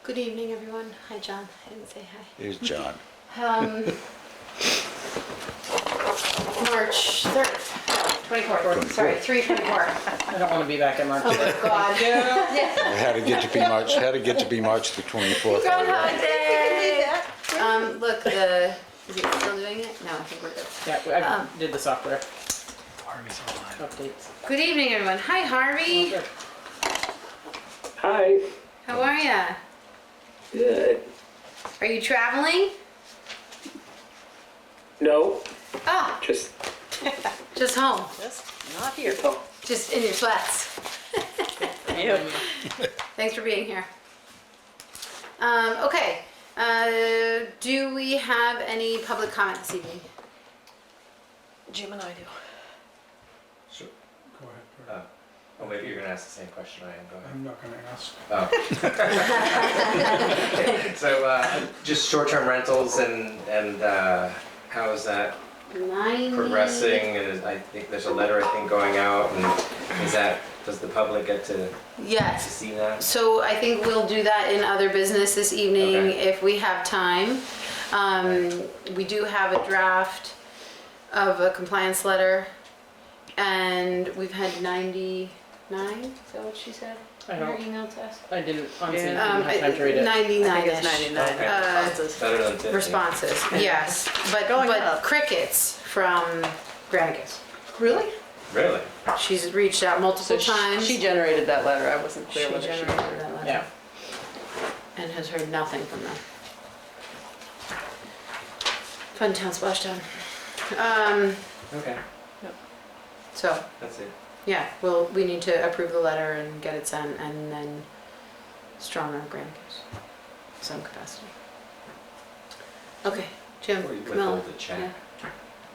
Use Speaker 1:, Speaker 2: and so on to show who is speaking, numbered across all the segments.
Speaker 1: Good evening, everyone. Hi, John. I didn't say hi.
Speaker 2: Here's John.
Speaker 1: March 3rd, 24th, sorry, 3/24.
Speaker 3: I don't want to be back in March.
Speaker 1: Oh my God.
Speaker 2: It had to get to be March the 24th.
Speaker 1: Groundhog
Speaker 2: already.
Speaker 1: Day. Look, is it still doing it? No, I think we're good.
Speaker 3: Yeah, I did the software
Speaker 4: Harvey's online.
Speaker 3: updates.
Speaker 1: Good evening, everyone. Hi, Harvey.
Speaker 5: Hi.
Speaker 1: How are ya?
Speaker 5: Good.
Speaker 1: Are you traveling?
Speaker 5: No,
Speaker 1: Oh,
Speaker 5: just
Speaker 1: just home.
Speaker 3: Just not here.
Speaker 1: Just in your flats.
Speaker 3: You.
Speaker 1: Thanks for being here. Okay. Do we have any public comment this evening?
Speaker 3: Jim and I do.
Speaker 4: Sure. Go ahead.
Speaker 6: Oh, maybe you're gonna ask the same question I am. Go
Speaker 4: I'm not gonna ask.
Speaker 6: ahead. Oh. So, just short-term rentals and how is that
Speaker 1: 90.
Speaker 6: progressing? And I think there's a letter going out, and does the public get to
Speaker 1: Yes.
Speaker 6: see that?
Speaker 1: So I think we'll do that in other business this evening
Speaker 6: Okay.
Speaker 1: if we have time. We do have a draft of a compliance letter, and we've had 99. Is that what she said?
Speaker 3: I
Speaker 1: in her
Speaker 3: don't-
Speaker 1: email to us?
Speaker 3: I didn't, honestly,
Speaker 1: Um,
Speaker 3: didn't have time to read it.
Speaker 1: 99-ish.
Speaker 3: 99.
Speaker 6: Okay. Better than 50.
Speaker 1: Responses, yes, but
Speaker 3: Going
Speaker 1: but
Speaker 3: up.
Speaker 1: crickets from Granicus.
Speaker 3: Really?
Speaker 6: Really?
Speaker 1: She's reached out multiple times.
Speaker 7: She generated that letter, I wasn't
Speaker 1: She
Speaker 7: clear whether she
Speaker 1: generated that letter.
Speaker 3: Yeah.
Speaker 1: And has heard nothing from them. Fun town splashdown.
Speaker 6: Okay,
Speaker 1: So
Speaker 6: that's it.
Speaker 1: yeah, we need to approve the letter and get it sent, and then strong on Granicus, some capacity. Okay, Jim, Camilla.
Speaker 6: Withhold the check.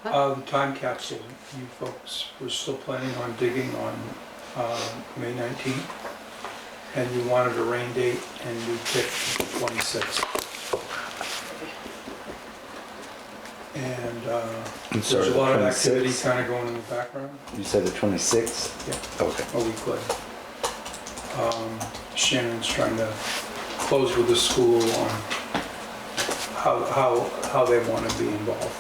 Speaker 1: Yeah.
Speaker 4: The time capsule, you folks were still planning on digging on May 19th, and you wanted a rain date, and we picked 26th. And
Speaker 2: I'm sorry,
Speaker 4: there's a lot of activity
Speaker 2: 26th?
Speaker 4: kind of going in the background,
Speaker 2: You said the 26th?
Speaker 4: Yeah.
Speaker 2: Okay.
Speaker 4: a week later. Shannon's trying to close with the school on how they want to be involved.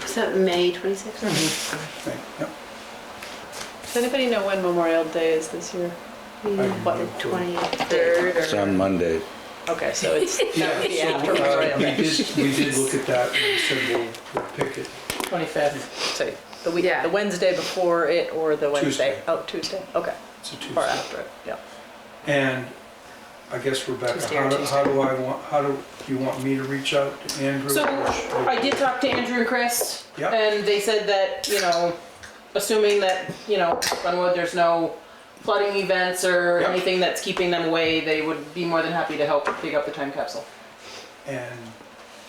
Speaker 1: Is that May 26th?
Speaker 4: Right, yep.
Speaker 7: Does anybody know when Memorial Day is this year?
Speaker 4: What,
Speaker 1: 23rd
Speaker 2: It's
Speaker 1: or?
Speaker 2: on Monday.
Speaker 7: Okay, so it's, that would be
Speaker 4: Yeah,
Speaker 7: after
Speaker 4: so
Speaker 7: Memorial Day.
Speaker 4: we did look at that and we said we'll pick it.
Speaker 3: 25th.
Speaker 7: So the week,
Speaker 1: Yeah.
Speaker 7: the Wednesday before it or the Wednesday?
Speaker 4: Tuesday.
Speaker 7: Oh, Tuesday, okay,
Speaker 4: It's a
Speaker 7: or
Speaker 4: Tuesday.
Speaker 7: after it, yeah.
Speaker 4: And I guess Rebecca,
Speaker 1: Tuesday or
Speaker 4: how do you want me to reach out to Andrew?
Speaker 3: So I did talk to Andrew and Chris,
Speaker 4: Yeah.
Speaker 3: and they said that, assuming that, Glenwood, there's no flooding events or
Speaker 4: Yep.
Speaker 3: anything that's keeping them away, they would be more than happy to help dig up the time capsule.
Speaker 4: And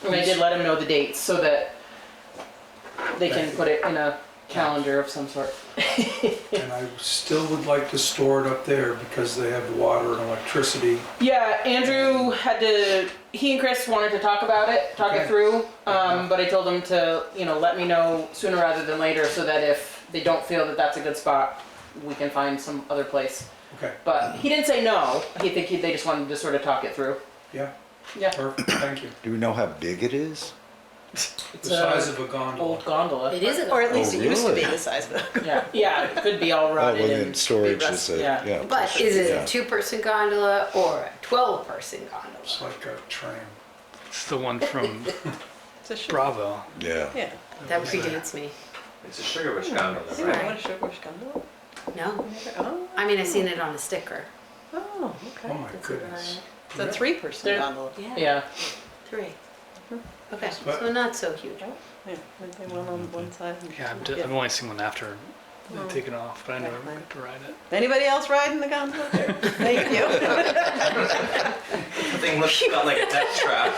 Speaker 3: And I did let them know the dates so that they can
Speaker 4: Thank you.
Speaker 3: put it in a calendar of some sort.
Speaker 4: I still would like to store it up there because they have the water and electricity.
Speaker 3: Yeah, Andrew he and Chris wanted to talk about it, talk it
Speaker 4: Okay.
Speaker 3: through, but I told them to, let me know sooner rather than later so that if they don't feel that that's a good spot, we can find some other place.
Speaker 4: Okay,
Speaker 3: But he didn't say no, they just wanted to sort of talk it through.
Speaker 4: yeah,
Speaker 3: Yeah,
Speaker 4: perfect, thank you.
Speaker 2: Do we know how big it is?
Speaker 3: it's
Speaker 4: The size
Speaker 3: a
Speaker 4: of a gondola.
Speaker 3: old gondola.
Speaker 1: It is
Speaker 7: Or at least
Speaker 2: Oh,
Speaker 7: it used to be
Speaker 2: really?
Speaker 7: the size of it.
Speaker 3: Yeah, it could be all
Speaker 2: Oh,
Speaker 3: rotted
Speaker 2: within
Speaker 3: and
Speaker 2: storage is
Speaker 7: rusted,
Speaker 2: it?
Speaker 3: yeah.
Speaker 1: But is it
Speaker 2: Yeah.
Speaker 1: a 2-person gondola or a 12-person gondola?
Speaker 4: It's like a tram. It's the one from
Speaker 7: It's a sugar.
Speaker 4: Bravo.
Speaker 2: Yeah.
Speaker 7: Yeah.
Speaker 1: That predates me.
Speaker 6: It's a sugar wish gondola,
Speaker 7: You know
Speaker 6: right?
Speaker 7: what a sugar wish gondola?
Speaker 1: No,
Speaker 7: Oh.
Speaker 1: I mean, I've seen it on a sticker.
Speaker 7: Oh,
Speaker 4: Oh
Speaker 7: okay.
Speaker 4: my goodness.
Speaker 7: It's a 3-person
Speaker 3: There-
Speaker 7: gondola.
Speaker 3: Yeah,
Speaker 1: 3. Okay,
Speaker 4: But-
Speaker 1: so not so huge.
Speaker 7: Yeah, maybe one on one side. and-
Speaker 8: Yeah, I've only seen one after they take it off, but I never
Speaker 7: Okay.
Speaker 8: got to ride it.
Speaker 7: Anybody else riding the gondola there? Thank you.
Speaker 6: The thing felt like a death trap.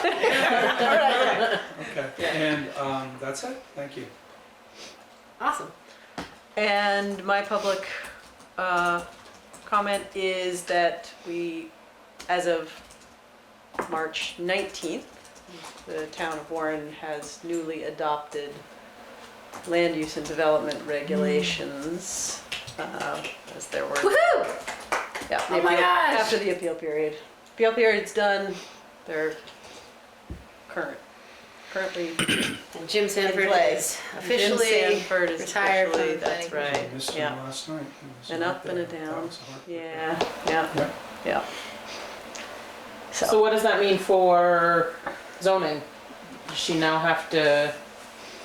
Speaker 4: Okay, and that's it, thank you.
Speaker 1: Awesome.
Speaker 7: And my public comment is that we, as of March 19th, the town of Warren has newly adopted land use and development regulations, as there were,
Speaker 1: Woohoo!
Speaker 7: yeah,
Speaker 1: Oh my gosh.
Speaker 7: after the appeal period appeal period's done, they're currently
Speaker 1: And Jim Sanford
Speaker 7: play.
Speaker 1: is officially
Speaker 7: Jim Sanford is
Speaker 1: retired
Speaker 7: officially,
Speaker 1: from
Speaker 7: that's
Speaker 1: planning.
Speaker 7: right,
Speaker 4: I missed
Speaker 7: yeah.
Speaker 4: him last night. He was
Speaker 7: An
Speaker 4: out
Speaker 7: up and
Speaker 4: there.
Speaker 7: a down.
Speaker 4: That was hard.
Speaker 7: Yeah, yeah,
Speaker 4: Yeah.
Speaker 7: yeah.
Speaker 3: So what does that mean for zoning? Does she now have to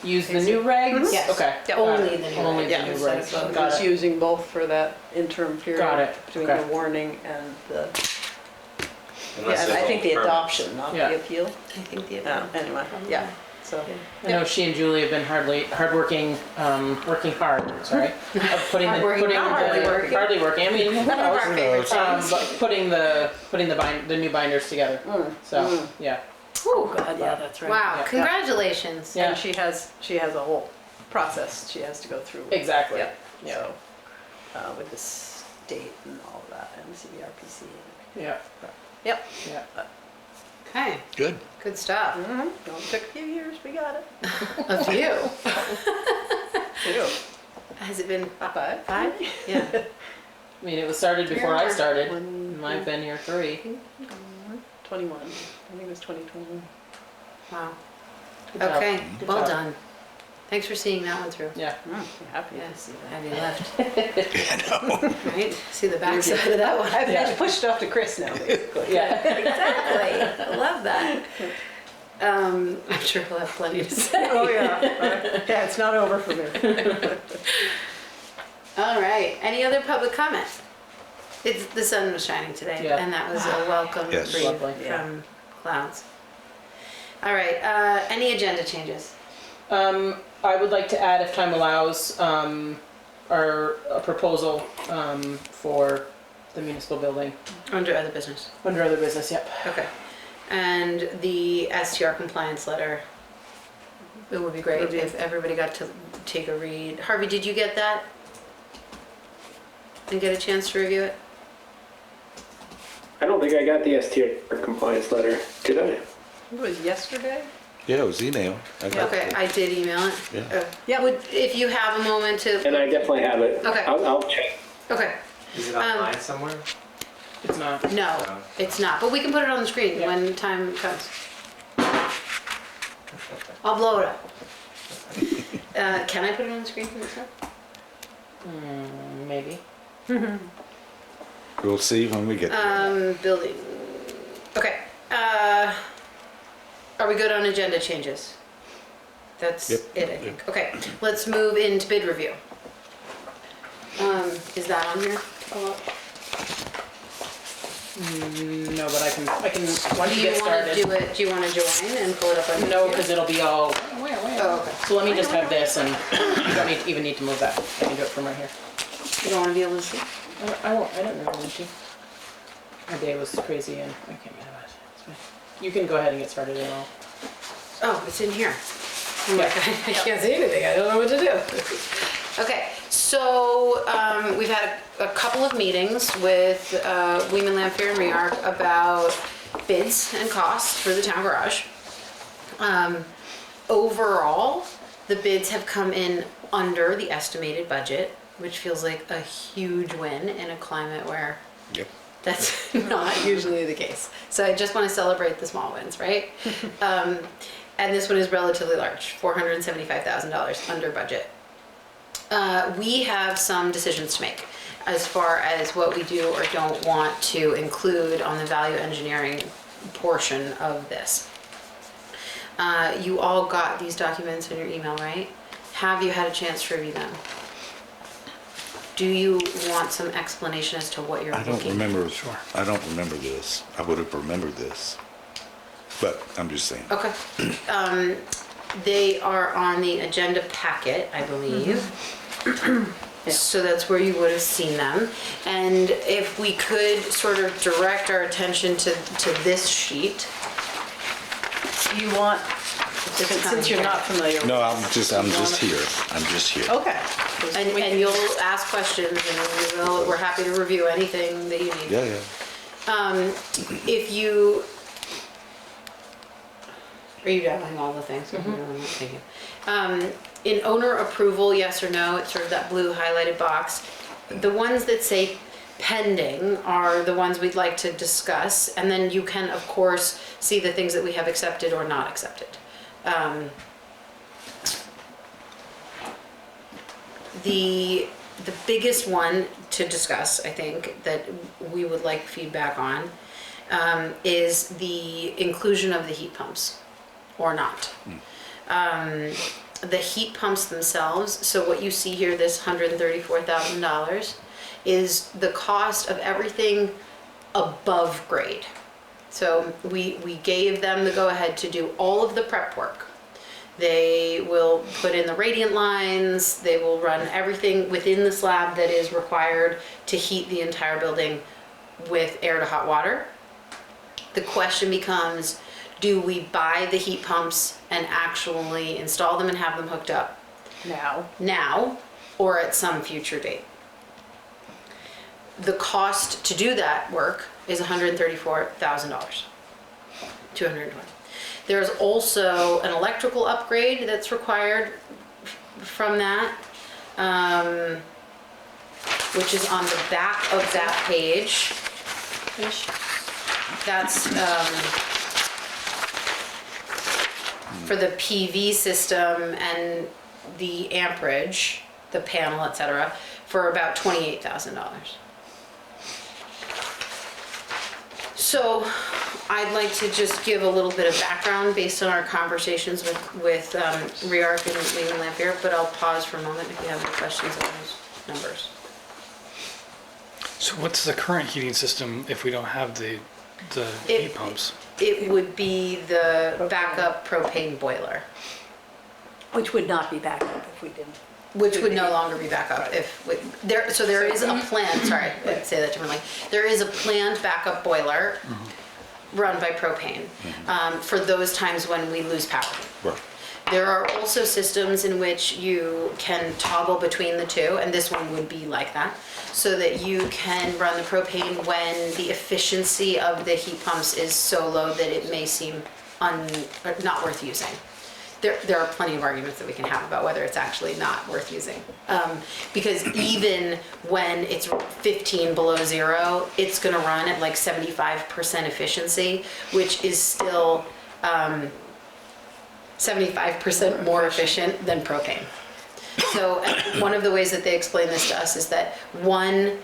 Speaker 3: use the new regs?
Speaker 1: Yes.
Speaker 3: Okay.
Speaker 1: Yeah,
Speaker 3: got
Speaker 1: only
Speaker 3: it.
Speaker 1: the new
Speaker 3: Only
Speaker 1: regs,
Speaker 3: the
Speaker 1: yeah,
Speaker 3: new
Speaker 1: instead of
Speaker 3: regs.
Speaker 1: both.
Speaker 3: Got
Speaker 7: It's
Speaker 3: it.
Speaker 7: using both for that interim period.
Speaker 3: Got it,
Speaker 7: Between
Speaker 3: okay.
Speaker 7: the warning and the,
Speaker 6: Unless
Speaker 7: yeah,
Speaker 6: there's
Speaker 7: I think the
Speaker 6: permits.
Speaker 7: adoption, not
Speaker 3: Yeah.
Speaker 7: the appeal.
Speaker 1: I think the.
Speaker 7: Anyway, yeah, so.
Speaker 3: I know she and Julie have been working hard, sorry, of putting the,
Speaker 1: Hardworking,
Speaker 3: putting
Speaker 1: not hardly
Speaker 3: the,
Speaker 1: working.
Speaker 3: hardly working, I mean, who
Speaker 1: One of our
Speaker 3: knows?
Speaker 1: favorite things.
Speaker 3: But putting the new binders together, so, yeah.
Speaker 1: Whew.
Speaker 7: God, yeah, that's right.
Speaker 1: Wow,
Speaker 3: Yeah.
Speaker 1: congratulations.
Speaker 3: Yeah.
Speaker 7: And she has a whole process she has to go through.
Speaker 3: Exactly.
Speaker 7: Yeah,
Speaker 3: Yeah.
Speaker 7: so, with the state and all of that, and CBRPC.
Speaker 3: Yeah,
Speaker 7: Yep.
Speaker 3: yeah.
Speaker 1: Okay,
Speaker 2: Good.
Speaker 1: good stuff.
Speaker 7: Mm-hmm. Only took a few years, we got it.
Speaker 1: A few.
Speaker 7: Two.
Speaker 1: Has it been
Speaker 7: Five.
Speaker 1: 5? Yeah.
Speaker 3: I mean, it was started before I
Speaker 1: Yeah.
Speaker 3: started,
Speaker 7: One-
Speaker 3: and I've been here 3.
Speaker 7: 21, I think it was 2021.
Speaker 1: Wow.
Speaker 3: Good job.
Speaker 1: Okay,
Speaker 3: Good
Speaker 1: well
Speaker 3: job.
Speaker 1: done. Thanks for seeing that one through.
Speaker 3: Yeah.
Speaker 7: I'm happy
Speaker 1: Yeah,
Speaker 7: to see that.
Speaker 1: have you left,
Speaker 2: Yeah, I know.
Speaker 1: right? See the backside of that one.
Speaker 7: I've pushed it off to Chris now, basically.
Speaker 3: Yeah.
Speaker 1: Exactly. I love that. I'm sure he'll have plenty to say.
Speaker 7: Oh, yeah. Yeah, it's not over for me.
Speaker 1: All right. Any other public comment? The sun was shining today,
Speaker 3: Yeah.
Speaker 1: and that was a welcome
Speaker 2: Yes.
Speaker 1: breeze
Speaker 3: Lovely.
Speaker 1: from clouds. All right. Any agenda changes?
Speaker 3: I would like to add, if time allows, a proposal, for the municipal building.
Speaker 1: Under other business.
Speaker 3: Under other business, yep.
Speaker 1: Okay. And the STR compliance letter. It would be great
Speaker 7: Review.
Speaker 1: if everybody got to take a read. Harvey, did you get that? And get a chance to review it?
Speaker 9: I don't think I got the STR compliance letter, did I?
Speaker 7: It was yesterday?
Speaker 2: Yeah, it was email. I got
Speaker 1: Okay,
Speaker 2: it.
Speaker 1: I did email it.
Speaker 2: Yeah.
Speaker 7: Yeah.
Speaker 1: Would, if you have a moment to.
Speaker 9: And I definitely have it.
Speaker 1: Okay.
Speaker 9: I'll check.
Speaker 1: Okay.
Speaker 6: Is it online somewhere?
Speaker 3: It's not.
Speaker 1: No,
Speaker 6: No.
Speaker 1: it's not, but we can put it on the screen
Speaker 3: Yeah.
Speaker 1: when time comes. I'll blow it up. Can I put it on the screen for this one?
Speaker 3: Maybe.
Speaker 2: We'll see when we get there.
Speaker 1: Building. Okay. Are we good on agenda changes? That's
Speaker 2: Yep.
Speaker 1: it, I think. Okay, let's move into bid review. Is that on here?
Speaker 3: No, but I can, why
Speaker 1: Do
Speaker 3: don't you
Speaker 1: you
Speaker 3: get
Speaker 1: want to
Speaker 3: started?
Speaker 1: do it? Do you want to join and pull it up on?
Speaker 3: No,
Speaker 1: here?
Speaker 3: because it'll be all,
Speaker 1: Oh, okay.
Speaker 3: so let me just have this, and you don't even need to move that. I can do it from right here.
Speaker 1: You don't want to be able to see?
Speaker 3: I won't, I don't really need to. My day was crazy and I can't get it. It's fine. You can go ahead and get started and I'll.
Speaker 1: Oh, it's in here. I'm like, I can't see anything. I don't know what to do. Okay, so we've had a couple of meetings with Weeman, Lampier, and Rearc about bids and costs for the town garage. Overall, the bids have come in under the estimated budget, which feels like a huge win in a climate where
Speaker 2: Yep.
Speaker 1: that's not usually the case. So I just want to celebrate the small wins, right? And this one is relatively large, $475,000 under budget. We have some decisions to make as far as what we do or don't want to include on the value engineering portion of this. You all got these documents in your email, right? Have you had a chance to review them? Do you want some explanation as to what you're
Speaker 2: I don't
Speaker 1: looking?
Speaker 2: remember. I don't remember this. I would have remembered this. But I'm just saying.
Speaker 1: Okay. They are on the agenda packet, I believe. So that's where you would have seen them. And if we could sort of direct our attention to this sheet.
Speaker 7: Do you want, since you're not familiar with
Speaker 2: No, I'm
Speaker 7: this,
Speaker 2: just here. I'm just here.
Speaker 7: okay.
Speaker 1: And you'll ask questions and we're happy to review anything that you need.
Speaker 2: Yeah, yeah.
Speaker 1: If you, are you downloading all the things? Thank you. In owner approval, yes or no, it's sort of that blue highlighted box. The ones that say pending are the ones we'd like to discuss, and then you can, of course, see the things that we have accepted or not accepted. The biggest one to discuss, I think, that we would like feedback on, is the inclusion of the heat pumps, or not. The heat pumps themselves, so what you see here, this $134,000, is the cost of everything above grade. So we gave them the go-ahead to do all of the prep work. They will put in the radiant lines, they will run everything within the slab that is required to heat the entire building with air to hot water. The question becomes, do we buy the heat pumps and actually install them and have them hooked up now, or at some future date? The cost to do that work is $134,000, $220,000. There's also an electrical upgrade that's required from that, which is on the back of that page. That's for the PV system and the amperage, the panel, etc., for about $28,000. So I'd like to just give a little bit of background based on our conversations with REARC and Lehman Lampier, but I'll pause for a moment if you have any questions on those numbers.
Speaker 8: So what's the current heating system if we don't have the heat pumps?
Speaker 1: It would be the backup propane boiler,
Speaker 7: Which would not be backup if we didn't.
Speaker 1: which would no longer be backup if there. So there is a plan. Sorry, I'd say that differently. There is a planned backup boiler run by propane for those times when we lose power.
Speaker 2: Right.
Speaker 1: There are also systems in which you can toggle between the two, and this one would be like that, so that you can run the propane when the efficiency of the heat pumps is so low that it may seem not worth using. There are plenty of arguments that we can have about whether it's actually not worth using. Because even when it's 15 below zero, it's gonna run at like 75% efficiency, which is still 75% more efficient than propane. So one of the ways that they explain this to us is that one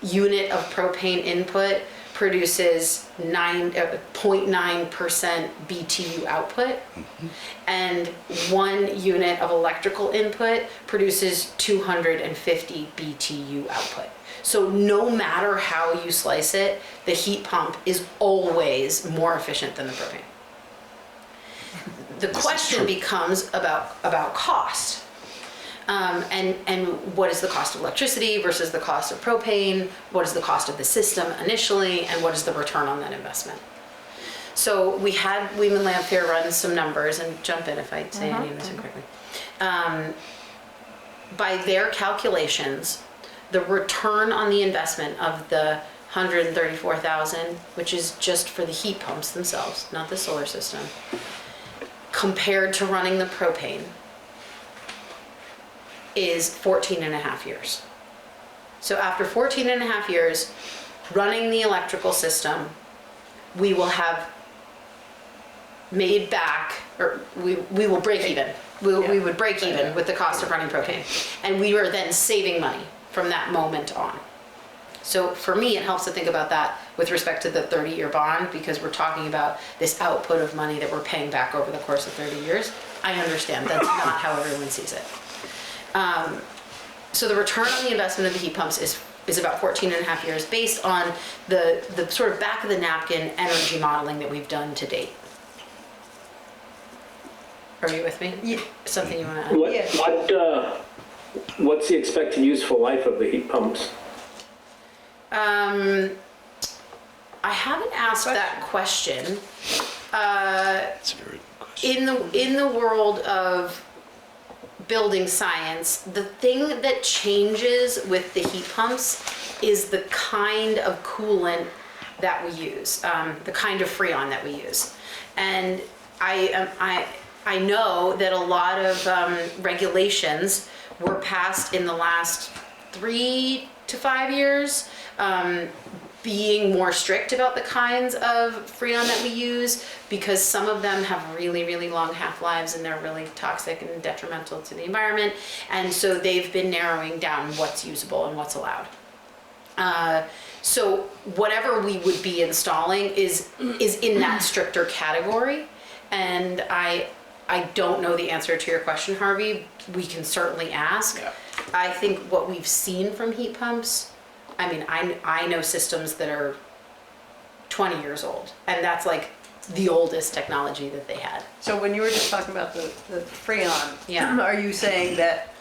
Speaker 1: unit of propane input produces 0.9% BTU output, and 1 unit of electrical input produces 250 BTU output. So no matter how you slice it, the heat pump is always more efficient than the propane. The question becomes about cost. And what is the cost of electricity versus the cost of propane? What is the cost of the system initially? And what is the return on that investment? So we had Lehman Lampier run some numbers, and jump in if I say any of this incorrectly. By their calculations, the return on the investment of the $134,000, which is just for the heat pumps themselves, not the solar system, compared to running the propane, is 14 and a half years. So after 14 and a half years running the electrical system, we will have made back, or we will break even. We would break even with the cost of running propane. And we were then saving money from that moment on. So for me, it helps to think about that with respect to the 30-year bond, because we're talking about this output of money that we're paying back over the course of 30 years. I understand that's not how everyone sees it. So the return on the investment of the heat pumps is about 14 and a half years based on the sort of back of the napkin energy modeling that we've done to date. Are you with me?
Speaker 7: Yeah.
Speaker 1: Something you want to add?
Speaker 9: What's the expected useful life of the heat pumps?
Speaker 1: I haven't asked that question.
Speaker 2: That's a very good question.
Speaker 1: In the world of building science, the thing that changes with the heat pumps is the kind of coolant that we use, the kind of freon that we use. And I know that a lot of regulations were passed in the last 3 to 5 years, being more strict about the kinds of Freon that we use, because some of them have really, really long half-lives and they're really toxic and detrimental to the environment. And so they've been narrowing down what's usable and what's allowed. So whatever we would be installing is in that stricter category. And I don't know the answer to your question, Harvey. We can certainly ask.
Speaker 3: Yeah.
Speaker 1: I think what we've seen from heat pumps, I mean, I know systems that are 20 years old, and that's like the oldest technology that they had.
Speaker 7: So when you were just talking about the Freon,
Speaker 1: Yeah.
Speaker 7: are you saying that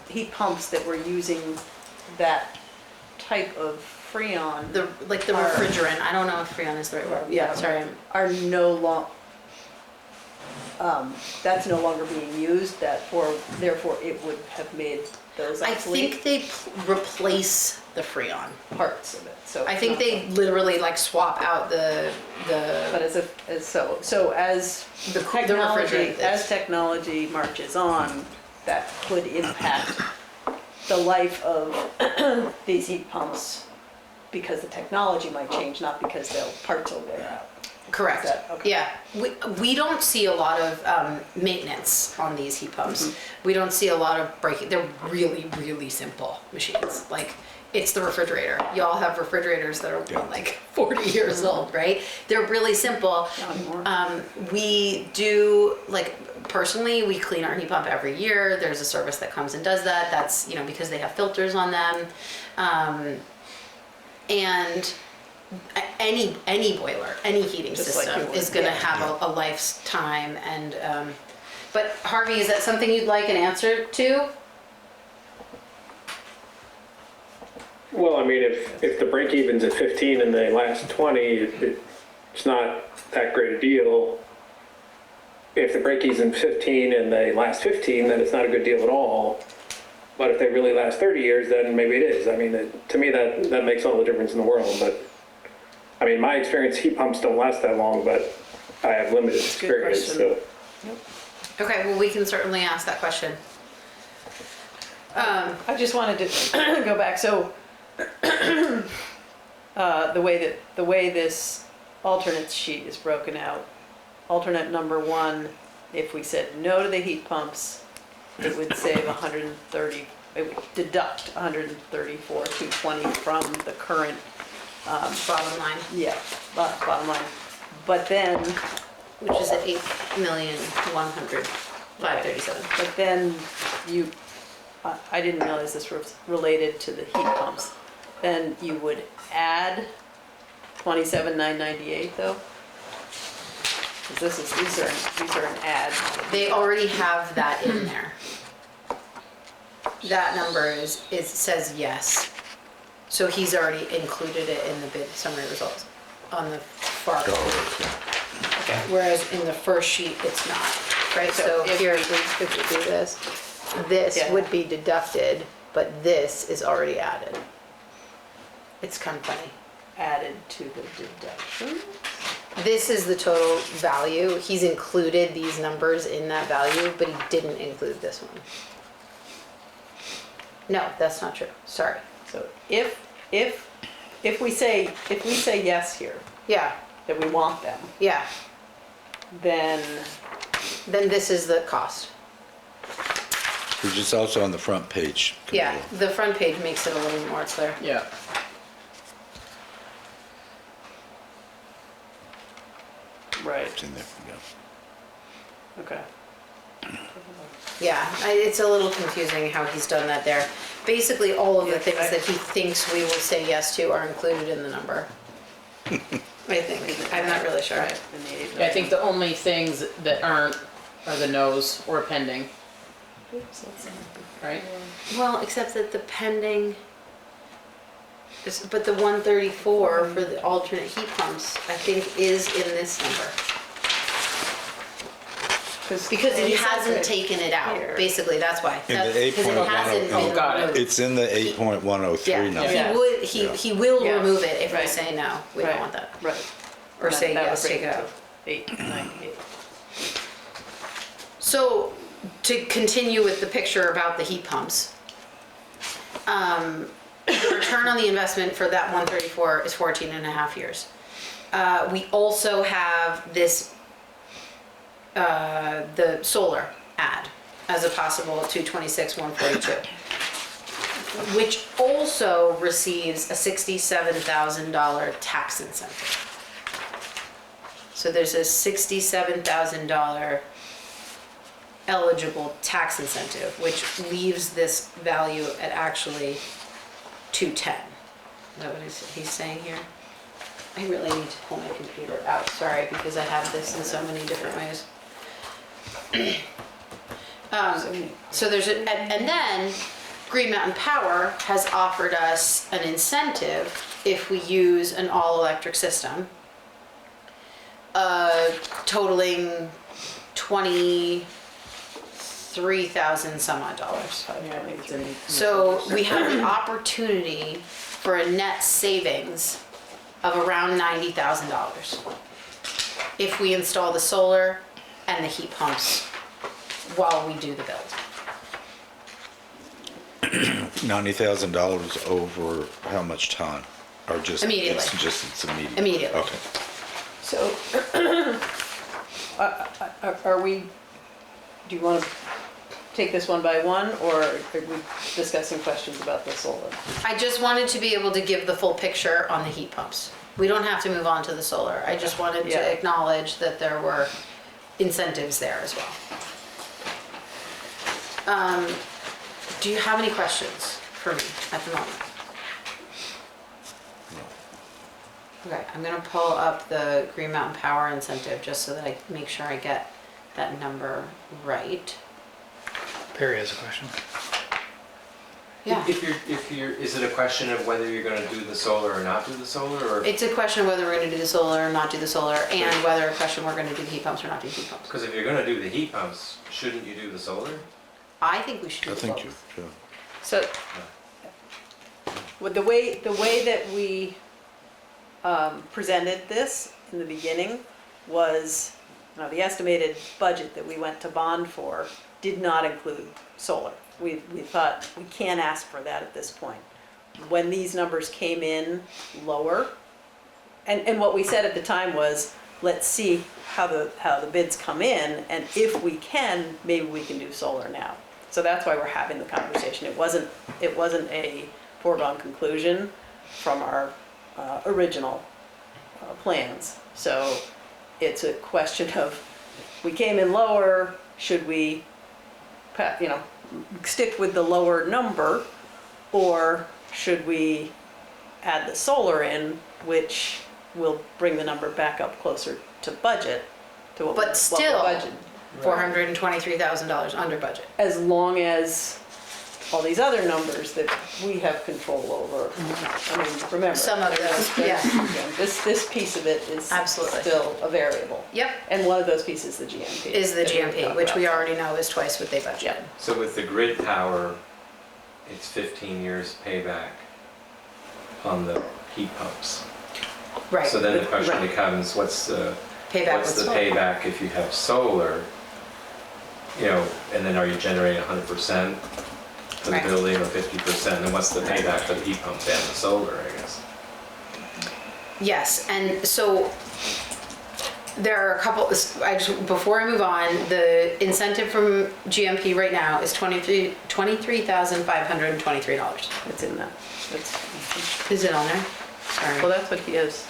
Speaker 7: heat pumps that were using that type of Freon
Speaker 1: The
Speaker 7: Are-
Speaker 1: refrigerant, I don't know if Freon is the right word.
Speaker 7: Yeah.
Speaker 1: Sorry.
Speaker 7: are that's no longer being used, therefore it would have made those
Speaker 1: I
Speaker 7: obsolete
Speaker 1: think they replace the Freon.
Speaker 7: parts of it, so.
Speaker 1: I
Speaker 7: it's
Speaker 1: think
Speaker 7: not
Speaker 1: they literally like swap out
Speaker 7: But as
Speaker 1: The
Speaker 7: technology,
Speaker 1: refrigerant
Speaker 7: as technology marches on, that could impact the life of these heat pumps, because the technology might change, not because the parts will wear out.
Speaker 1: Correct.
Speaker 7: Is that- okay.
Speaker 1: Yeah, we don't see a lot of maintenance on these heat pumps. We don't see a lot of breaking. They're really, really simple machines. Like, it's the refrigerator. Y'all have refrigerators that are what, like 40 years old, right? They're really simple.
Speaker 7: Not anymore.
Speaker 1: We do, like, personally, we clean our heat pump every year. There's a service that comes and does that. That's, because they have filters on them. And any boiler, any heating
Speaker 7: Just like
Speaker 1: system
Speaker 7: you would,
Speaker 1: is going to
Speaker 7: yeah.
Speaker 1: have a lifetime. And but Harvey, is that something you'd like an answer to?
Speaker 9: Well, I mean, if the break even's at 15 and they last 20, it's not that great a deal. If the break even's 15 and they last 15, then it's not a good deal at all. But if they really last 30 years, then maybe it is. I mean, to me, that makes all the difference in the world. But I mean, my experience, heat pumps don't last that long, but I have limited experience.
Speaker 7: question.
Speaker 9: So
Speaker 1: Okay, well, we can certainly ask that question.
Speaker 7: I just wanted to go back, so the way this alternate sheet is broken out, alternate number 1, if we said no to the heat pumps, it would save 130, it would deduct 134,220 from the current,
Speaker 1: Bottom line,
Speaker 7: bottom line. But then,
Speaker 1: which is at 8,100,537.
Speaker 7: but then I didn't realize this was related to the heat pumps. Then you would add 27,998 though? Because these are an add.
Speaker 1: They already have that in there. That number is says yes. So he's already included it in the bid summary results on the far right. Okay. Whereas in the first sheet, it's not, right? So here, if we do this, this
Speaker 7: Yeah.
Speaker 1: would be deducted, but this is already added. It's kind of funny.
Speaker 7: Added to the deduction.
Speaker 1: This is the total value. He's included these numbers in that value, but he didn't include this one. No, that's not true. Sorry.
Speaker 7: So if we say yes here,
Speaker 1: Yeah,
Speaker 7: that we want them,
Speaker 1: yeah.
Speaker 7: then
Speaker 1: Then this is the cost.
Speaker 2: Which is also on the front page.
Speaker 1: Yeah, the front page makes it a little more clear.
Speaker 3: Yeah.
Speaker 7: right,
Speaker 2: It's in there, yeah.
Speaker 7: okay.
Speaker 1: Yeah, it's a little confusing how he's done that there. Basically, all of the things that he thinks we will say yes to are included in the number. I think. I'm not really sure.
Speaker 7: Right, and the eight,
Speaker 3: Yeah, I think the only things that aren't are the no's or pending, right?
Speaker 1: Well, except that the pending, but the 134 for the alternate heat pumps, I think is in this number. Because he hasn't taken it out,
Speaker 7: Here.
Speaker 1: basically, that's why.
Speaker 2: In the
Speaker 1: Because it hasn't
Speaker 2: 8.103.
Speaker 1: been
Speaker 3: Got it.
Speaker 1: removed.
Speaker 2: It's in the 8.103
Speaker 1: Yeah,
Speaker 2: number.
Speaker 1: he will
Speaker 7: Yeah.
Speaker 1: remove it if we
Speaker 7: Right.
Speaker 1: say no, we don't
Speaker 7: Right.
Speaker 1: want that.
Speaker 7: Right.
Speaker 1: Or
Speaker 7: That-
Speaker 1: say
Speaker 7: that
Speaker 1: yes,
Speaker 7: would
Speaker 1: take
Speaker 7: bring
Speaker 1: it
Speaker 7: to
Speaker 1: out.
Speaker 7: 898.
Speaker 1: So, to continue with the picture about the heat pumps, The return on the investment for that 134 is 14 and a half years. We also have this, the solar ad as a possible 226, 142, which also receives a $67,000 tax incentive. So there's a $67,000 eligible tax incentive, which leaves this value at actually 210. Is that what he's saying here? I really need to pull my computer out, sorry, because I have this in so many different ways. So there's a, and then Green Mountain Power has offered us an incentive if we use an all-electric system, totaling 23,000 some odd dollars.
Speaker 7: Yeah, I think it's in-
Speaker 1: So we have an opportunity for a net savings of around $90,000 if we install the solar and the heat pumps while we do the build.
Speaker 2: $90,000 over how much time? Or just?
Speaker 1: Immediately.
Speaker 2: It's immediate?
Speaker 1: Immediately.
Speaker 2: Okay.
Speaker 7: So, are we, do you want to take this one by one, or are we discussing questions about the solar?
Speaker 1: I just wanted to be able to give the full picture on the heat pumps. We don't have to move on to the solar. I just wanted
Speaker 7: Yeah.
Speaker 1: to acknowledge that there were incentives there as well. Do you have any questions for me at the moment? Okay, I'm gonna pull up the Green Mountain Power incentive just so that I make sure I get that number right.
Speaker 8: Perry has a question.
Speaker 1: Yeah,
Speaker 6: If you're, is it a question of whether you're gonna do the solar or not do the solar, or?
Speaker 1: it's a question of whether we're gonna do the solar or not do the solar, and whether a question we're gonna do the heat pumps or not do the heat pumps.
Speaker 6: Because if you're gonna do the heat pumps, shouldn't you do the solar?
Speaker 1: I think we should
Speaker 2: I
Speaker 1: do
Speaker 2: think
Speaker 1: both.
Speaker 2: you, yeah.
Speaker 7: So, with the way that we presented this in the beginning was, the estimated budget that we went to bond for did not include solar. We thought we can't ask for that at this point. When these numbers came in lower, and what we said at the time was, let's see how the bids come in, and if we can, maybe we can do solar now. So that's why we're having the conversation. It wasn't a foregone conclusion from our original plans. So it's a question of, we came in lower, should we, stick with the lower number, or should we add the solar in, which will bring the number back up closer to budget, to what we
Speaker 1: But still,
Speaker 7: budgeted.
Speaker 1: $423,000 under budget.
Speaker 7: As long as all these other numbers that we have control over. I mean, remember.
Speaker 1: Some of those,
Speaker 7: there's-
Speaker 1: yeah.
Speaker 7: This piece of it is
Speaker 1: Absolutely.
Speaker 7: still a variable.
Speaker 1: Yep,
Speaker 7: And one of those pieces is the GMP.
Speaker 1: is the
Speaker 7: that we
Speaker 1: GMP,
Speaker 7: talked
Speaker 1: which we
Speaker 7: about.
Speaker 1: already know is twice what they budgeted.
Speaker 6: So with the grid power, it's 15 years payback on the heat pumps.
Speaker 1: Right.
Speaker 6: So then the question
Speaker 7: Right.
Speaker 6: becomes, what's the
Speaker 1: Payback with
Speaker 6: the
Speaker 1: solar.
Speaker 6: payback if you have solar? And then are you generating 100% for the
Speaker 1: Right.
Speaker 6: building or 50%? And what's the payback for the heat pump and the solar, I guess?
Speaker 1: Yes, and so there are a couple, before I move on, the incentive from GMP right now is $23,523.
Speaker 7: It's in that.
Speaker 1: Is it on there?
Speaker 7: Well,
Speaker 1: Sorry.
Speaker 7: that's what he is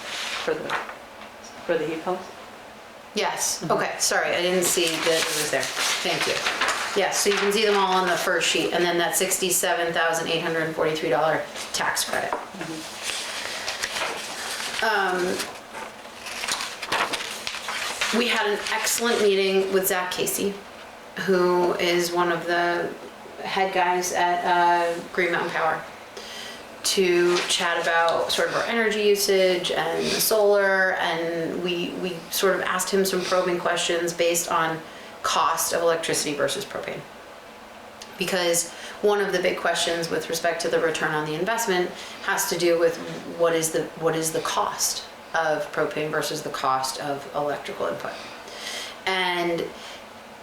Speaker 7: for the heat pumps.
Speaker 1: Yes, okay, sorry, I didn't see that it was there. Thank you. Yes, so you can see them all on the first sheet, and then that $67,843 tax credit. We had an excellent meeting with Zach Casey, who is one of the head guys at Green Mountain Power, to chat about sort of our energy usage and the solar, and we sort of asked him some probing questions based on cost of electricity versus propane. Because one of the big questions with respect to the return on the investment has to do with what is the cost of propane versus the cost of electrical input. And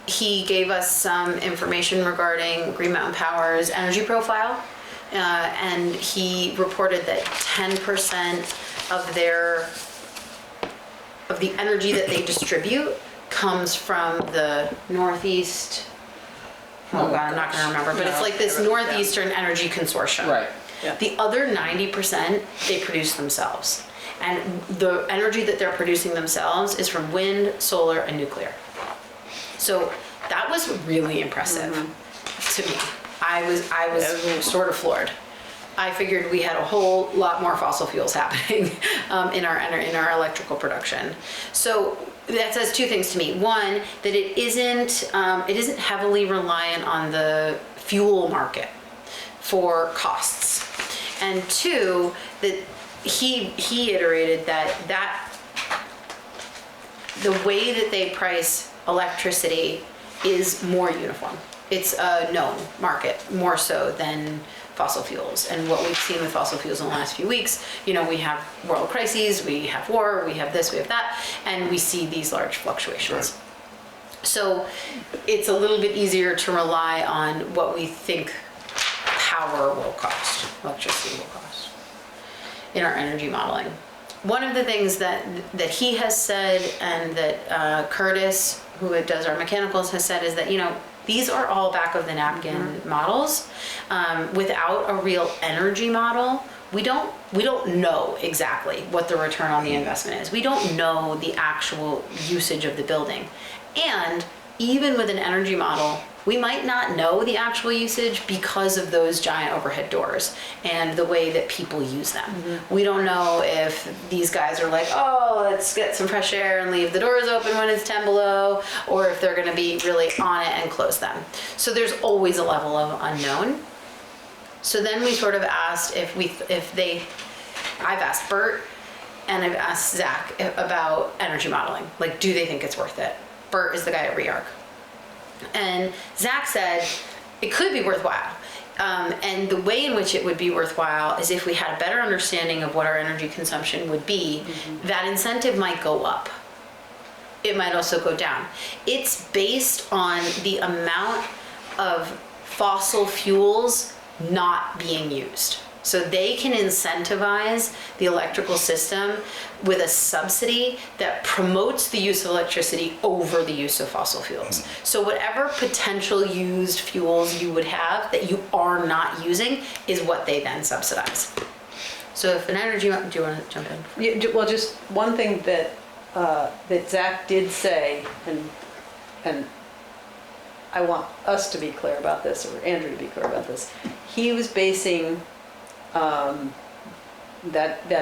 Speaker 1: he gave us some information regarding Green Mountain Power's energy profile and he reported that 10% of the energy that they distribute comes from the northeast. Oh God, I'm not gonna remember, but it's like this northeastern energy consortium.
Speaker 3: Right.
Speaker 7: Yeah.
Speaker 1: The other 90% they produce themselves. And the energy that they're producing themselves is from wind, solar, and nuclear. So that was really impressive to me. I was sort of floored. I figured we had a whole lot more fossil fuels happening in our electrical production. So that says two things to me. One, that it isn't heavily reliant on the fuel market for costs. And two, that he iterated that the way that they price electricity is more uniform. It's a known market, more so than fossil fuels. And what we've seen with fossil fuels in the last few weeks, we have world crises, we have war, we have this, we have that, and we see these large fluctuations. Right. So it's a little bit easier to rely on what we think power will cost, electricity will cost in our energy modeling. One of the things that he has said, and that Curtis, who does our mechanicals, has said, is that these are all back of the napkin models. Without a real energy model, we don't know exactly what the return on the investment is. We don't know the actual usage of the building, and even with an energy model, we might not know the actual usage because of those giant overhead doors and the way that people use them. We don't know if these guys are like, oh, let's get some fresh air and leave the doors open when it's 10 below, or if they're gonna be really on it and close them. So there's always a level of unknown. So then we sort of asked I've asked Bert and I've asked Zach about energy modeling. Like, do they think it's worth it? Bert is the guy at REARC. And Zach said it could be worthwhile. And the way in which it would be worthwhile is if we had a better understanding of what our energy consumption would be, that incentive might go up. It might also go down. It's based on the amount of fossil fuels not being used. So they can incentivize the electrical system with a subsidy that promotes the use of electricity over the use of fossil fuels. So whatever potential used fuels you would have that you are not using is what they then subsidize. So if an energy, do you want to jump in?
Speaker 7: Yeah, well, just one thing that Zach did say, and I want us to be clear about this, or Andrew to be clear about this. He was basing that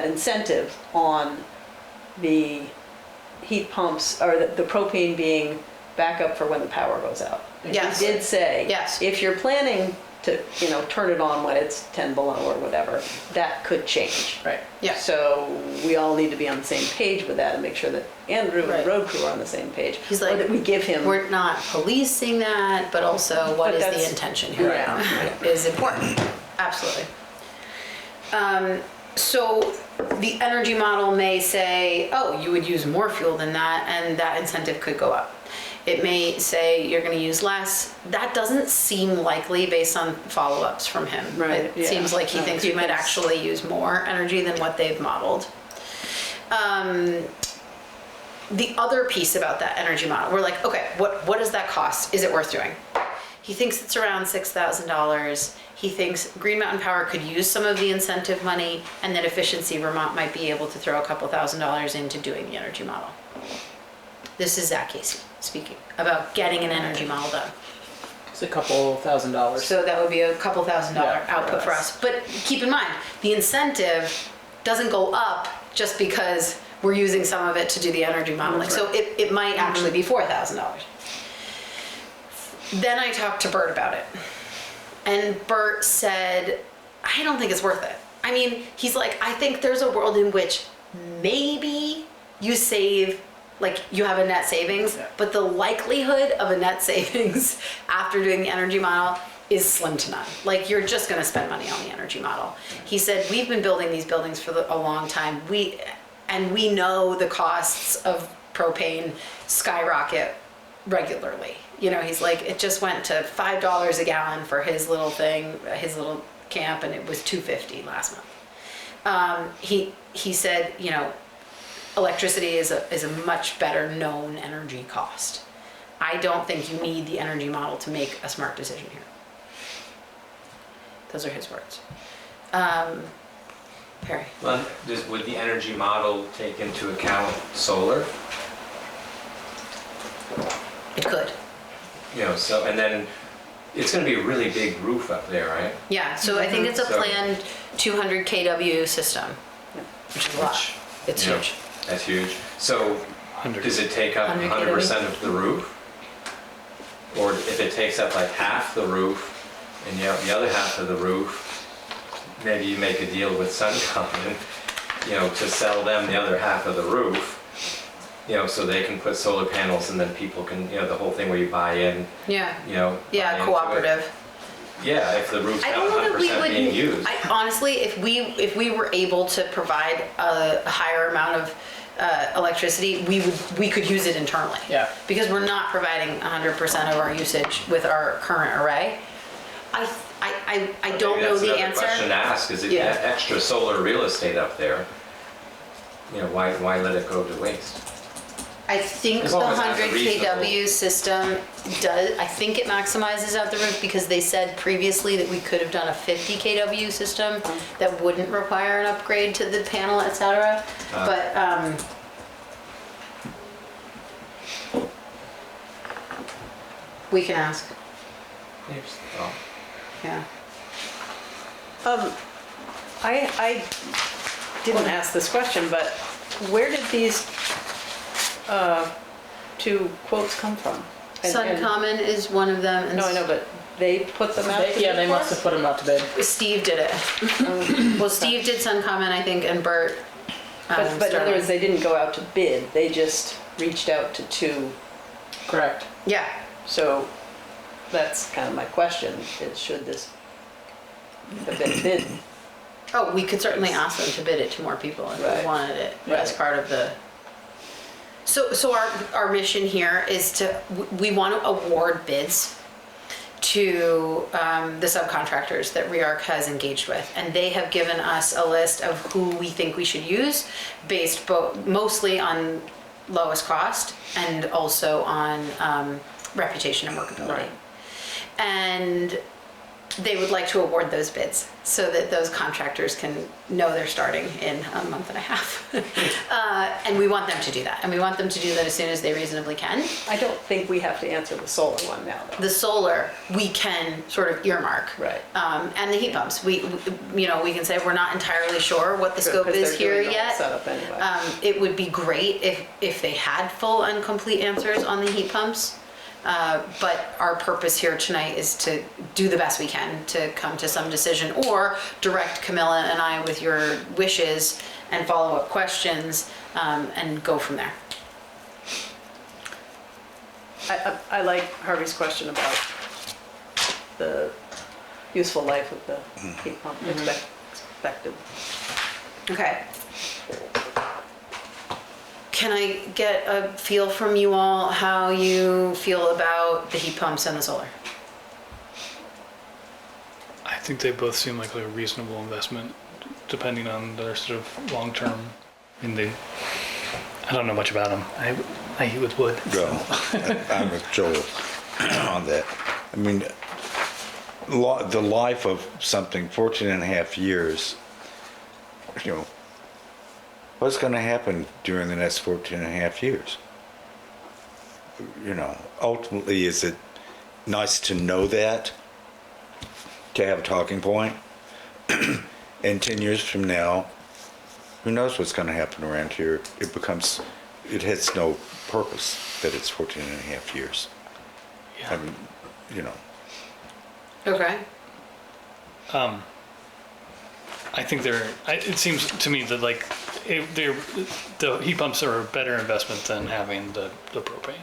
Speaker 7: incentive on the heat pumps, or the propane being backup for when the power goes out.
Speaker 1: Yes.
Speaker 7: He did say,
Speaker 1: yes,
Speaker 7: if you're planning to turn it on when it's 10 below or whatever, that could change.
Speaker 3: Right.
Speaker 1: Yeah.
Speaker 7: So we all need to be on the same page with that and make sure that Andrew and the road crew are on the same page.
Speaker 1: He's like,
Speaker 7: or that we give him.
Speaker 1: We're not policing that, but also what is the intention here is important. Absolutely. So the energy model may say, oh, you would use more fuel than that, and that incentive could go up. It may say you're going to use less. That doesn't seem likely based on follow-ups from him.
Speaker 7: Right.
Speaker 1: It seems like he thinks we might actually use more energy than what they've modeled. The other piece about that energy model, we're like, okay, what does that cost? Is it worth doing? He thinks it's around $6,000. He thinks Green Mountain Power could use some of the incentive money, and that Efficiency Vermont might be able to throw a couple $1,000s into doing the energy model. This is Zach Casey speaking about getting an energy model done.
Speaker 3: It's a couple $1,000s.
Speaker 1: So that would be a couple $1,000 output for us. But keep in mind, the incentive doesn't go up just because we're using some of it to do the energy modeling. So it might actually be $4,000. Then I talked to Bert about it. And Bert said, I don't think it's worth it. I mean, he's like, I think there's a world in which maybe you save, like you have a net savings, but the likelihood of a net savings after doing the energy model is slim to none. Like, you're just gonna spend money on the energy model. He said, we've been building these buildings for a long time. We know the costs of propane skyrocket regularly. He's like, it just went to $5 a gallon for his little thing, his little camp and it was $250 last month. He said, you know, electricity is a much better known energy cost. I don't think you need the energy model to make a smart decision here. Those are his words. Perry.
Speaker 6: Well, would the energy model take into account solar?
Speaker 1: It could.
Speaker 6: You know, so, and then it's gonna be a really big roof up there, right?
Speaker 1: Yeah, so I think it's a
Speaker 6: So-
Speaker 1: planned 200 kW system, which is a lot. It's
Speaker 6: Yeah.
Speaker 1: huge.
Speaker 6: That's huge. So
Speaker 8: 100.
Speaker 6: does it take up
Speaker 1: 100
Speaker 6: 100% of the roof? Or if it takes up like half the roof and you have the other half of the roof, maybe you make a deal with Suncom, you know, to sell them the other half of the roof, you know, so they can put solar panels and then people can, you know, the whole thing where you buy in,
Speaker 1: Yeah.
Speaker 6: you know. buy
Speaker 1: Yeah,
Speaker 6: into it.
Speaker 1: cooperative.
Speaker 6: Yeah, if the roof's
Speaker 1: I
Speaker 6: not
Speaker 1: don't know that we
Speaker 6: 100%
Speaker 1: would.
Speaker 6: being used.
Speaker 1: Honestly, if we were able to provide a higher amount of electricity, we could use it internally.
Speaker 3: Yeah.
Speaker 1: Because we're not providing 100% of our usage with our current array. I don't
Speaker 6: Maybe
Speaker 1: know
Speaker 6: that's
Speaker 1: the
Speaker 6: another
Speaker 1: answer.
Speaker 6: question to ask, is if you
Speaker 1: Yeah.
Speaker 6: have extra solar real estate up there, you know, why let it go to waste?
Speaker 1: I think
Speaker 6: As
Speaker 1: the
Speaker 6: long as that's
Speaker 1: 100
Speaker 6: reasonable.
Speaker 1: kW system does, I think it maximizes out the roof because they said previously that we could have done a 50 kW system that wouldn't require an upgrade to the panel, et cetera. But, we can ask,
Speaker 6: Oh.
Speaker 1: yeah.
Speaker 7: I didn't ask this question, but where did these two quotes come from? And-
Speaker 1: Suncommon is one of them. and
Speaker 7: No, I know, but they put them out?
Speaker 3: Yeah, they must have put them out to bid.
Speaker 1: Steve did it. Well, Steve did Suncommon, I think, and Bert.
Speaker 7: But in other
Speaker 1: Sterling.
Speaker 7: words, they didn't go out to bid, they just reached out to two.
Speaker 3: Correct.
Speaker 1: Yeah,
Speaker 7: So that's kind of my question, is should this have been bid?
Speaker 1: oh, we could certainly ask them to bid it to more people if we
Speaker 7: Right.
Speaker 1: wanted it as
Speaker 7: Right.
Speaker 1: part of the. So our mission here is we want to award bids to the subcontractors that REARC has engaged with. And they have given us a list of who we think we should use based mostly on lowest cost and also on reputation and workability.
Speaker 7: Right.
Speaker 1: And they would like to award those bids so that those contractors can know they're starting in a month and a half. And we want them to do that. And we want them to do that as soon as they reasonably can.
Speaker 7: I don't think we have to answer the solar one now, though.
Speaker 1: The solar, we can sort of earmark.
Speaker 7: Right.
Speaker 1: And the heat pumps, we can say we're not entirely sure what the scope
Speaker 7: Because
Speaker 1: is
Speaker 7: they're
Speaker 1: here
Speaker 7: doing the whole
Speaker 1: yet.
Speaker 7: setup anyway.
Speaker 1: It would be great if they had full and complete answers on the heat pumps. But our purpose here tonight is to do the best we can to come to some decision or direct Camilla and I with your wishes and follow-up questions and go from there.
Speaker 7: I like Harvey's question about the useful life of the heat pump expected.
Speaker 1: Okay. Can I get a feel from you all how you feel about the heat pumps and the solar?
Speaker 8: I think they both seem like a reasonable investment, depending on their sort of long-term. I mean, I don't know much about them. I heat with wood.
Speaker 2: Well, I'm with Joel on that. I mean, the life of something, 14 and a half years, you know, what's going to happen during the next 14 and a half years? You know, ultimately, is it nice to know that, to have a talking point? And 10 years from now, who knows what's going to happen around here? It has no purpose that it's 14 and a half years.
Speaker 8: Yeah.
Speaker 2: I mean, you know.
Speaker 1: Okay.
Speaker 8: I think it seems to me that like the heat pumps are a better investment than having the propane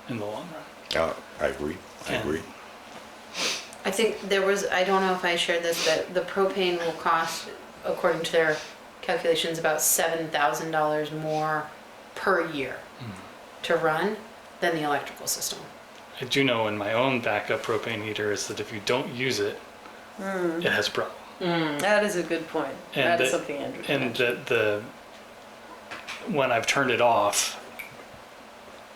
Speaker 8: in the long run.
Speaker 2: I agree.
Speaker 8: Yeah.
Speaker 1: I think I don't know if I shared this, but the propane will cost, according to their calculations, about $7,000 more per year to run than the electrical system.
Speaker 8: I do know in my own backup propane heater is that if you don't use it, it has a problem.
Speaker 7: That is a good point.
Speaker 8: And
Speaker 7: That is
Speaker 8: the-
Speaker 7: something Andrew
Speaker 8: And
Speaker 7: mentioned.
Speaker 8: when I've turned it off,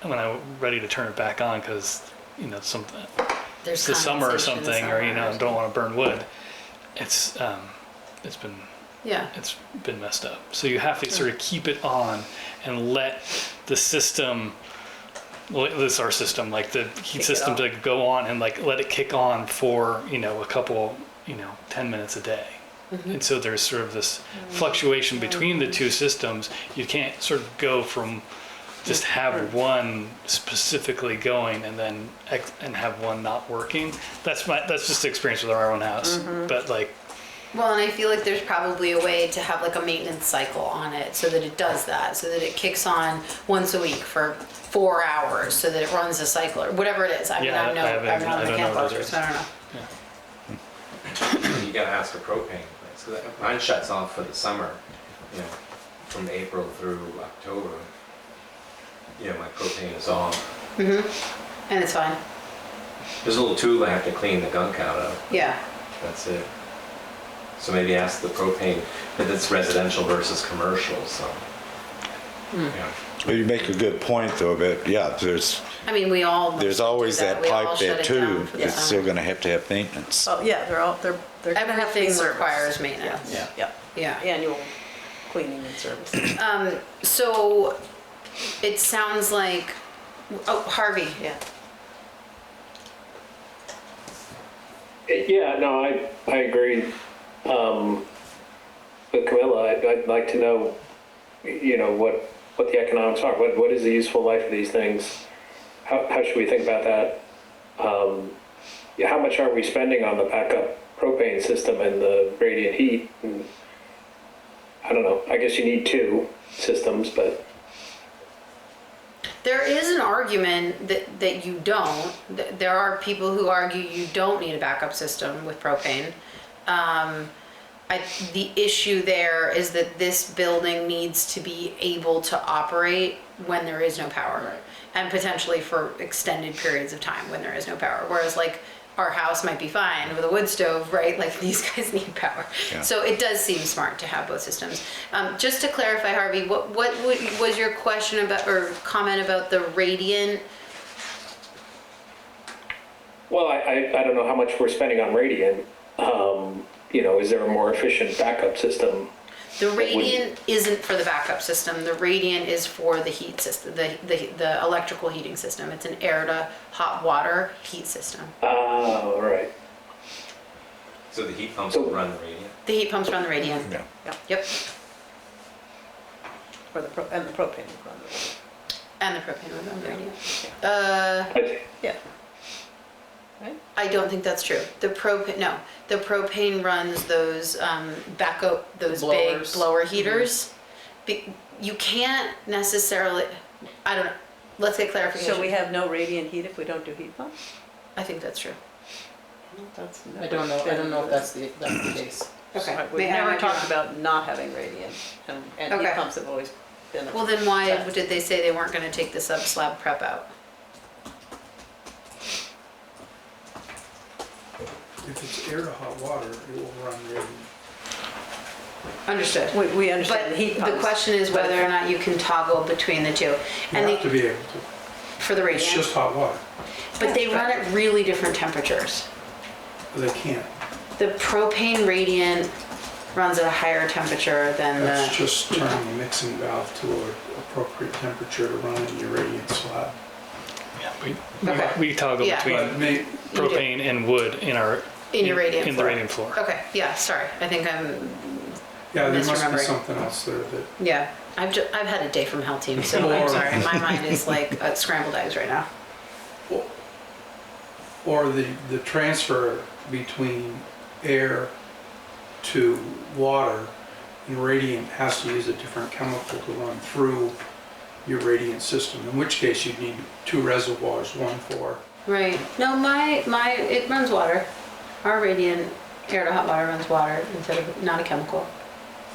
Speaker 8: and when I'm ready to turn it back on, because, you know, something,
Speaker 1: There's
Speaker 8: it's the summer or
Speaker 1: condensation in the
Speaker 8: something, or, you
Speaker 1: summer
Speaker 8: know, don't want to burn wood, it's
Speaker 1: Yeah.
Speaker 8: been messed up. So you have to sort of keep it on and let the system, well, this is our system, like the heat
Speaker 7: Kick it
Speaker 8: system
Speaker 7: off.
Speaker 8: to go on and like let it kick on for, you know, a couple, 10 minutes a day. And so there's sort of this fluctuation between the two systems. You can't sort of go from just have one specifically going and then and have one not working. That's just the experience with our own house. But like,
Speaker 1: Well, and I feel like there's probably a way to have like a maintenance cycle on it so that it does that, so that it kicks on once a week for 4 hours, so that it runs a cycle or whatever it is. I mean,
Speaker 8: Yeah,
Speaker 1: I'm
Speaker 8: I
Speaker 1: not a
Speaker 8: don't know
Speaker 1: mechanical
Speaker 8: what it
Speaker 1: expert,
Speaker 8: is.
Speaker 1: so I don't know.
Speaker 6: You gotta ask for propane. So mine shuts off for the summer, from April through October. My propane is off.
Speaker 1: And it's fine.
Speaker 6: There's a little tool I have to clean the gunk out of.
Speaker 1: Yeah.
Speaker 6: That's it. So maybe ask the propane, but it's residential versus commercial, so. Yeah.
Speaker 2: Well, you make a good point though, but yeah, there's
Speaker 1: I mean, we all.
Speaker 2: there's always
Speaker 1: do
Speaker 2: that
Speaker 1: We all
Speaker 2: pipe
Speaker 1: shut
Speaker 2: there
Speaker 1: it
Speaker 2: too.
Speaker 1: down for the
Speaker 2: It's still
Speaker 1: summer.
Speaker 2: gonna have maintenance.
Speaker 7: Oh, yeah, they're gonna have to be
Speaker 1: Everything
Speaker 7: serviced.
Speaker 1: requires maintenance.
Speaker 7: Yeah, yeah,
Speaker 1: Yeah.
Speaker 7: annual cleaning and servicing.
Speaker 1: So it sounds like, Harvey.
Speaker 7: Yeah.
Speaker 9: Yeah, no, I agree. With Camilla, I'd like to know, what the economics are. What is the useful life of these things? How should we think about that? How much are we spending on the backup propane system and the radiant heat? And I don't know. I guess you need two systems, but
Speaker 1: There is an argument that you don't. There are people who argue you don't need a backup system with propane. The issue there is that this building needs to be able to operate when there is no power, and potentially for extended periods of time when there is no power. Whereas like our house might be fine with a wood stove, right? Like these guys need power.
Speaker 2: Yeah.
Speaker 1: So it does seem smart to have both systems. Just to clarify, Harvey, what was your question about or comment about the radiant?
Speaker 9: well, I don't know how much we're spending on radiant. Is there a more efficient backup system?
Speaker 1: The radiant isn't for the backup system. The radiant is for the heat system, the electrical heating system. It's an air to hot water heat system.
Speaker 9: Oh, right.
Speaker 6: So the heat pumps will run the radiant.
Speaker 1: The heat pumps run the radiant.
Speaker 2: Yeah.
Speaker 1: Yep.
Speaker 7: Or the propane would run the
Speaker 1: And the propane would run the radiant.
Speaker 7: Yeah. Right?
Speaker 1: I don't think that's true. The propane runs those backup, those big
Speaker 3: Blowers.
Speaker 1: blower heaters. You can't necessarily, I don't know. Let's get clarification.
Speaker 7: So we have no radiant heat if we don't do heat pumps?
Speaker 1: I think that's true.
Speaker 7: That's
Speaker 3: I don't know if that's the case.
Speaker 1: Okay.
Speaker 7: We've
Speaker 1: May I
Speaker 7: never
Speaker 1: be
Speaker 7: talked
Speaker 1: wrong?
Speaker 7: about not having radiant, and heat
Speaker 1: Okay.
Speaker 7: pumps have always been.
Speaker 1: Well, then why did they say they weren't going to take the sub-slab prep out?
Speaker 4: If it's air to hot water, it will run radiant.
Speaker 1: Understood.
Speaker 7: We understand
Speaker 1: But
Speaker 7: the heat
Speaker 1: the
Speaker 7: pumps.
Speaker 1: question is whether or not you can toggle between the two.
Speaker 4: You
Speaker 1: And
Speaker 4: have to be able to.
Speaker 1: for the
Speaker 4: It's
Speaker 1: radiant.
Speaker 4: just hot water.
Speaker 1: But they run at really different temperatures.
Speaker 4: They can't.
Speaker 1: The propane radiant runs at a higher temperature than
Speaker 4: That's
Speaker 1: the,
Speaker 4: just turning the mixing valve to an appropriate temperature to run in your radiant slab.
Speaker 8: yeah,
Speaker 1: Okay.
Speaker 8: we toggle
Speaker 1: Yeah.
Speaker 8: between
Speaker 4: But may,
Speaker 8: propane and wood in
Speaker 1: your radiant
Speaker 8: in
Speaker 1: floor.
Speaker 8: the radiant floor.
Speaker 1: Okay, yeah, sorry. I think I'm,
Speaker 4: yeah, there must be
Speaker 1: misremembering.
Speaker 4: something else there that,
Speaker 1: yeah. I've had a day from Hell Team, so I'm
Speaker 4: Or-
Speaker 1: sorry. My mind is like scrambled eggs right now.
Speaker 4: or the transfer between air to water and radiant has to use a different chemical to run through your radiant system, in which case you'd need two reservoirs, one for,
Speaker 1: Right. No, it runs water. Our radiant air to hot water runs water instead of, not a chemical.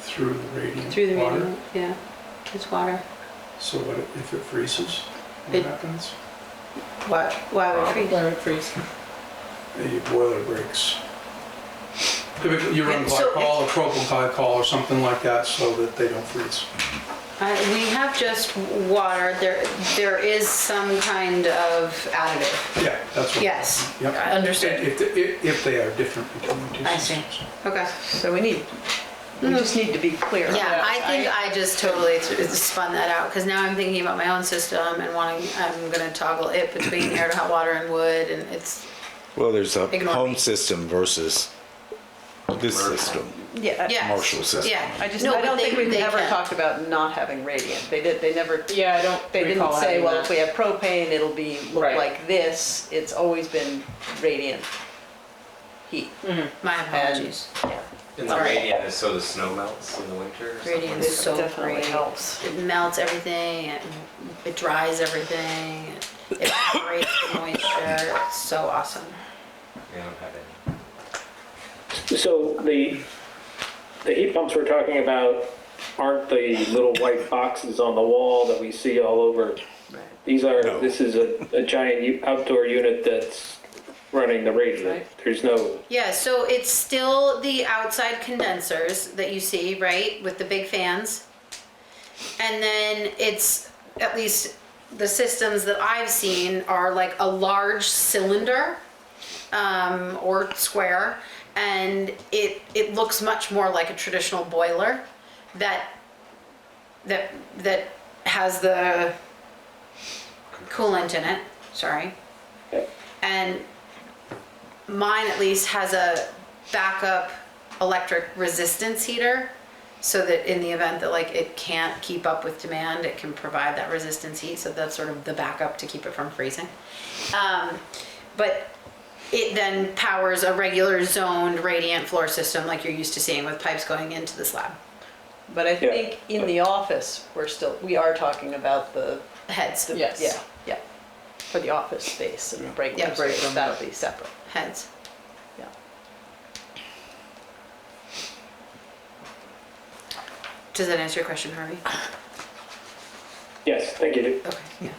Speaker 4: through the radiant
Speaker 1: Through the
Speaker 4: water.
Speaker 1: radiant, yeah. It's water.
Speaker 4: So what if it freezes?
Speaker 1: It-
Speaker 4: What happens?
Speaker 1: Why would it freeze?
Speaker 3: Let it freeze.
Speaker 4: Your boiler breaks. Typically, you run
Speaker 1: Yeah, so
Speaker 4: glycol or propyl glycol or something like that so that they don't freeze.
Speaker 1: We have just water. There is some kind of additive.
Speaker 4: Yeah, that's what.
Speaker 1: Yes,
Speaker 4: Yep.
Speaker 1: I understood.
Speaker 4: If they are different between the two
Speaker 1: I see.
Speaker 4: systems.
Speaker 1: Okay.
Speaker 7: So we just need to be clear. on
Speaker 1: Yeah,
Speaker 7: that.
Speaker 1: I think I just totally spun that out because now I'm thinking about my own system and I'm gonna toggle it between air to hot water and wood, and it's,
Speaker 2: Well, there's a
Speaker 1: Ignore
Speaker 2: home
Speaker 1: me.
Speaker 2: system versus this system,
Speaker 7: Yeah.
Speaker 1: yeah.
Speaker 2: commercial system.
Speaker 1: Yeah.
Speaker 7: I just,
Speaker 1: No,
Speaker 7: I
Speaker 1: but
Speaker 7: don't think we've
Speaker 1: they
Speaker 7: ever
Speaker 1: can.
Speaker 7: talked about not having radiant. They never,
Speaker 3: Yeah, I don't
Speaker 7: they didn't
Speaker 3: recall
Speaker 7: say,
Speaker 3: having
Speaker 7: well,
Speaker 3: that.
Speaker 7: if we have propane, it'll look
Speaker 3: Right.
Speaker 7: like this. It's always been radiant heat.
Speaker 1: My apologies.
Speaker 7: Yeah.
Speaker 6: And the
Speaker 1: Sorry.
Speaker 6: radiant is so the snow melts in the winter or something?
Speaker 1: Radiant is so
Speaker 7: Definitely
Speaker 1: great.
Speaker 7: helps.
Speaker 1: It melts everything, it dries everything, it breaks the moisture. It's so awesome.
Speaker 6: We don't have any.
Speaker 9: So the heat pumps we're talking about aren't the little white boxes on the wall that we see all over. These are,
Speaker 2: No.
Speaker 9: this is a giant outdoor unit that's running the radiant.
Speaker 7: Right.
Speaker 9: There's no,
Speaker 1: Yeah, so it's still the outside condensers that you see, right, with the big fans. And then it's, at least the systems that I've seen are like a large cylinder or square, and it looks much more like a traditional boiler that has the coolant in it, sorry. And mine at least has a backup electric resistance heater, so that in the event that like it can't keep up with demand, it can provide that resistance heat. So that's sort of the backup to keep it from freezing. But it then powers a regular zoned radiant floor system like you're used to seeing with pipes going into the slab.
Speaker 7: But I think in the office, we are talking about the,
Speaker 1: Heads,
Speaker 3: Yes.
Speaker 7: yeah. For the office space and the break
Speaker 1: Yeah.
Speaker 7: room
Speaker 3: Break
Speaker 7: space,
Speaker 3: room.
Speaker 7: that'll be separate.
Speaker 1: heads.
Speaker 7: Yeah.
Speaker 1: Does that answer your question, Harvey?
Speaker 9: yes, thank you.
Speaker 1: Okay, yeah.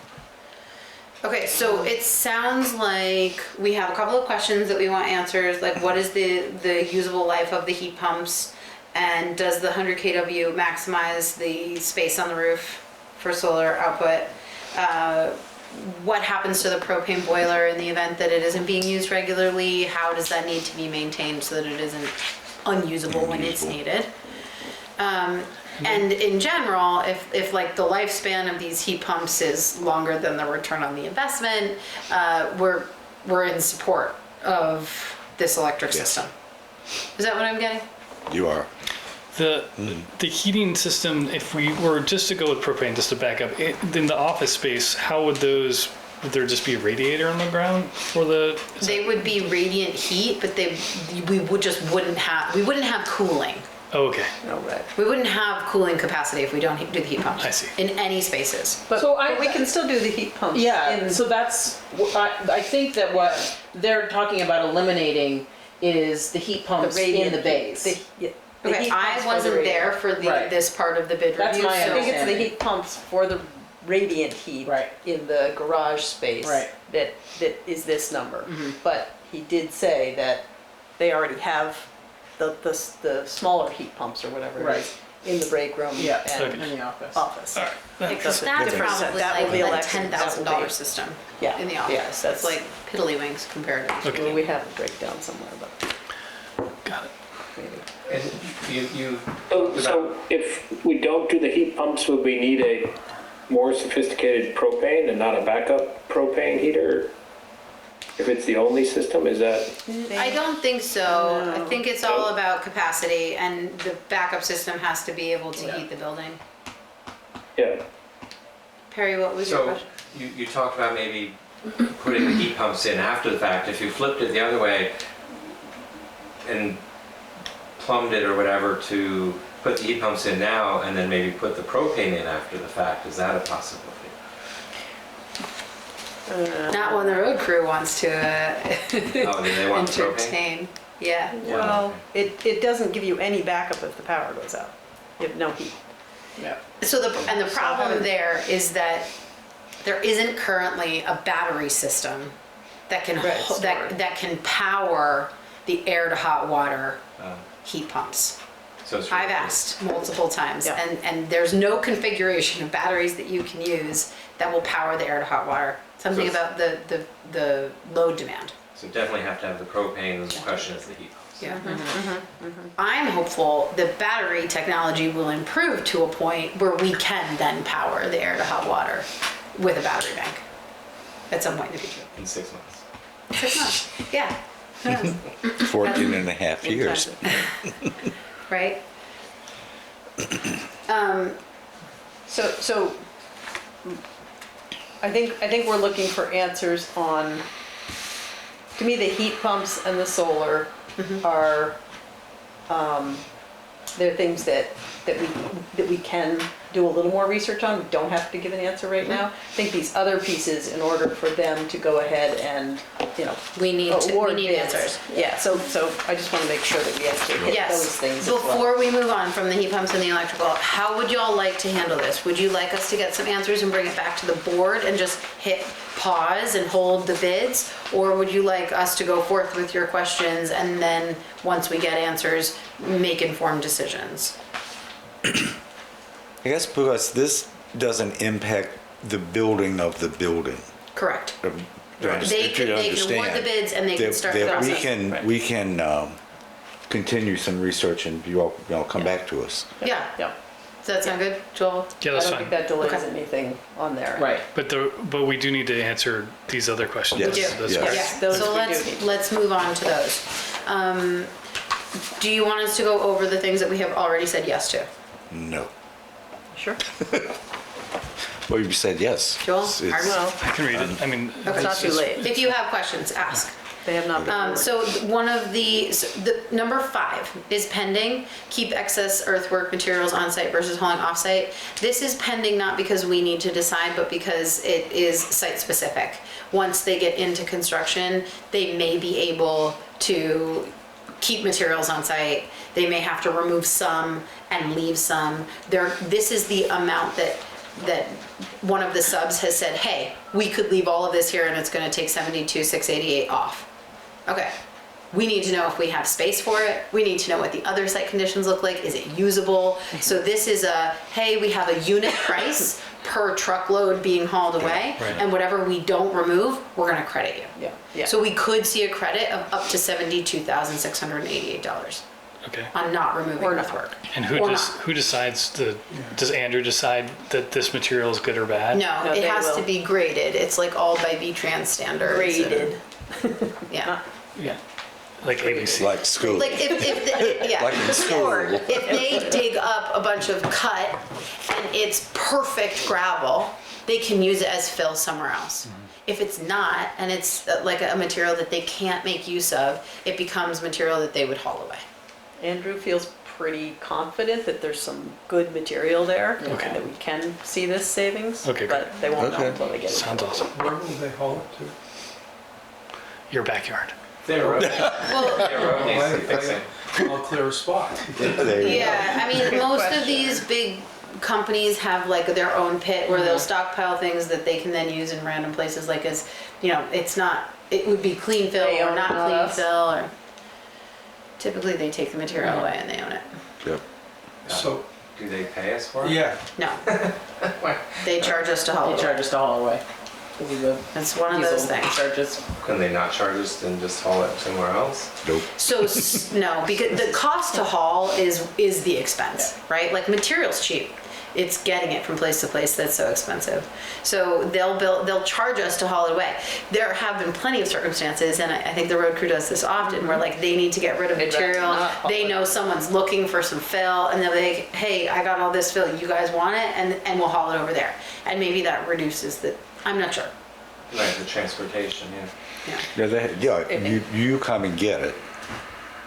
Speaker 1: Okay, so it sounds like we have a couple of questions that we want answers, like what is the usable life of the heat pumps? And does the 100 kW maximize the space on the roof for solar output? What happens to the propane boiler in the event that it isn't being used regularly? How does that need to be maintained so that it isn't unusable when it's needed? And in general, if like the lifespan of these heat pumps is longer than the return on the investment, we're in support of this electric
Speaker 2: Yes.
Speaker 1: system. Is that what I'm getting?
Speaker 2: You are.
Speaker 8: The heating system, if we were just to go with propane, just to back up, in the office space, how would would there just be a radiator on the ground for the?
Speaker 1: They would be radiant heat, but we wouldn't have cooling.
Speaker 8: Oh, okay,
Speaker 7: Oh, right.
Speaker 1: We wouldn't have cooling capacity if we don't do the heat pumps.
Speaker 8: I see.
Speaker 1: In any spaces.
Speaker 7: But,
Speaker 3: So
Speaker 7: but we can still do the heat pumps.
Speaker 3: Yeah,
Speaker 7: in-
Speaker 3: so that's, I think that what they're talking about eliminating is the heat pumps in
Speaker 7: radiant
Speaker 3: the
Speaker 7: heat-
Speaker 3: bays.
Speaker 7: the
Speaker 1: Okay,
Speaker 7: heat pumps
Speaker 1: I
Speaker 7: for the
Speaker 1: wasn't
Speaker 7: radiant.
Speaker 1: there for
Speaker 3: Right.
Speaker 1: this part of the bid
Speaker 3: That's
Speaker 1: review.
Speaker 3: my
Speaker 7: I
Speaker 1: so-
Speaker 7: think it's the
Speaker 3: understanding.
Speaker 7: heat pumps for the radiant heat
Speaker 3: Right.
Speaker 7: in the garage space
Speaker 3: Right.
Speaker 7: that is this number. But he did say that they already have the smaller heat pumps or whatever it
Speaker 3: Right.
Speaker 7: is in the break room
Speaker 3: Yeah,
Speaker 7: and
Speaker 3: in the office.
Speaker 7: office.
Speaker 8: all right.
Speaker 1: Because
Speaker 7: That's
Speaker 1: that's
Speaker 7: different.
Speaker 1: probably
Speaker 7: That will
Speaker 1: like
Speaker 7: be
Speaker 1: a
Speaker 7: electric. That will
Speaker 1: $10,000
Speaker 7: be-
Speaker 1: system
Speaker 7: Yeah.
Speaker 1: in the
Speaker 7: Yeah,
Speaker 1: office. That's like piddlywinks compared to.
Speaker 7: Well, we have a breakdown somewhere, but
Speaker 8: Got it.
Speaker 7: maybe.
Speaker 6: And you,
Speaker 9: So if we don't do the heat pumps, would we need a more sophisticated propane and not a backup propane heater? If it's the only system, is that?
Speaker 1: I don't think so. I
Speaker 7: No.
Speaker 1: think it's all about capacity, and the backup system has to be able to heat the building.
Speaker 9: Yeah.
Speaker 1: Perry, what was your
Speaker 6: so
Speaker 1: question?
Speaker 6: you talked about maybe putting the heat pumps in after the fact. If you flipped it the other way and plumbed it or whatever to put the heat pumps in now and then maybe put the propane in after the fact, is that a possibility?
Speaker 1: Not when the road crew wants to
Speaker 6: Oh, do they want the propane?
Speaker 1: entertain. Yeah.
Speaker 7: Well, it doesn't give you any backup if the power goes out. You have no heat.
Speaker 3: Yeah.
Speaker 1: So the problem there is that there isn't currently a battery system that can
Speaker 7: Right,
Speaker 1: that can power the the air to hot water heat pumps.
Speaker 6: So it's
Speaker 1: I've asked multiple times,
Speaker 7: Yeah.
Speaker 1: and there's no configuration of batteries that you can use that will power the air to hot water. Something
Speaker 6: So
Speaker 1: about the load demand.
Speaker 6: So definitely have to have the propane, the question is the heat pumps.
Speaker 1: Yeah.
Speaker 7: Mm-hmm.
Speaker 1: I'm hopeful that battery technology will improve to a point where we can then power the air to hot water with a battery bank at some point in the future.
Speaker 6: In 6 months.
Speaker 1: 6 months, yeah. Who knows?
Speaker 2: 14 and a half years.
Speaker 1: Right?
Speaker 7: So I think we're looking for answers on, to me, the heat pumps and the solar are, they're things that we can do a little more research on. We don't have to give an answer right now. I think these other pieces, in order for them to go ahead and,
Speaker 1: We need
Speaker 7: award bids.
Speaker 1: answers.
Speaker 7: Yeah, so I just want to make sure that we actually hit
Speaker 1: Yes.
Speaker 7: those things as well.
Speaker 1: Before we move on from the heat pumps and the electrical, how would y'all like to handle this? Would you like us to get some answers and bring it back to the board and just hit pause and hold the bids? Or would you like us to go forth with your questions and then, once we get answers, make informed decisions?
Speaker 2: I guess because this doesn't impact the building of the building.
Speaker 1: Correct.
Speaker 2: If
Speaker 1: They
Speaker 2: you
Speaker 1: can award the
Speaker 2: understand
Speaker 1: bids and they can
Speaker 2: that-
Speaker 1: start the
Speaker 2: that
Speaker 1: process.
Speaker 2: we can continue some research and you all come back to us.
Speaker 1: Yeah,
Speaker 7: Yeah,
Speaker 1: does that sound good, Joel?
Speaker 8: Yeah,
Speaker 7: I
Speaker 8: that's
Speaker 7: don't
Speaker 8: fine.
Speaker 7: think that delays
Speaker 1: Okay.
Speaker 7: anything on there.
Speaker 3: Right.
Speaker 8: But we do need to answer these other questions.
Speaker 2: We
Speaker 1: do.
Speaker 8: That's
Speaker 2: Yes.
Speaker 8: right.
Speaker 7: Yes, those
Speaker 1: So
Speaker 7: we do need.
Speaker 1: let's move on to those. Do you want us to go over the things that we have already said yes to?
Speaker 2: No.
Speaker 7: Sure.
Speaker 2: Well, you said yes.
Speaker 1: Joel?
Speaker 2: It's-
Speaker 1: Arden?
Speaker 7: Well,
Speaker 8: I can read it. I mean,
Speaker 7: it's not too late.
Speaker 1: If you have questions, ask.
Speaker 7: They have not been.
Speaker 1: So one of the number 5 is pending. Keep excess earthwork materials on site versus hauling off site. This is pending not because we need to decide, but because it is site specific. Once they get into construction, they may be able to keep materials on site. They may have to remove some and leave some. This is the amount that one of the subs has said, hey, we could leave all of this here and it's gonna take 72,688 off. Okay, we need to know if we have space for it. We need to know what the other site conditions look like. Is it usable? So this is hey, we have a unit price per truckload being hauled away,
Speaker 8: Right.
Speaker 1: and whatever we don't remove, we're gonna credit you.
Speaker 7: Yeah.
Speaker 1: So we could see a credit of up to $72,688
Speaker 8: okay.
Speaker 1: on not removing
Speaker 7: Or not.
Speaker 1: earthwork.
Speaker 8: And
Speaker 1: Or not.
Speaker 8: who decides does Andrew decide that this material is good or bad?
Speaker 1: No,
Speaker 7: No,
Speaker 1: it
Speaker 7: they
Speaker 1: has to
Speaker 7: will.
Speaker 1: be graded. It's like all by V-Trans standards.
Speaker 7: Graded.
Speaker 1: Yeah.
Speaker 8: Yeah. Like ABC.
Speaker 2: Like school.
Speaker 1: Like yeah.
Speaker 2: Like in school.
Speaker 1: Or if they dig up a bunch of cut and it's perfect gravel, they can use it as fill somewhere else. If it's not, and it's like a material that they can't make use of, it becomes material that they would haul away.
Speaker 7: Andrew feels pretty confident that there's some good material there and
Speaker 8: Okay.
Speaker 7: that we can see this savings.
Speaker 8: Okay, great.
Speaker 7: But they won't know
Speaker 2: Okay.
Speaker 7: until they get it.
Speaker 8: Sounds awesome.
Speaker 4: Where will they haul it to?
Speaker 8: Your backyard.
Speaker 6: Their road,
Speaker 1: Well,
Speaker 6: their road needs to be fixing.
Speaker 4: I'll clear a spot.
Speaker 2: There you go.
Speaker 1: yeah, I mean, most of these big companies have like their own pit where they'll stockpile things that they can then use in random places, like as, it's not, it would be clean fill
Speaker 7: They
Speaker 1: or
Speaker 7: own
Speaker 1: not
Speaker 7: it, not
Speaker 1: clean
Speaker 7: us.
Speaker 1: fill, or typically they take the material away and they own it.
Speaker 2: Yep.
Speaker 4: So,
Speaker 6: Do they pay us for it?
Speaker 4: yeah,
Speaker 1: No, they charge us to haul
Speaker 3: They
Speaker 1: it.
Speaker 3: charge us to haul away. This is the
Speaker 1: It's one of those
Speaker 3: diesel
Speaker 1: things.
Speaker 3: charges.
Speaker 6: Couldn't they not charge us and just haul it somewhere else?
Speaker 2: Nope.
Speaker 1: So no, because the cost to haul is the expense, right? Like material's cheap. It's getting it from place to place that's so expensive. So they'll charge us to haul it away. There have been plenty of circumstances, and I think the road crew does this often, where like they need to get rid of
Speaker 7: They'd rather
Speaker 1: material.
Speaker 7: not haul
Speaker 1: They
Speaker 7: it.
Speaker 1: know someone's looking for some fill, and they're like, hey, I got all this fill. You guys want it? And we'll haul it over there. And maybe that reduces the. I'm not sure.
Speaker 6: Like the transportation, yeah.
Speaker 2: You come and get it.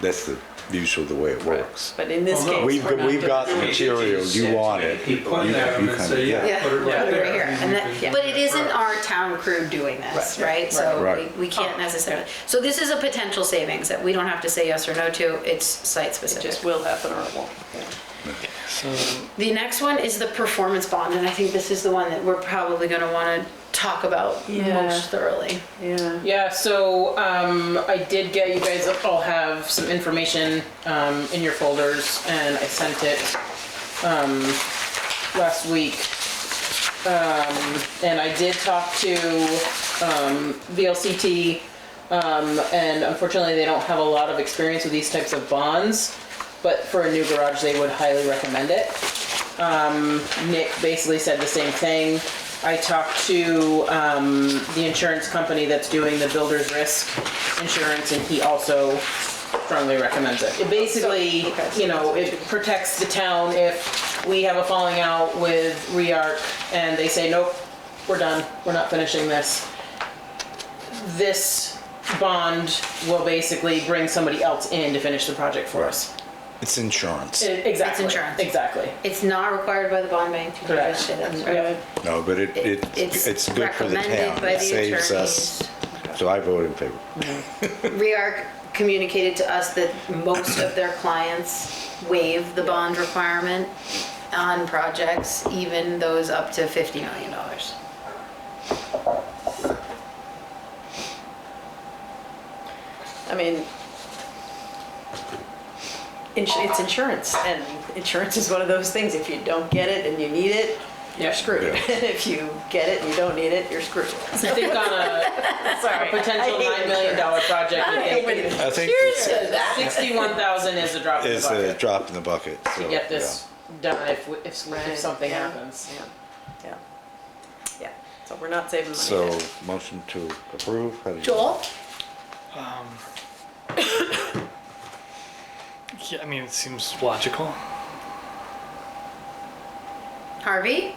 Speaker 2: That's usually the way it works.
Speaker 7: But in this
Speaker 4: Well, no,
Speaker 7: case,
Speaker 2: We've
Speaker 7: we're not
Speaker 2: got the
Speaker 7: doing it.
Speaker 2: material, you want it.
Speaker 4: you point that at them and
Speaker 2: come
Speaker 4: say,
Speaker 2: get it.
Speaker 4: yeah, put it right
Speaker 1: Put it
Speaker 4: there.
Speaker 1: right here. And but it isn't our town crew doing this, right? So
Speaker 2: Right.
Speaker 1: we can't necessarily. So this is a potential savings that we don't have to say yes or no to. It's site
Speaker 7: It
Speaker 1: specific.
Speaker 7: just will happen or it won't.
Speaker 8: So
Speaker 1: The next one is the performance bond, and I think this is the one that we're probably going to want to talk about
Speaker 7: Yeah.
Speaker 1: most thoroughly.
Speaker 7: Yeah.
Speaker 3: Yeah, so I did get, you guys all have some information in your folders, and I sent it last week. And I did talk to VLCT, and unfortunately they don't have a lot of experience with these types of bonds, but for a new garage they would highly recommend it. Nick basically said the same thing. I talked to the insurance company that's doing the builder's risk insurance, and he also strongly recommends it. It basically, you know, it protects the town if we have a falling out with REARC and they say, nope, we're done, we're not finishing this. This bond will basically bring somebody else in to finish the project for us.
Speaker 2: It's insurance.
Speaker 3: Exactly.
Speaker 1: It's insurance.
Speaker 3: Exactly.
Speaker 1: It's not required by the bond bank. You
Speaker 3: Correct.
Speaker 1: just say that's
Speaker 7: Right.
Speaker 2: No, but it's good for the
Speaker 1: recommended
Speaker 2: town.
Speaker 1: by
Speaker 2: It
Speaker 1: the
Speaker 2: saves us. So I vote in favor.
Speaker 1: REARC communicated to us that most of their clients waive the bond requirement on projects, even those up to $50 million.
Speaker 7: I mean, it's insurance, and insurance is one of those things. If you don't get it and you need it, you're screwed.
Speaker 2: Yeah.
Speaker 7: If you get it and you don't need it, you're screwed.
Speaker 3: I think on a
Speaker 7: Sorry.
Speaker 3: potential $9 million project, I think
Speaker 2: I think this
Speaker 3: 61,000 is a drop in the
Speaker 2: is a
Speaker 3: bucket
Speaker 2: drop in the bucket.
Speaker 3: to
Speaker 2: so,
Speaker 3: get this done if
Speaker 7: Right,
Speaker 3: something
Speaker 7: yeah.
Speaker 3: happens.
Speaker 7: Yeah. Yeah. So we're not saving money.
Speaker 2: So,
Speaker 7: there.
Speaker 2: motion to approve? How do you-
Speaker 1: Joel?
Speaker 8: Yeah, I mean, it seems logical.
Speaker 1: Harvey?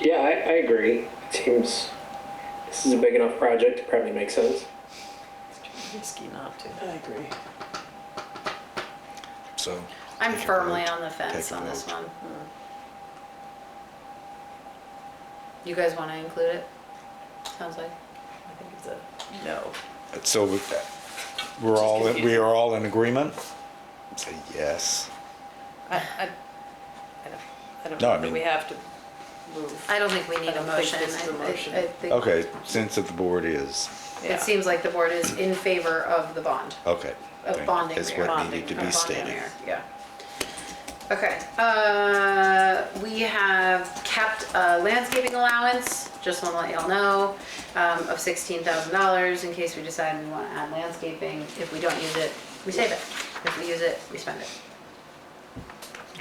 Speaker 9: Yeah, I agree. It seems this is a big enough project, it probably makes sense.
Speaker 7: It's too risky not to.
Speaker 3: I agree.
Speaker 2: So,
Speaker 1: I'm
Speaker 2: take a
Speaker 1: firmly
Speaker 2: vote.
Speaker 1: on the fence
Speaker 2: Take a
Speaker 1: on this
Speaker 2: vote.
Speaker 1: one. You guys want to include it? Sounds like.
Speaker 7: I think it's a no.
Speaker 2: So we are all in agreement? Say yes.
Speaker 7: I don't
Speaker 2: No,
Speaker 7: know
Speaker 2: I
Speaker 7: that
Speaker 2: mean-
Speaker 7: we have to move.
Speaker 1: I don't think we need
Speaker 7: I
Speaker 1: a
Speaker 7: don't think
Speaker 1: motion.
Speaker 7: this is a motion.
Speaker 1: I think
Speaker 2: Okay, since the board is,
Speaker 7: Yeah.
Speaker 1: it seems like the board is in favor of the bond,
Speaker 2: okay.
Speaker 1: of bonding.
Speaker 2: Is
Speaker 1: REARC.
Speaker 2: what needed to
Speaker 1: Of
Speaker 2: be
Speaker 1: bonding
Speaker 2: stated.
Speaker 1: REARC, yeah. Okay, we have kept a landscaping allowance, just want to let y'all know, of $16,000 in case we decide we want to add landscaping. If we don't use it, we save it. If we use it, we spend it.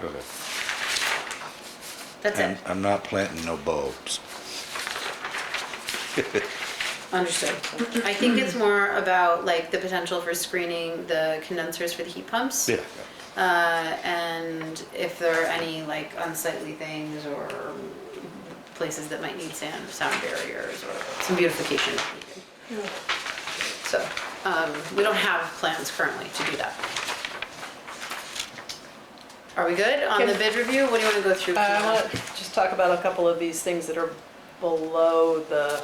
Speaker 2: Okay.
Speaker 1: That's it.
Speaker 2: I'm not planting no bulbs.
Speaker 1: Understood. I think it's more about like the potential for screening the condensers for the heat pumps.
Speaker 2: Yeah.
Speaker 1: And if there are any like unsightly things or places that might need sound barriers or some beautification needed. So, we don't have plans currently to do that. Are we good on the bid review? What do you want to go through?
Speaker 7: I want to just talk about a couple of these things that are below the,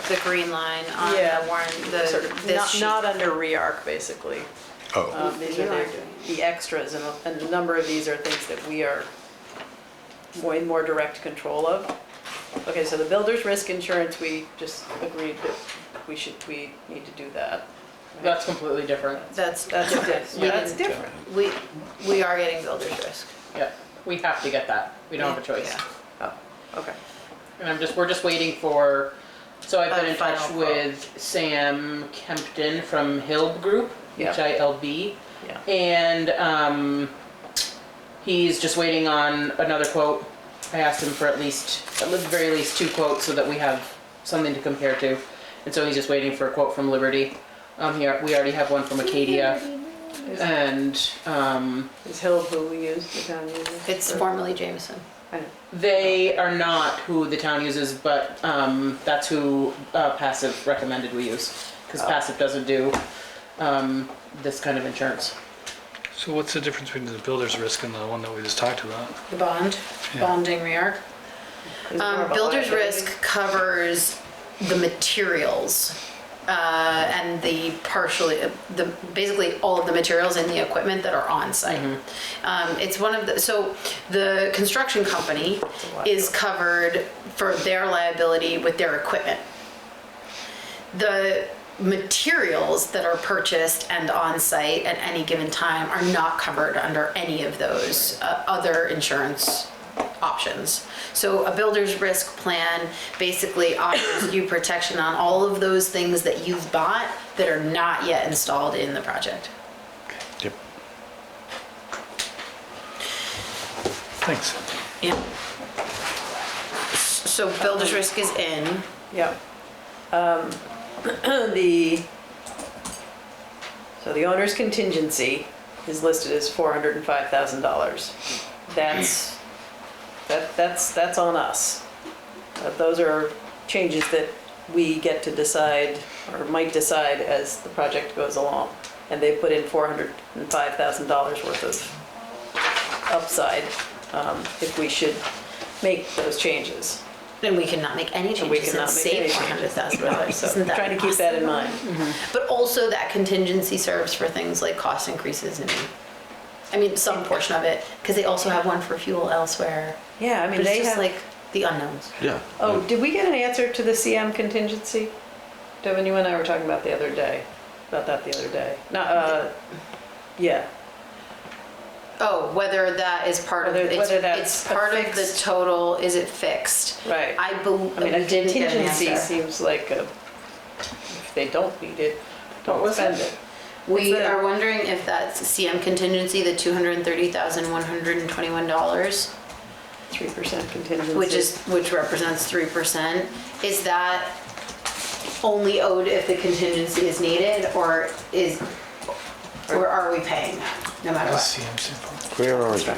Speaker 1: The green line on
Speaker 7: yeah,
Speaker 1: the warrant,
Speaker 7: sort of
Speaker 1: this
Speaker 7: not,
Speaker 1: sheet.
Speaker 7: not under REARC, basically.
Speaker 2: Oh,
Speaker 7: These
Speaker 1: You
Speaker 7: are
Speaker 1: are
Speaker 7: the,
Speaker 1: doing
Speaker 7: the extras, and a number of these are things that we are way more direct control of. Okay, so the builder's risk insurance, we just agreed that we need to do that.
Speaker 3: That's completely different.
Speaker 1: That's
Speaker 7: That's
Speaker 1: different.
Speaker 7: That's different.
Speaker 1: We are getting builder's risk.
Speaker 3: Yeah, we have to get that. We don't have a choice.
Speaker 1: Yeah.
Speaker 7: Oh, okay.
Speaker 3: And we're just waiting for, so I've been
Speaker 1: A
Speaker 3: in touch
Speaker 1: final quote.
Speaker 3: with Sam Kempton from Hilb Group,
Speaker 7: Yeah.
Speaker 3: HILB.
Speaker 7: Yeah.
Speaker 3: And he's just waiting on another quote. I asked him for at the very least 2 quotes so that we have something to compare to. And so he's just waiting for a quote from Liberty. Here, we already have one from Acadia. And
Speaker 7: Is Hill who we use, the town uses?
Speaker 1: It's formerly Jameson.
Speaker 3: they are not who the town uses, but that's who Passive recommended we use. Because Passive doesn't do this kind of insurance.
Speaker 8: So what's the difference between the builder's risk and the one that we just talked about?
Speaker 1: The bond,
Speaker 8: Yeah.
Speaker 1: bonding REARC.
Speaker 7: Is it more of a
Speaker 1: Builder's
Speaker 7: liability?
Speaker 1: risk covers the materials and basically all of the materials and the equipment that are on site. It's one of so the construction company is covered for their liability with their equipment. The materials that are purchased and on site at any given time are not covered under any of those other insurance options. So a builder's risk plan basically offers you protection on all of those things that you've bought that are not yet installed in the project.
Speaker 2: Yep.
Speaker 8: Thanks.
Speaker 1: Yeah. So builder's risk is in.
Speaker 7: Yeah. So the owner's contingency is listed as $405,000. That's on us. Those are changes that we get to decide or might decide as the project goes along. And they put in $405,000 worth of upside if we should make those changes.
Speaker 1: And we cannot make any
Speaker 7: And we
Speaker 1: changes and
Speaker 7: cannot make
Speaker 1: save
Speaker 7: any changes.
Speaker 1: $400,000.
Speaker 7: So
Speaker 1: Isn't that
Speaker 7: trying to keep that in
Speaker 1: awesome?
Speaker 7: mind.
Speaker 1: But also that contingency serves for things like cost increases and, I mean, some portion of it, because they also have one for fuel elsewhere.
Speaker 7: Yeah, I mean,
Speaker 1: But it's
Speaker 7: they
Speaker 1: just
Speaker 7: have,
Speaker 1: like the unknowns.
Speaker 2: Yeah.
Speaker 7: oh, did we get an answer to the CM contingency? Devin, you and I were talking about the other day, about that the other day. No, yeah.
Speaker 1: Oh, whether that is part of,
Speaker 7: Whether that's
Speaker 1: it's part of the
Speaker 7: fixed.
Speaker 1: total, is it fixed?
Speaker 7: Right.
Speaker 1: I
Speaker 7: I mean,
Speaker 1: we
Speaker 7: a
Speaker 1: didn't get an
Speaker 7: contingency
Speaker 1: answer.
Speaker 7: seems like if they don't need it,
Speaker 3: What
Speaker 7: don't
Speaker 3: was
Speaker 7: spend
Speaker 3: it?
Speaker 7: it.
Speaker 1: We
Speaker 7: It's a-
Speaker 1: are wondering if that's CM contingency, the $230,121,
Speaker 7: 3% contingency.
Speaker 1: which represents 3%. Is that only owed if the contingency is needed, or are we paying that no matter what?
Speaker 2: Where are you?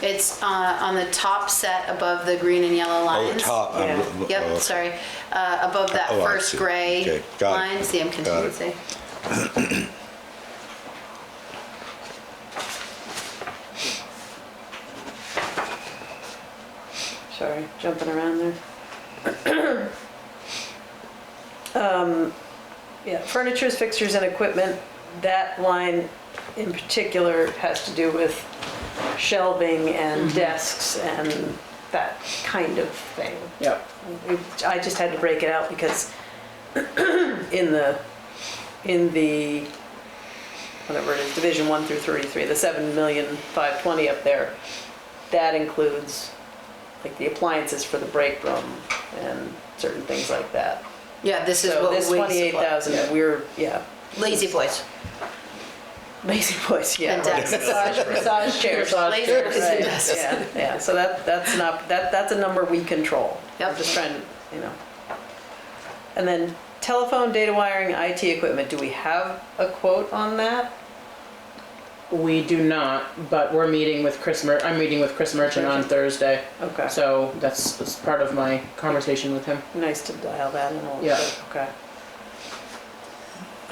Speaker 1: It's on the top set above the green and yellow
Speaker 2: Oh,
Speaker 1: lines.
Speaker 2: the top.
Speaker 7: Yeah.
Speaker 1: Yep,
Speaker 2: okay.
Speaker 1: sorry. Above that
Speaker 2: Oh, I
Speaker 1: first
Speaker 2: see.
Speaker 1: gray
Speaker 2: Okay, got it.
Speaker 1: line, CM
Speaker 2: Got it.
Speaker 1: contingency.
Speaker 7: Sorry, jumping around there. Yeah, furnitures, fixtures, and equipment, that line in particular has to do with shelving and desks and that kind of thing.
Speaker 3: Yep.
Speaker 7: I just had to break it out because in the whatever it is, Division 1 through 33, the 7,520,000 up there, that includes like the appliances for the break room and certain things like that.
Speaker 1: Yeah, this is
Speaker 7: So
Speaker 1: what we
Speaker 7: this
Speaker 1: supply.
Speaker 7: 28,000, we're, yeah,
Speaker 1: Lazy boys.
Speaker 7: lazy boys, yeah.
Speaker 1: And
Speaker 7: right.
Speaker 1: desks.
Speaker 7: Massage chairs.
Speaker 1: Lazy boys and
Speaker 7: Right,
Speaker 1: desks.
Speaker 7: yeah, so that's a number we control.
Speaker 1: Yep.
Speaker 7: I'm just trying to, And then telephone, data wiring, IT equipment, do we have a quote on that?
Speaker 3: We do not, but we're meeting with I'm meeting with Chris Merchant on Thursday.
Speaker 7: Okay,
Speaker 3: So that's part of my conversation with him.
Speaker 7: nice to dial that in a little
Speaker 3: Yeah.
Speaker 7: bit, okay.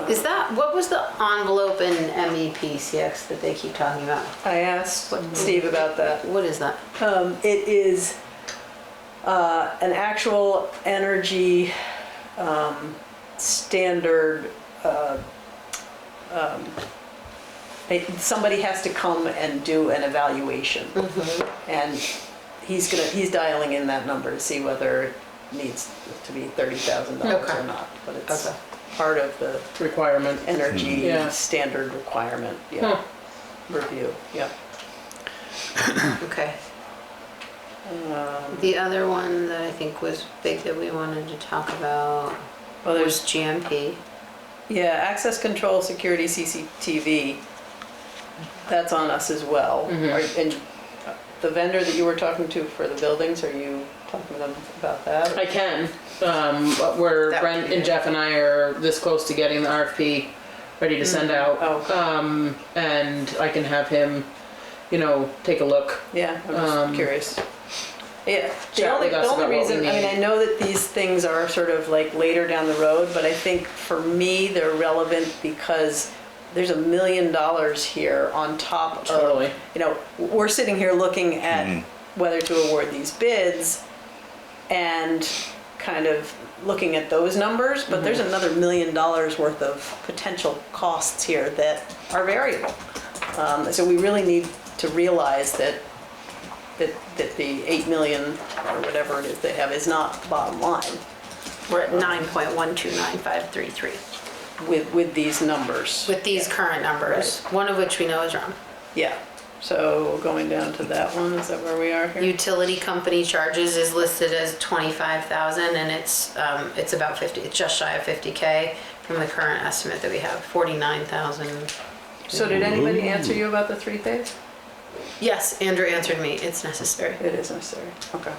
Speaker 1: Is that, what was the envelope in MEPCX that they keep talking about?
Speaker 7: I asked Steve about that.
Speaker 1: What is that?
Speaker 7: It is an actual energy standard. Somebody has to come and do an evaluation, and he's dialing in that number to see whether it needs to be $30,000
Speaker 1: Okay.
Speaker 7: or not. But it's
Speaker 1: Okay.
Speaker 7: part of the
Speaker 3: Requirement.
Speaker 7: energy
Speaker 3: Yeah.
Speaker 7: standard requirement. Yeah. Review. Yeah.
Speaker 1: Okay. The other one that I think was big that we wanted to talk about
Speaker 7: Well,
Speaker 1: was
Speaker 7: there's
Speaker 1: GMP.
Speaker 7: access control, security, CCTV. That's on us as well. And the vendor that you were talking to for the buildings, are you talking to them about that?
Speaker 3: I can. Where
Speaker 1: That would
Speaker 3: Brent
Speaker 1: be
Speaker 3: and
Speaker 1: good.
Speaker 3: Jeff and I are this close to getting the RFP ready to send out.
Speaker 7: Oh, okay.
Speaker 3: And I can have him, take a look.
Speaker 7: Yeah, I'm just curious. Yeah, the
Speaker 3: Chat
Speaker 7: only,
Speaker 3: with us
Speaker 7: the only
Speaker 3: about what we
Speaker 7: reason, I mean,
Speaker 3: need.
Speaker 7: I know that these things are sort of like later down the road, but I think for me, they're relevant because there's $1 million here on top of,
Speaker 3: Totally.
Speaker 7: we're sitting here looking at whether to award these bids, and kind of looking at those numbers, but there's another $1 million worth of potential costs here that are variable. So we really need to realize that the 8 million or whatever it is they have is not bottom line
Speaker 1: We're at 9.129533
Speaker 7: with these numbers.
Speaker 1: with these current numbers, one of which we know is wrong.
Speaker 7: Yeah, so going down to that one, is that where we are here?
Speaker 1: Utility company charges is listed as 25,000 and it's about 50, it's just shy of 50K from the current estimate that we have, 49,000.
Speaker 7: So did anybody answer you about the 3-phase?
Speaker 1: Yes, Andrew answered me, it's necessary.
Speaker 7: It is necessary, okay.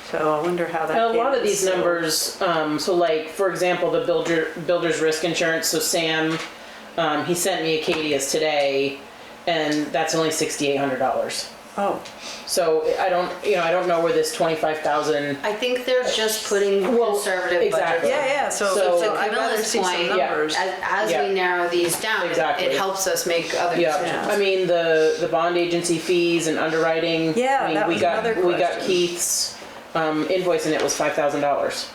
Speaker 7: So I wonder how that.
Speaker 3: And a lot of
Speaker 7: came.
Speaker 3: these
Speaker 7: So-
Speaker 3: numbers, so like, for example, the builder's risk insurance, so Sam, he sent me Acadia's today, and that's only $6,800.
Speaker 7: Oh,
Speaker 3: So I don't know where this 25,000,
Speaker 1: I think they're just putting
Speaker 3: Well,
Speaker 1: conservative
Speaker 3: exactly.
Speaker 1: budgets.
Speaker 7: yeah,
Speaker 3: So-
Speaker 1: To
Speaker 7: I'd rather
Speaker 1: Camilla's
Speaker 7: see some
Speaker 1: point,
Speaker 7: numbers.
Speaker 1: as
Speaker 3: Yeah.
Speaker 1: we narrow these down,
Speaker 3: Exactly.
Speaker 1: it helps us make other
Speaker 3: yeah,
Speaker 1: decisions.
Speaker 3: I mean, the bond agency fees and underwriting.
Speaker 7: Yeah,
Speaker 3: I mean,
Speaker 7: that was another
Speaker 3: We got
Speaker 7: question.
Speaker 3: Keith's, invoice and it was $5,000.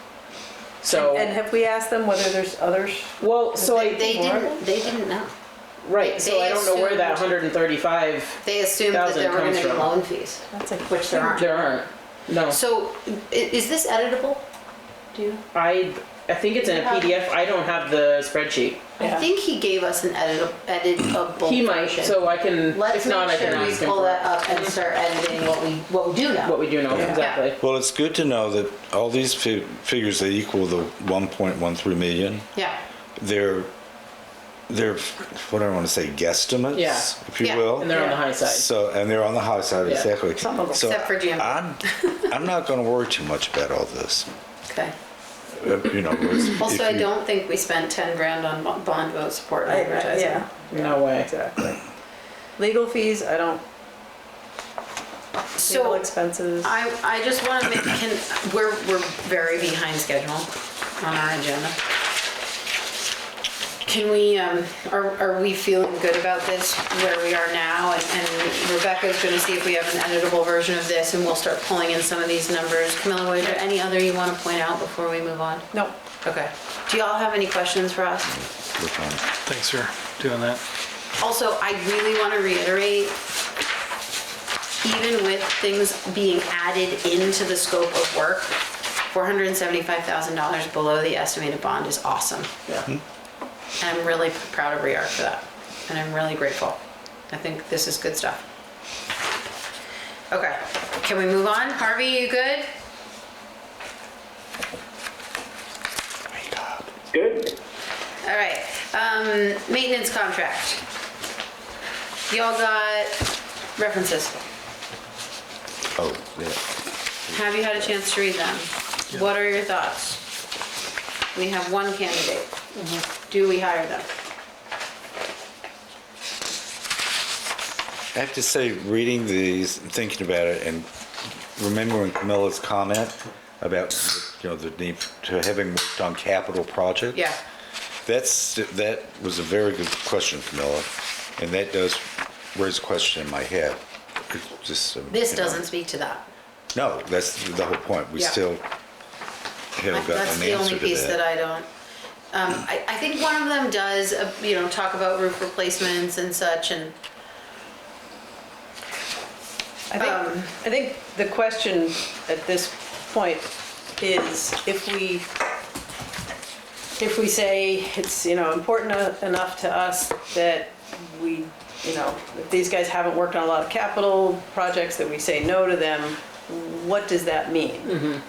Speaker 3: So,
Speaker 7: And have we asked them whether there's others?
Speaker 3: well, so
Speaker 1: They didn't know.
Speaker 3: right, so
Speaker 1: they
Speaker 3: I don't know where that
Speaker 1: assumed-
Speaker 3: 135,
Speaker 1: They assumed that there were gonna be
Speaker 3: comes from.
Speaker 1: loan fees,
Speaker 7: That's a
Speaker 1: which there aren't.
Speaker 3: there aren't, no.
Speaker 1: So, is this editable? Do you know?
Speaker 3: I think it's in a PDF. I don't have the spreadsheet.
Speaker 1: I think he gave us an editable
Speaker 3: He might,
Speaker 1: version.
Speaker 3: so I can,
Speaker 1: Let's
Speaker 3: if not, I
Speaker 1: make
Speaker 3: can
Speaker 1: sure we
Speaker 3: ask him
Speaker 1: pull
Speaker 3: for
Speaker 1: that up and start editing what we do know.
Speaker 3: what we do know, exactly.
Speaker 2: Well, it's good to know that all these figures that equal the 1.13 million,
Speaker 1: Yeah,
Speaker 2: they're, what do I want to say, guesstimates,
Speaker 3: Yeah.
Speaker 2: if you
Speaker 1: Yeah.
Speaker 2: will.
Speaker 3: And they're on the high side.
Speaker 2: So, and they're on the high side,
Speaker 3: Yeah.
Speaker 2: exactly.
Speaker 7: Some of them.
Speaker 2: So
Speaker 1: Except for GM.
Speaker 2: I'm not going to worry too much about all this.
Speaker 1: okay.
Speaker 2: You know, if
Speaker 1: Also, I
Speaker 2: you-
Speaker 1: don't think we spent 10 grand on bond vote support and advertising.
Speaker 7: Yeah,
Speaker 3: No way.
Speaker 7: exactly. Legal fees, I don't, legal
Speaker 1: So,
Speaker 7: expenses.
Speaker 1: I just want to we're very behind schedule on our agenda. Can we, are we feeling good about this where we are now? And Rebecca's gonna see if we have an editable version of this and we'll start pulling in some of these numbers. Camilla, was there any other you want to point out before we move on?
Speaker 7: No,
Speaker 1: Okay. Do y'all have any questions for us?
Speaker 2: We're fine.
Speaker 8: Thanks for doing that.
Speaker 1: Also, I really want to reiterate, even with things being added into the scope of work, $475,000 below the estimated bond is awesome.
Speaker 3: Yeah.
Speaker 1: And I'm really proud of REARC for that. And I'm really grateful. I think this is good stuff. Okay, can we move on? Harvey, you good?
Speaker 9: Good?
Speaker 1: All right, maintenance contract. Y'all got references.
Speaker 2: Oh, yeah.
Speaker 1: Have you had a chance to read them? What are your thoughts? We have one candidate. Do we hire them?
Speaker 2: I have to say, reading these, and thinking about it, and remembering Camilla's comment about, the need to having worked on capital projects.
Speaker 1: Yeah.
Speaker 2: That was a very good question, Camilla, and that does raise a question in my head. It's just,
Speaker 1: This
Speaker 2: you know.
Speaker 1: doesn't speak to that.
Speaker 2: No, that's the whole point. We
Speaker 1: Yeah.
Speaker 2: still haven't
Speaker 1: That's
Speaker 2: gotten
Speaker 1: the
Speaker 2: an
Speaker 1: only
Speaker 2: answer
Speaker 1: piece
Speaker 2: to
Speaker 1: that
Speaker 2: that.
Speaker 1: I don't. I think one of them does, talk about roof replacements and such, and
Speaker 7: I think the question at this point is if we say it's, important enough to us that we, if these guys haven't worked on a lot of capital projects, that we say no to them, what does that mean?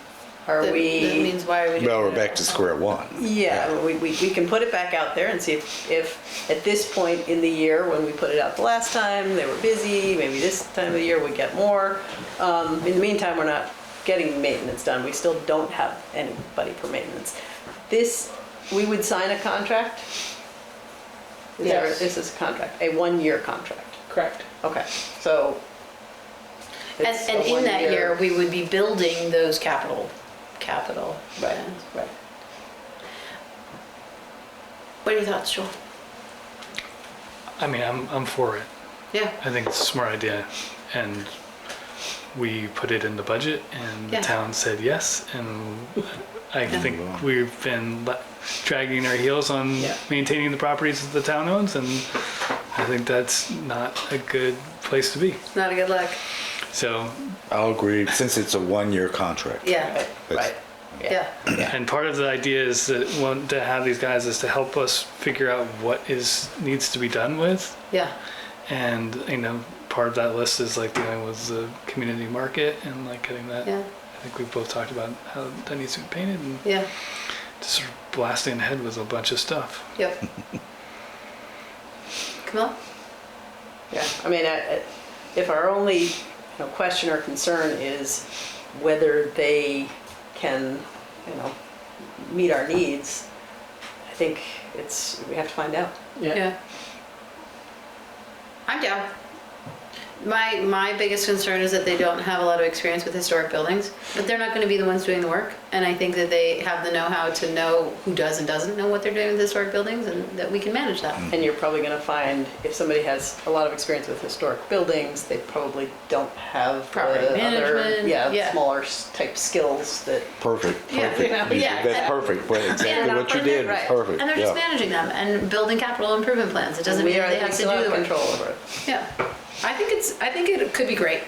Speaker 7: Are
Speaker 1: that
Speaker 7: we?
Speaker 1: means why are we doing
Speaker 2: Well, we're
Speaker 1: it?
Speaker 2: back to square one.
Speaker 7: Yeah, we can put it back out there and see if at this point in the year, when we put it out the last time, they were busy, maybe this time of the year we get more. In the meantime, we're not getting maintenance done. We still don't have anybody for maintenance. We would sign a contract?
Speaker 3: Yes.
Speaker 7: This is a contract, a 1-year contract.
Speaker 3: Correct.
Speaker 7: Okay, so. it's
Speaker 1: And
Speaker 7: a
Speaker 1: in that
Speaker 7: 1-year
Speaker 1: year, we would be building those capital
Speaker 7: Right,
Speaker 1: plans.
Speaker 7: right.
Speaker 1: What are your thoughts, Joel?
Speaker 8: I mean, I'm for it.
Speaker 1: Yeah.
Speaker 8: I think it's a smart idea, and we put it in the budget and
Speaker 1: Yeah.
Speaker 8: the town said yes, and I
Speaker 1: Yeah.
Speaker 8: think we've been dragging our heels on
Speaker 3: Yeah.
Speaker 8: maintaining the properties that the town owns, and I think that's not a good place to be.
Speaker 1: Not a good look.
Speaker 8: So,
Speaker 2: I'll agree, since it's a 1-year contract.
Speaker 1: Yeah,
Speaker 2: That's-
Speaker 1: yeah.
Speaker 8: and part of the idea is that want to have these guys is to help us figure out what needs to be done with.
Speaker 1: Yeah.
Speaker 8: And, part of that list is like dealing with the community market and like getting that.
Speaker 1: Yeah.
Speaker 8: I think we've both talked about how that needs to be painted and
Speaker 1: Yeah.
Speaker 8: just sort of blasting ahead with a bunch of stuff.
Speaker 1: Yep. Camilla?
Speaker 7: Yeah, I mean, if our only question or concern is whether they can, meet our needs, I think we have to find out.
Speaker 1: Yeah. I'm down. My biggest concern is that they don't have a lot of experience with historic buildings, but they're not going to be the ones doing the work. And I think that they have the know-how to know who does and doesn't know what they're doing with historic buildings, and that we can manage that.
Speaker 7: And you're probably going to find if somebody has a lot of experience with historic buildings, they probably don't have
Speaker 1: Property
Speaker 7: the
Speaker 1: management, yeah.
Speaker 7: smaller type skills that.
Speaker 2: Perfect,
Speaker 1: Yeah,
Speaker 2: perfect.
Speaker 1: yeah.
Speaker 2: That's perfect, but exactly what you did was
Speaker 1: Right.
Speaker 2: perfect,
Speaker 1: And they're just
Speaker 2: yeah.
Speaker 1: managing them and building capital improvement plans. It doesn't mean they have to do the work.
Speaker 7: control over it.
Speaker 1: Yeah. I think it could be great.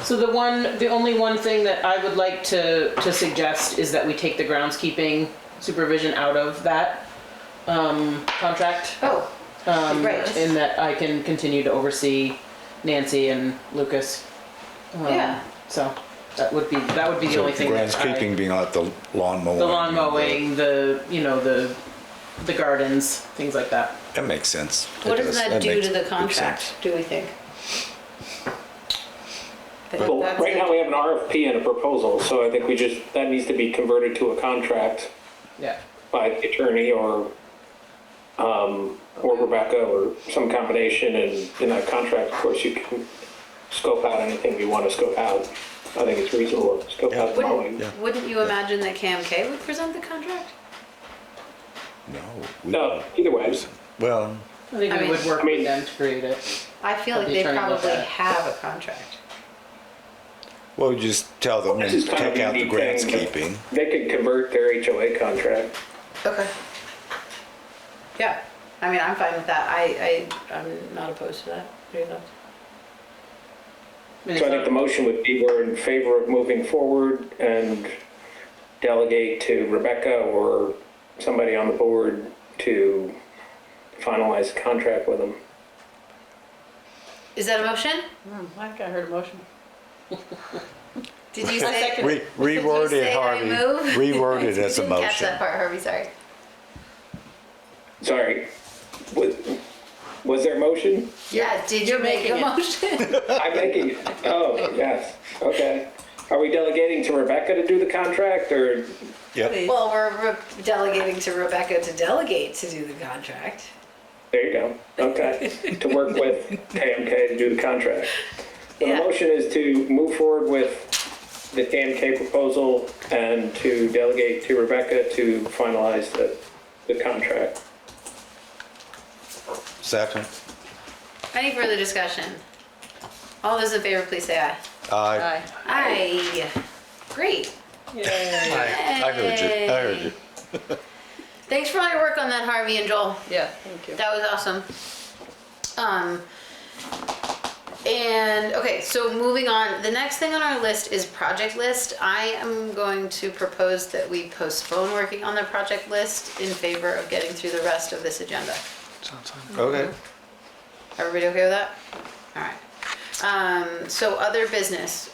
Speaker 3: So the only one thing that I would like to suggest is that we take the groundskeeping supervision out of that contract.
Speaker 1: Oh, right.
Speaker 3: In that I can continue to oversee Nancy and Lucas.
Speaker 1: Yeah.
Speaker 3: So that would be the only thing that
Speaker 2: Groundskeeping being like the lawn mowing.
Speaker 3: the lawn mowing, the gardens, things like that.
Speaker 2: That makes sense.
Speaker 1: What
Speaker 2: It
Speaker 1: does that do
Speaker 2: makes
Speaker 1: to the
Speaker 2: good
Speaker 1: contract,
Speaker 2: sense.
Speaker 1: do we think?
Speaker 9: Well, right now we have an RFP and a proposal, so I think that needs to be converted to a contract
Speaker 3: Yeah.
Speaker 9: by the attorney or Rebecca or some combination, and in that contract, of course, you can scope out anything you want to scope out. I think it's reasonable to scope out the mowing.
Speaker 1: Wouldn't you imagine that KMK would present the contract?
Speaker 9: No, either way.
Speaker 2: Well,
Speaker 3: I think
Speaker 1: I
Speaker 3: we
Speaker 1: mean-
Speaker 3: would work with them to create it.
Speaker 1: I feel
Speaker 3: Have
Speaker 1: like
Speaker 3: the
Speaker 1: they
Speaker 3: attorney look
Speaker 1: probably
Speaker 3: at it.
Speaker 1: have a contract.
Speaker 2: well, just tell them
Speaker 9: This
Speaker 2: and
Speaker 9: is kind of
Speaker 2: take
Speaker 9: a
Speaker 2: out the
Speaker 9: unique thing, but
Speaker 2: groundskeeping.
Speaker 9: They could convert their HOA contract.
Speaker 1: Okay. Yeah, I mean, I'm fine with that. I'm not opposed to that. What do you think?
Speaker 9: So I think the motion would be we're in favor of moving forward and delegate to Rebecca or somebody on the board to finalize the contract with them.
Speaker 1: Is that a motion?
Speaker 7: I think I heard a motion.
Speaker 1: Did you say?
Speaker 2: Reword
Speaker 1: Did you
Speaker 2: it,
Speaker 1: say I
Speaker 2: Harvey.
Speaker 1: move?
Speaker 2: Reword it as a
Speaker 1: Didn't catch
Speaker 2: motion.
Speaker 1: that part, Harvey, sorry.
Speaker 9: Sorry, was there a motion?
Speaker 1: Yeah, did you make a
Speaker 7: making it.
Speaker 1: motion?
Speaker 9: I'm making, oh, yes, okay. Are we delegating to Rebecca to do the contract, or?
Speaker 2: Yep.
Speaker 1: Well, we're delegating to Rebecca to delegate to do the contract.
Speaker 9: There you go, okay. To work with KMK to do the contract. So the
Speaker 1: Yeah.
Speaker 9: motion is to move forward with the KMK proposal and to delegate to Rebecca to finalize the contract.
Speaker 2: Second.
Speaker 1: Any further discussion? All those in favor, please say aye.
Speaker 2: Aye.
Speaker 1: Aye. Great.
Speaker 2: I heard you.
Speaker 1: Thanks for all your work on that, Harvey and Joel.
Speaker 7: Yeah, thank you.
Speaker 1: That was awesome. And okay, so moving on, the next thing on our list is project list. I am going to propose that we postpone working on the project list in favor of getting through the rest of this agenda.
Speaker 8: Sounds fine.
Speaker 2: Okay.
Speaker 1: Everybody okay with that? All right. So other business,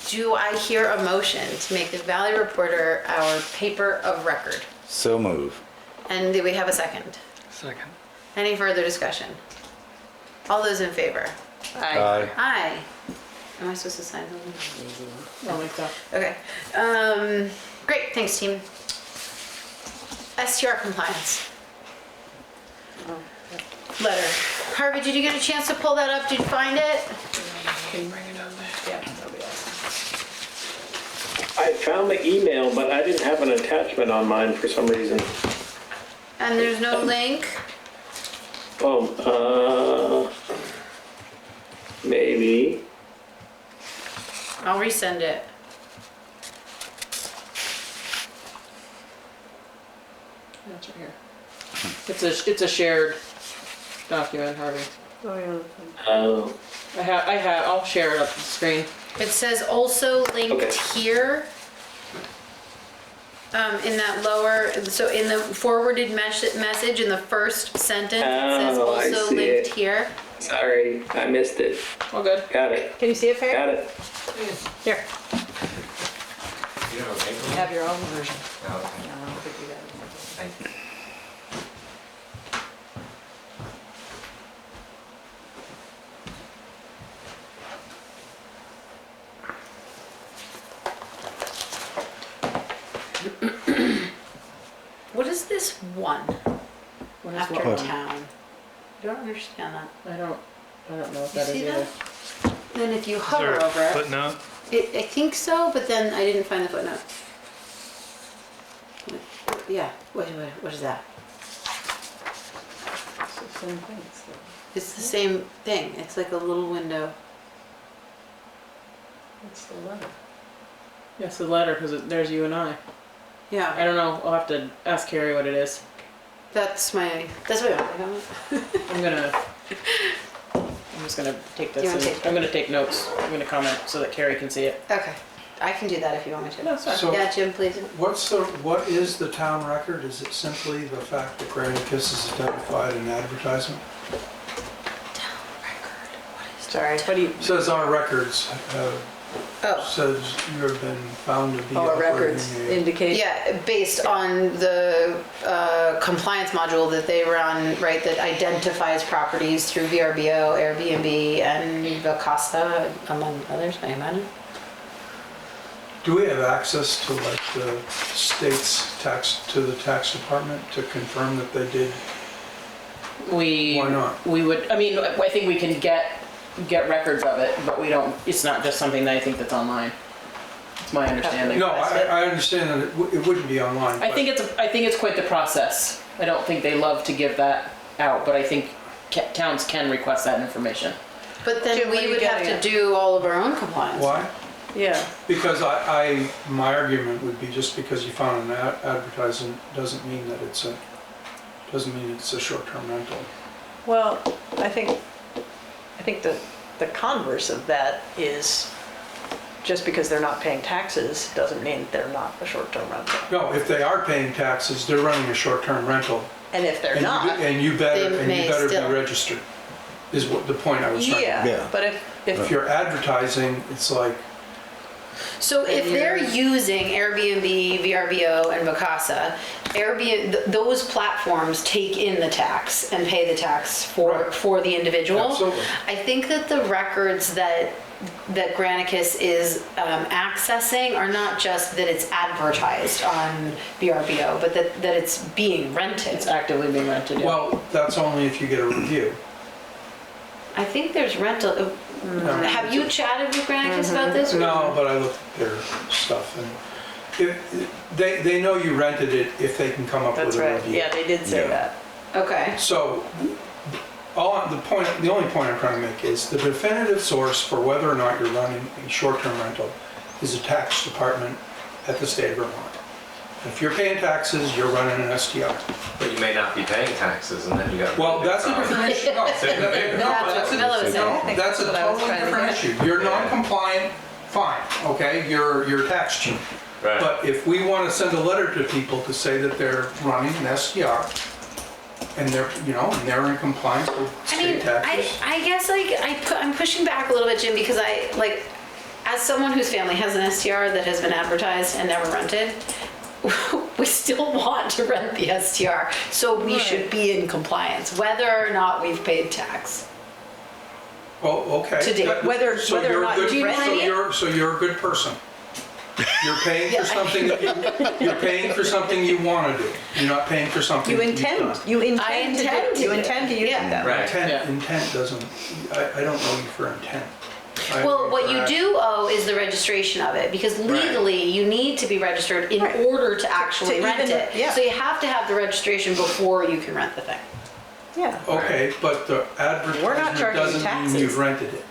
Speaker 1: do I hear a motion to make the Valley Reporter our paper of record?
Speaker 2: So move.
Speaker 1: And do we have a second?
Speaker 8: Second.
Speaker 1: Any further discussion? All those in favor?
Speaker 2: Aye.
Speaker 1: Aye. Am I supposed to sign something?
Speaker 3: Oh my god.
Speaker 1: Okay. Great, thanks team. STR compliance. Letter. Harvey, did you get a chance to pull that up? Did you find it?
Speaker 7: Yeah, that'll be awesome.
Speaker 9: I found the email, but I didn't have an attachment on mine for some reason.
Speaker 1: And there's no link?
Speaker 9: Maybe.
Speaker 1: I'll resend it.
Speaker 3: That's right here. It's a shared document, Harvey.
Speaker 7: Oh, yeah.
Speaker 5: Oh,
Speaker 3: I'll share it up the screen.
Speaker 1: It says also linked
Speaker 5: Okay.
Speaker 1: here. In that lower, so in the forwarded message, in the first sentence, it says
Speaker 5: Oh, I
Speaker 1: also
Speaker 5: see
Speaker 1: linked
Speaker 5: it.
Speaker 1: here.
Speaker 5: sorry, I missed it.
Speaker 3: All good.
Speaker 5: Got it,
Speaker 7: Can you see it, Faye?
Speaker 5: got it.
Speaker 7: Here,
Speaker 6: You don't have a
Speaker 7: you
Speaker 6: paper?
Speaker 7: have your own version.
Speaker 6: No, okay.
Speaker 7: No, I don't think you got it.
Speaker 6: Thank you.
Speaker 1: What is this one
Speaker 3: What is
Speaker 1: after
Speaker 3: what?
Speaker 1: town? I don't understand that.
Speaker 3: I don't know what
Speaker 1: You
Speaker 3: that is
Speaker 1: see
Speaker 3: either.
Speaker 1: that? Then if you
Speaker 8: Is
Speaker 1: hover
Speaker 8: there a
Speaker 1: over it,
Speaker 8: footnote?
Speaker 1: I think so, but then I didn't find the footnote. Yeah, what is that?
Speaker 7: It's the same thing.
Speaker 1: It's the same thing. It's like a little window.
Speaker 7: It's the letter.
Speaker 3: Yes, the letter, because there's you and I
Speaker 1: Yeah,
Speaker 3: don't know. I'll have to ask Carrie what it is.
Speaker 1: that's my only comment.
Speaker 3: I'm just gonna take
Speaker 1: Do you
Speaker 3: this.
Speaker 1: wanna
Speaker 3: And
Speaker 1: take
Speaker 3: I'm gonna take notes. I'm gonna comment so that Carrie can see it.
Speaker 1: Okay, I can do that if you want me to.
Speaker 3: No, it's fine.
Speaker 4: So
Speaker 1: Yeah, Jim, please.
Speaker 4: what is the town record? Is it simply the fact that Granicus is identified in advertisement?
Speaker 1: Town record. What is
Speaker 7: Sorry, what do you,
Speaker 4: It says our records,
Speaker 1: Oh,
Speaker 4: says you have been found to be
Speaker 7: our
Speaker 4: operating
Speaker 7: records
Speaker 4: a...
Speaker 7: indicate?
Speaker 1: yeah, based on the compliance module that they run, right, that identifies properties through VRBO, Airbnb, and Vacasa, among others, I imagine.
Speaker 4: Do we have access to like the state's to the tax department to confirm that they did? Why not?
Speaker 3: We would, I mean, I think we can get records of it, but we don't, it's not just something that I think that's online. It's my understanding.
Speaker 4: No, I understand that it wouldn't be online.
Speaker 3: I
Speaker 4: but-
Speaker 3: think it's quite the process. I don't think they love to give that out, but I think towns can request that information.
Speaker 1: But then
Speaker 7: Jim, what
Speaker 1: we
Speaker 7: are you
Speaker 1: would have
Speaker 7: getting
Speaker 1: to
Speaker 7: at?
Speaker 1: do all of our own compliance.
Speaker 4: Why?
Speaker 7: Yeah,
Speaker 4: Because my argument would be just because you found an advertisement doesn't mean that it's a short-term rental.
Speaker 7: well, I think the converse of that is just because they're not paying taxes doesn't mean they're not a short-term rental.
Speaker 4: No, if they are paying taxes, they're running a short-term rental.
Speaker 7: And if they're
Speaker 4: And
Speaker 7: not,
Speaker 4: you better
Speaker 1: They may
Speaker 4: be
Speaker 1: still.
Speaker 4: registered, is what the point I was trying to make.
Speaker 7: yeah,
Speaker 2: Yeah.
Speaker 7: but
Speaker 4: If
Speaker 7: if,
Speaker 4: you're advertising, it's like,
Speaker 1: So if they're using Airbnb, VRBO, and Vacasa, those platforms take in the tax and pay the tax
Speaker 4: Right.
Speaker 1: for the individual.
Speaker 4: Absolutely.
Speaker 1: I think that the records that Granicus is accessing are not just that it's advertised on VRBO, but that it's being rented.
Speaker 3: It's actively being rented. Yeah.
Speaker 4: well, that's only if you get a review.
Speaker 1: I think there's rental.
Speaker 4: No.
Speaker 1: Have you chatted with Granicus about this?
Speaker 4: No, but I looked at their stuff and they know you rented it if they can come up
Speaker 7: that's
Speaker 4: with a
Speaker 7: right,
Speaker 4: review.
Speaker 7: yeah, they did say
Speaker 2: Yeah.
Speaker 7: that.
Speaker 4: So,
Speaker 1: Okay.
Speaker 4: the only point I'm trying to make is the definitive source for whether or not you're running a short-term rental is the tax department at the state of Vermont. If you're paying taxes, you're running an STR.
Speaker 6: But you may not be paying taxes and then you got.
Speaker 4: Well, that's a different issue. No,
Speaker 6: That's a big
Speaker 4: no,
Speaker 1: That's what Camilla was saying.
Speaker 4: no, that's a
Speaker 7: That's what I was
Speaker 4: totally
Speaker 7: trying to
Speaker 4: different
Speaker 7: get.
Speaker 4: issue. You're non-compliant, fine, okay, you're tax cheat.
Speaker 6: Right.
Speaker 4: But if we want to send a letter to people to say that they're running an STR and they're in compliance with
Speaker 1: I mean,
Speaker 4: state taxes.
Speaker 1: I guess I'm pushing back a little bit, Jim, because as someone whose family has an STR that has been advertised and never rented, we still want to rent the STR, so we should be in compliance, whether or not we've paid tax.
Speaker 4: Oh, okay.
Speaker 1: To date,
Speaker 7: whether
Speaker 4: So
Speaker 7: or
Speaker 4: you're a
Speaker 7: not
Speaker 4: good-
Speaker 7: you
Speaker 1: rent it.
Speaker 4: So you're a good person. You're paying
Speaker 1: Yeah.
Speaker 4: for something you're paying for something you want to do. You're not paying for something
Speaker 7: You
Speaker 4: that you've
Speaker 7: intend,
Speaker 4: done.
Speaker 7: you intend
Speaker 1: I
Speaker 7: to do
Speaker 1: intend
Speaker 7: it.
Speaker 1: to
Speaker 7: You
Speaker 1: do it.
Speaker 7: intend to use
Speaker 1: Yeah.
Speaker 7: it that way.
Speaker 6: Right.
Speaker 3: Yeah.
Speaker 4: Intent doesn't, I don't know you for intent.
Speaker 1: Well, what you do owe is the registration of it, because legally you need to be registered in
Speaker 7: Right.
Speaker 1: order to actually
Speaker 7: To
Speaker 1: rent
Speaker 7: even-
Speaker 1: it.
Speaker 7: yeah.
Speaker 1: So you have to have the registration before you can rent the thing.
Speaker 7: Yeah.
Speaker 4: Okay, but the
Speaker 7: We're not
Speaker 4: advertisement
Speaker 7: charging
Speaker 4: doesn't mean
Speaker 7: taxes.
Speaker 4: you've rented it.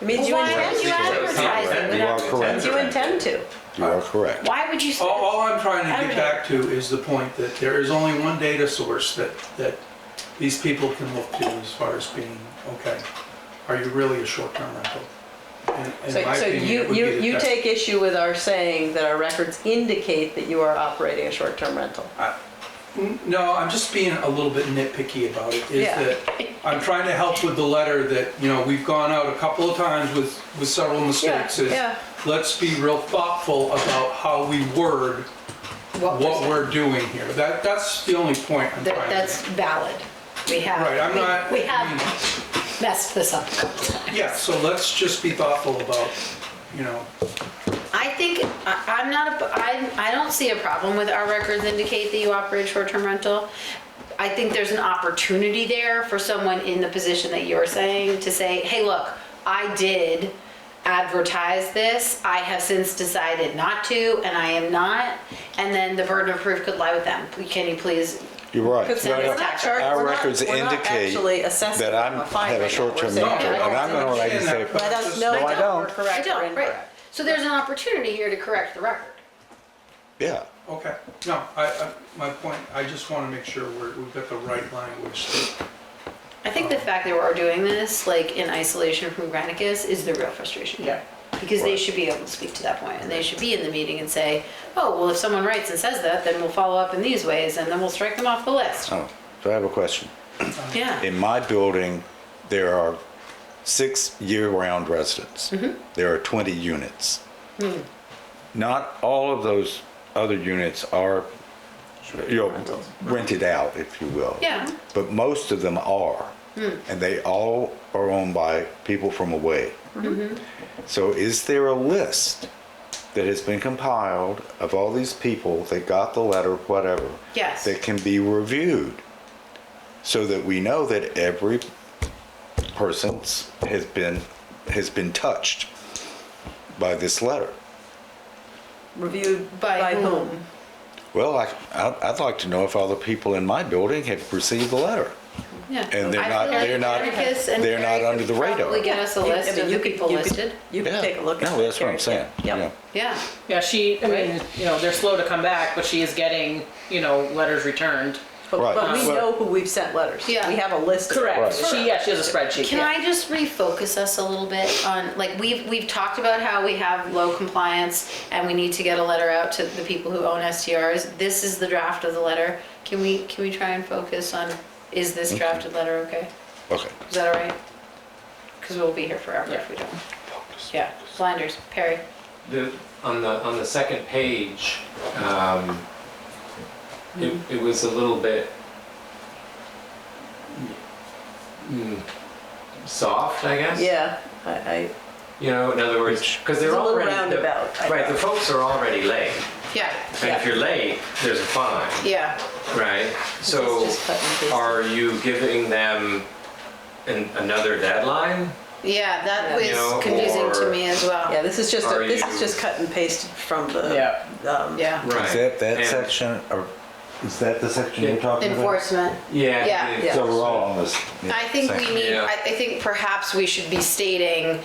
Speaker 7: It means you
Speaker 1: Why
Speaker 7: intend
Speaker 1: would you
Speaker 7: to.
Speaker 1: advertise it?
Speaker 2: You are correct.
Speaker 7: You intend to.
Speaker 2: You are correct.
Speaker 1: Why would you say?
Speaker 4: All I'm trying to get back to is the point that there is only one data source that these people can look to as far as being, okay, are you really a short-term rental? In my
Speaker 7: So
Speaker 4: opinion, it would be the
Speaker 7: you
Speaker 4: test.
Speaker 7: take issue with our saying that our records indicate that you are operating a short-term rental?
Speaker 4: No, I'm just being a little bit nitpicky about it, is
Speaker 7: Yeah.
Speaker 4: that I'm trying to help with the letter that, we've gone out a couple of times with several mistakes. is
Speaker 7: yeah.
Speaker 4: Let's be real thoughtful about how we word what we're doing here. That's the only point I'm trying to make.
Speaker 1: That's valid. We have.
Speaker 4: Right, I'm not-
Speaker 1: We
Speaker 4: I
Speaker 1: have
Speaker 4: mean-
Speaker 1: messed this up a couple times.
Speaker 4: Yeah, so let's just be thoughtful about,
Speaker 1: I think, I don't see a problem with our records indicate that you operate short-term rental. I think there's an opportunity there for someone in the position that you're saying to say, hey, look, I did advertise this. I have since decided not to, and I am not. And then the burden of proof could lie with them. Can you please?
Speaker 2: You're right.
Speaker 7: Because
Speaker 1: Send
Speaker 7: we're
Speaker 1: us
Speaker 7: not
Speaker 1: tax
Speaker 7: char-
Speaker 2: Our
Speaker 7: we're not-
Speaker 2: records
Speaker 7: we're not
Speaker 2: indicate
Speaker 7: actually assessing
Speaker 2: that
Speaker 7: them
Speaker 2: I'm
Speaker 7: a fine
Speaker 2: have a
Speaker 7: right now. We're
Speaker 2: short-term
Speaker 7: saying,
Speaker 2: rental,
Speaker 7: yeah,
Speaker 2: and I'm gonna write and say,
Speaker 7: Let us know
Speaker 2: No, I
Speaker 7: if
Speaker 2: don't.
Speaker 7: we're correct or
Speaker 1: Right.
Speaker 7: incorrect.
Speaker 1: So there's an opportunity here to correct the record.
Speaker 2: yeah.
Speaker 4: okay. No, my point, I just want to make sure we've got the right language.
Speaker 1: I think the fact that we're doing this, like in isolation from Granicus, is the real frustration.
Speaker 3: Yeah.
Speaker 1: Because they should be able to speak to that point, and they should be in the meeting and say, oh, well, if someone writes and says that, then we'll follow up in these ways, and then we'll strike them off the list.
Speaker 2: Oh, so I have a question.
Speaker 1: Yeah.
Speaker 2: In my building, there are 6 year-round residents. There are 20 units. Not all of those other units are, rented out, if you will.
Speaker 1: Yeah.
Speaker 2: But most of them are. And they all are owned by people from away. So is there a list that has been compiled of all these people that got the letter, whatever,
Speaker 1: Yes.
Speaker 2: that can be reviewed so that we know that every person has been touched by this letter?
Speaker 7: Reviewed
Speaker 1: By
Speaker 7: by
Speaker 1: whom?
Speaker 7: whom?
Speaker 2: Well, I'd like to know if all the people in my building have received the letter.
Speaker 1: Yeah.
Speaker 2: And they're
Speaker 1: I
Speaker 2: not-
Speaker 1: feel like
Speaker 2: they're not-
Speaker 1: Granicus and
Speaker 2: they're not
Speaker 1: Barry
Speaker 2: under the
Speaker 1: could
Speaker 2: radar.
Speaker 1: Probably get us a list
Speaker 7: I mean,
Speaker 1: of the people listed.
Speaker 7: You
Speaker 2: Yeah.
Speaker 7: can take a look at it.
Speaker 2: No, that's what I'm
Speaker 7: Carrie.
Speaker 2: saying.
Speaker 7: Yep.
Speaker 1: Yeah.
Speaker 3: Yeah, I mean, they're slow to come back, but she is getting, letters returned.
Speaker 2: Right.
Speaker 7: But we
Speaker 2: Well-
Speaker 7: know who we've sent letters.
Speaker 1: Yeah.
Speaker 7: We have a list of
Speaker 3: Correct.
Speaker 7: letters.
Speaker 3: She has a spreadsheet.
Speaker 1: Can
Speaker 3: yeah.
Speaker 1: I just refocus us a little bit on, like, we've talked about how we have low compliance and we need to get a letter out to the people who own STRs. This is the draft of the letter. Can we try and focus on, is this drafted letter okay?
Speaker 2: Okay.
Speaker 1: Is that all right? Because we'll be here forever if we don't. Yeah, blinders, Perry.
Speaker 6: On the second page, it was a little bit soft, I guess.
Speaker 7: Yeah, I,
Speaker 6: In other words, because
Speaker 7: it's
Speaker 6: they're
Speaker 7: a little
Speaker 6: already
Speaker 7: roundabout. I
Speaker 6: right. The
Speaker 7: know.
Speaker 6: folks are already late,
Speaker 1: Yeah,
Speaker 6: and if you're late, there's a fine,
Speaker 1: yeah.
Speaker 6: right? So,
Speaker 7: just cut and paste.
Speaker 6: are you giving them another deadline?
Speaker 1: Yeah, that
Speaker 7: Yeah.
Speaker 1: was confusing to
Speaker 6: or-
Speaker 1: me as well.
Speaker 7: Yeah, this is just
Speaker 6: Are
Speaker 7: this
Speaker 6: you-
Speaker 7: is just cut and pasted from the.
Speaker 3: Yeah.
Speaker 1: Yeah.
Speaker 6: Right.
Speaker 2: Is that
Speaker 6: And-
Speaker 2: section, or is that the section you're talking about?
Speaker 1: Enforcement.
Speaker 6: Yeah.
Speaker 1: Yeah.
Speaker 6: the
Speaker 2: So we're all on this.
Speaker 1: I think we
Speaker 2: same-
Speaker 1: need,
Speaker 6: Yeah.
Speaker 1: I think perhaps we should be stating,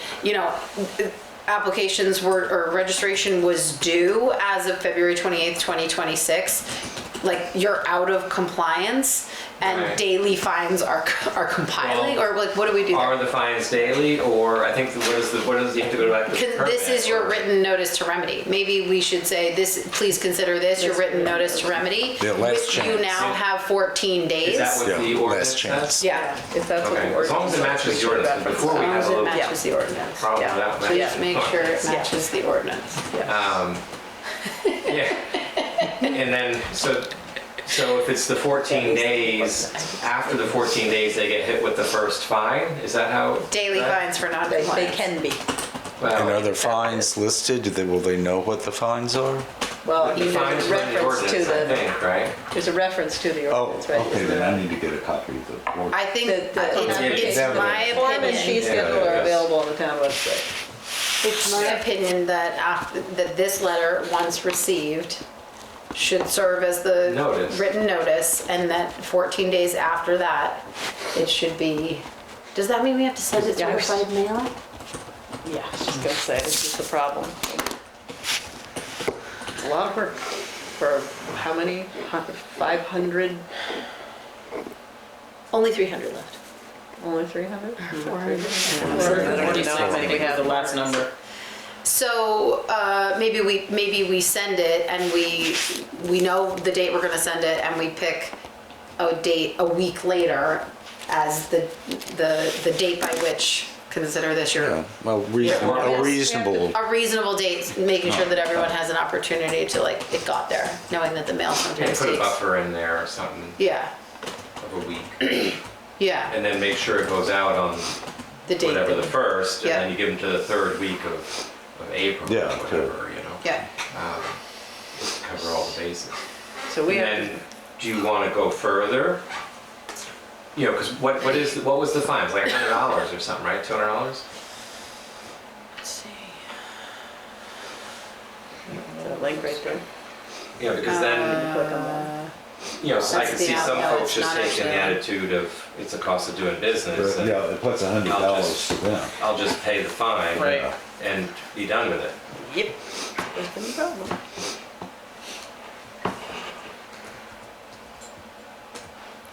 Speaker 1: applications were, or registration was due as of February 28th, 2026. Like, you're out of compliance and
Speaker 6: Right.
Speaker 1: daily fines are compiling,
Speaker 6: Well,
Speaker 1: or like, what do we do
Speaker 6: Are
Speaker 1: there?
Speaker 6: the fines daily, or I think what is you have to go back to the
Speaker 1: Because this
Speaker 6: permit,
Speaker 1: is your
Speaker 6: or-
Speaker 1: written notice to remedy. Maybe we should say this, please consider this your written notice to remedy.
Speaker 2: Yeah, last
Speaker 1: Which you
Speaker 2: chance.
Speaker 1: now have 14 days.
Speaker 6: Is that what
Speaker 2: Yeah,
Speaker 6: the
Speaker 2: last
Speaker 6: ordinance
Speaker 2: chance.
Speaker 6: says?
Speaker 1: Yeah,
Speaker 7: If that's what
Speaker 6: Okay,
Speaker 7: the
Speaker 6: as long as it
Speaker 7: ordinance says,
Speaker 6: matches the
Speaker 7: we should
Speaker 6: ordinance,
Speaker 7: reference
Speaker 6: before
Speaker 1: as
Speaker 6: we
Speaker 1: long
Speaker 6: have
Speaker 1: as
Speaker 6: a
Speaker 1: it
Speaker 6: little
Speaker 1: matches the ordinance.
Speaker 6: problem
Speaker 7: Yeah.
Speaker 6: with that.
Speaker 1: So just make sure it
Speaker 7: Yeah.
Speaker 1: matches the ordinance.
Speaker 6: Yeah, and then, so if it's the 14 days, after the 14 days, they get hit with the first fine? Is that how?
Speaker 1: Daily
Speaker 6: that-
Speaker 1: fines for
Speaker 7: They
Speaker 1: non-compliance.
Speaker 7: can be.
Speaker 6: well,
Speaker 2: And are there fines listed? Will they know what the fines are?
Speaker 7: Well,
Speaker 6: The
Speaker 7: there's
Speaker 6: fines
Speaker 7: a
Speaker 6: are in the
Speaker 7: reference to
Speaker 6: ordinance, I
Speaker 7: the,
Speaker 6: think, right?
Speaker 7: there's a reference to the
Speaker 2: Oh,
Speaker 7: ordinance, right?
Speaker 2: okay,
Speaker 7: Isn't
Speaker 2: then
Speaker 7: there?
Speaker 2: I need to get a copy of the ordinance.
Speaker 1: I think,
Speaker 7: The-
Speaker 1: it's
Speaker 2: Yeah.
Speaker 1: my
Speaker 7: Form and fee
Speaker 1: opinion,
Speaker 7: schedule are
Speaker 6: Yeah.
Speaker 7: available on the town website.
Speaker 1: it's my opinion that that this letter, once received, should serve as the
Speaker 6: Notice.
Speaker 1: written notice, and that 14 days after that, it should be, does that mean we have to send it
Speaker 7: Yeah.
Speaker 1: certified mail?
Speaker 7: Yeah, I was just gonna say, this is the problem. It's a lot of work for how many? 500,
Speaker 1: Only 300 left.
Speaker 7: only 300?
Speaker 1: 400.
Speaker 3: 46, I think we have the last number.
Speaker 1: So maybe we send it and we know the date we're gonna send it and we pick a date a week later as the date by which consider this your
Speaker 2: Yeah, well, a reasonable,
Speaker 1: a reasonable date, making sure that everyone has an opportunity to like it got there, knowing that the mail
Speaker 6: Maybe
Speaker 1: sometimes
Speaker 6: put a
Speaker 1: takes.
Speaker 6: buffer in there or something
Speaker 1: Yeah,
Speaker 6: of a week,
Speaker 1: yeah,
Speaker 6: and then make sure it goes out on
Speaker 1: the date.
Speaker 6: whatever
Speaker 1: that-
Speaker 6: the first, and
Speaker 1: Yeah.
Speaker 6: then you give them to the third week of April
Speaker 2: Yeah,
Speaker 6: or whatever, you know.
Speaker 1: Yeah.
Speaker 6: Just to cover all the bases.
Speaker 7: So we
Speaker 6: And
Speaker 7: have,
Speaker 6: then, do you want to go further? You know, because what was the fine? It was like $100 or something, right? $200?
Speaker 1: Let's see.
Speaker 7: the link right there.
Speaker 6: You know, because then,
Speaker 7: Click on that.
Speaker 6: you know, so I
Speaker 1: That's
Speaker 6: can
Speaker 1: the
Speaker 6: see some
Speaker 1: outlet,
Speaker 6: folks
Speaker 1: it's
Speaker 6: just
Speaker 1: not
Speaker 6: taking the
Speaker 1: actually-
Speaker 6: attitude of it's a cost of doing business. And
Speaker 2: yeah, it puts $100 to them.
Speaker 6: I'll just pay the fine
Speaker 3: Right.
Speaker 6: and be done with it.
Speaker 7: Yep, there's been a problem.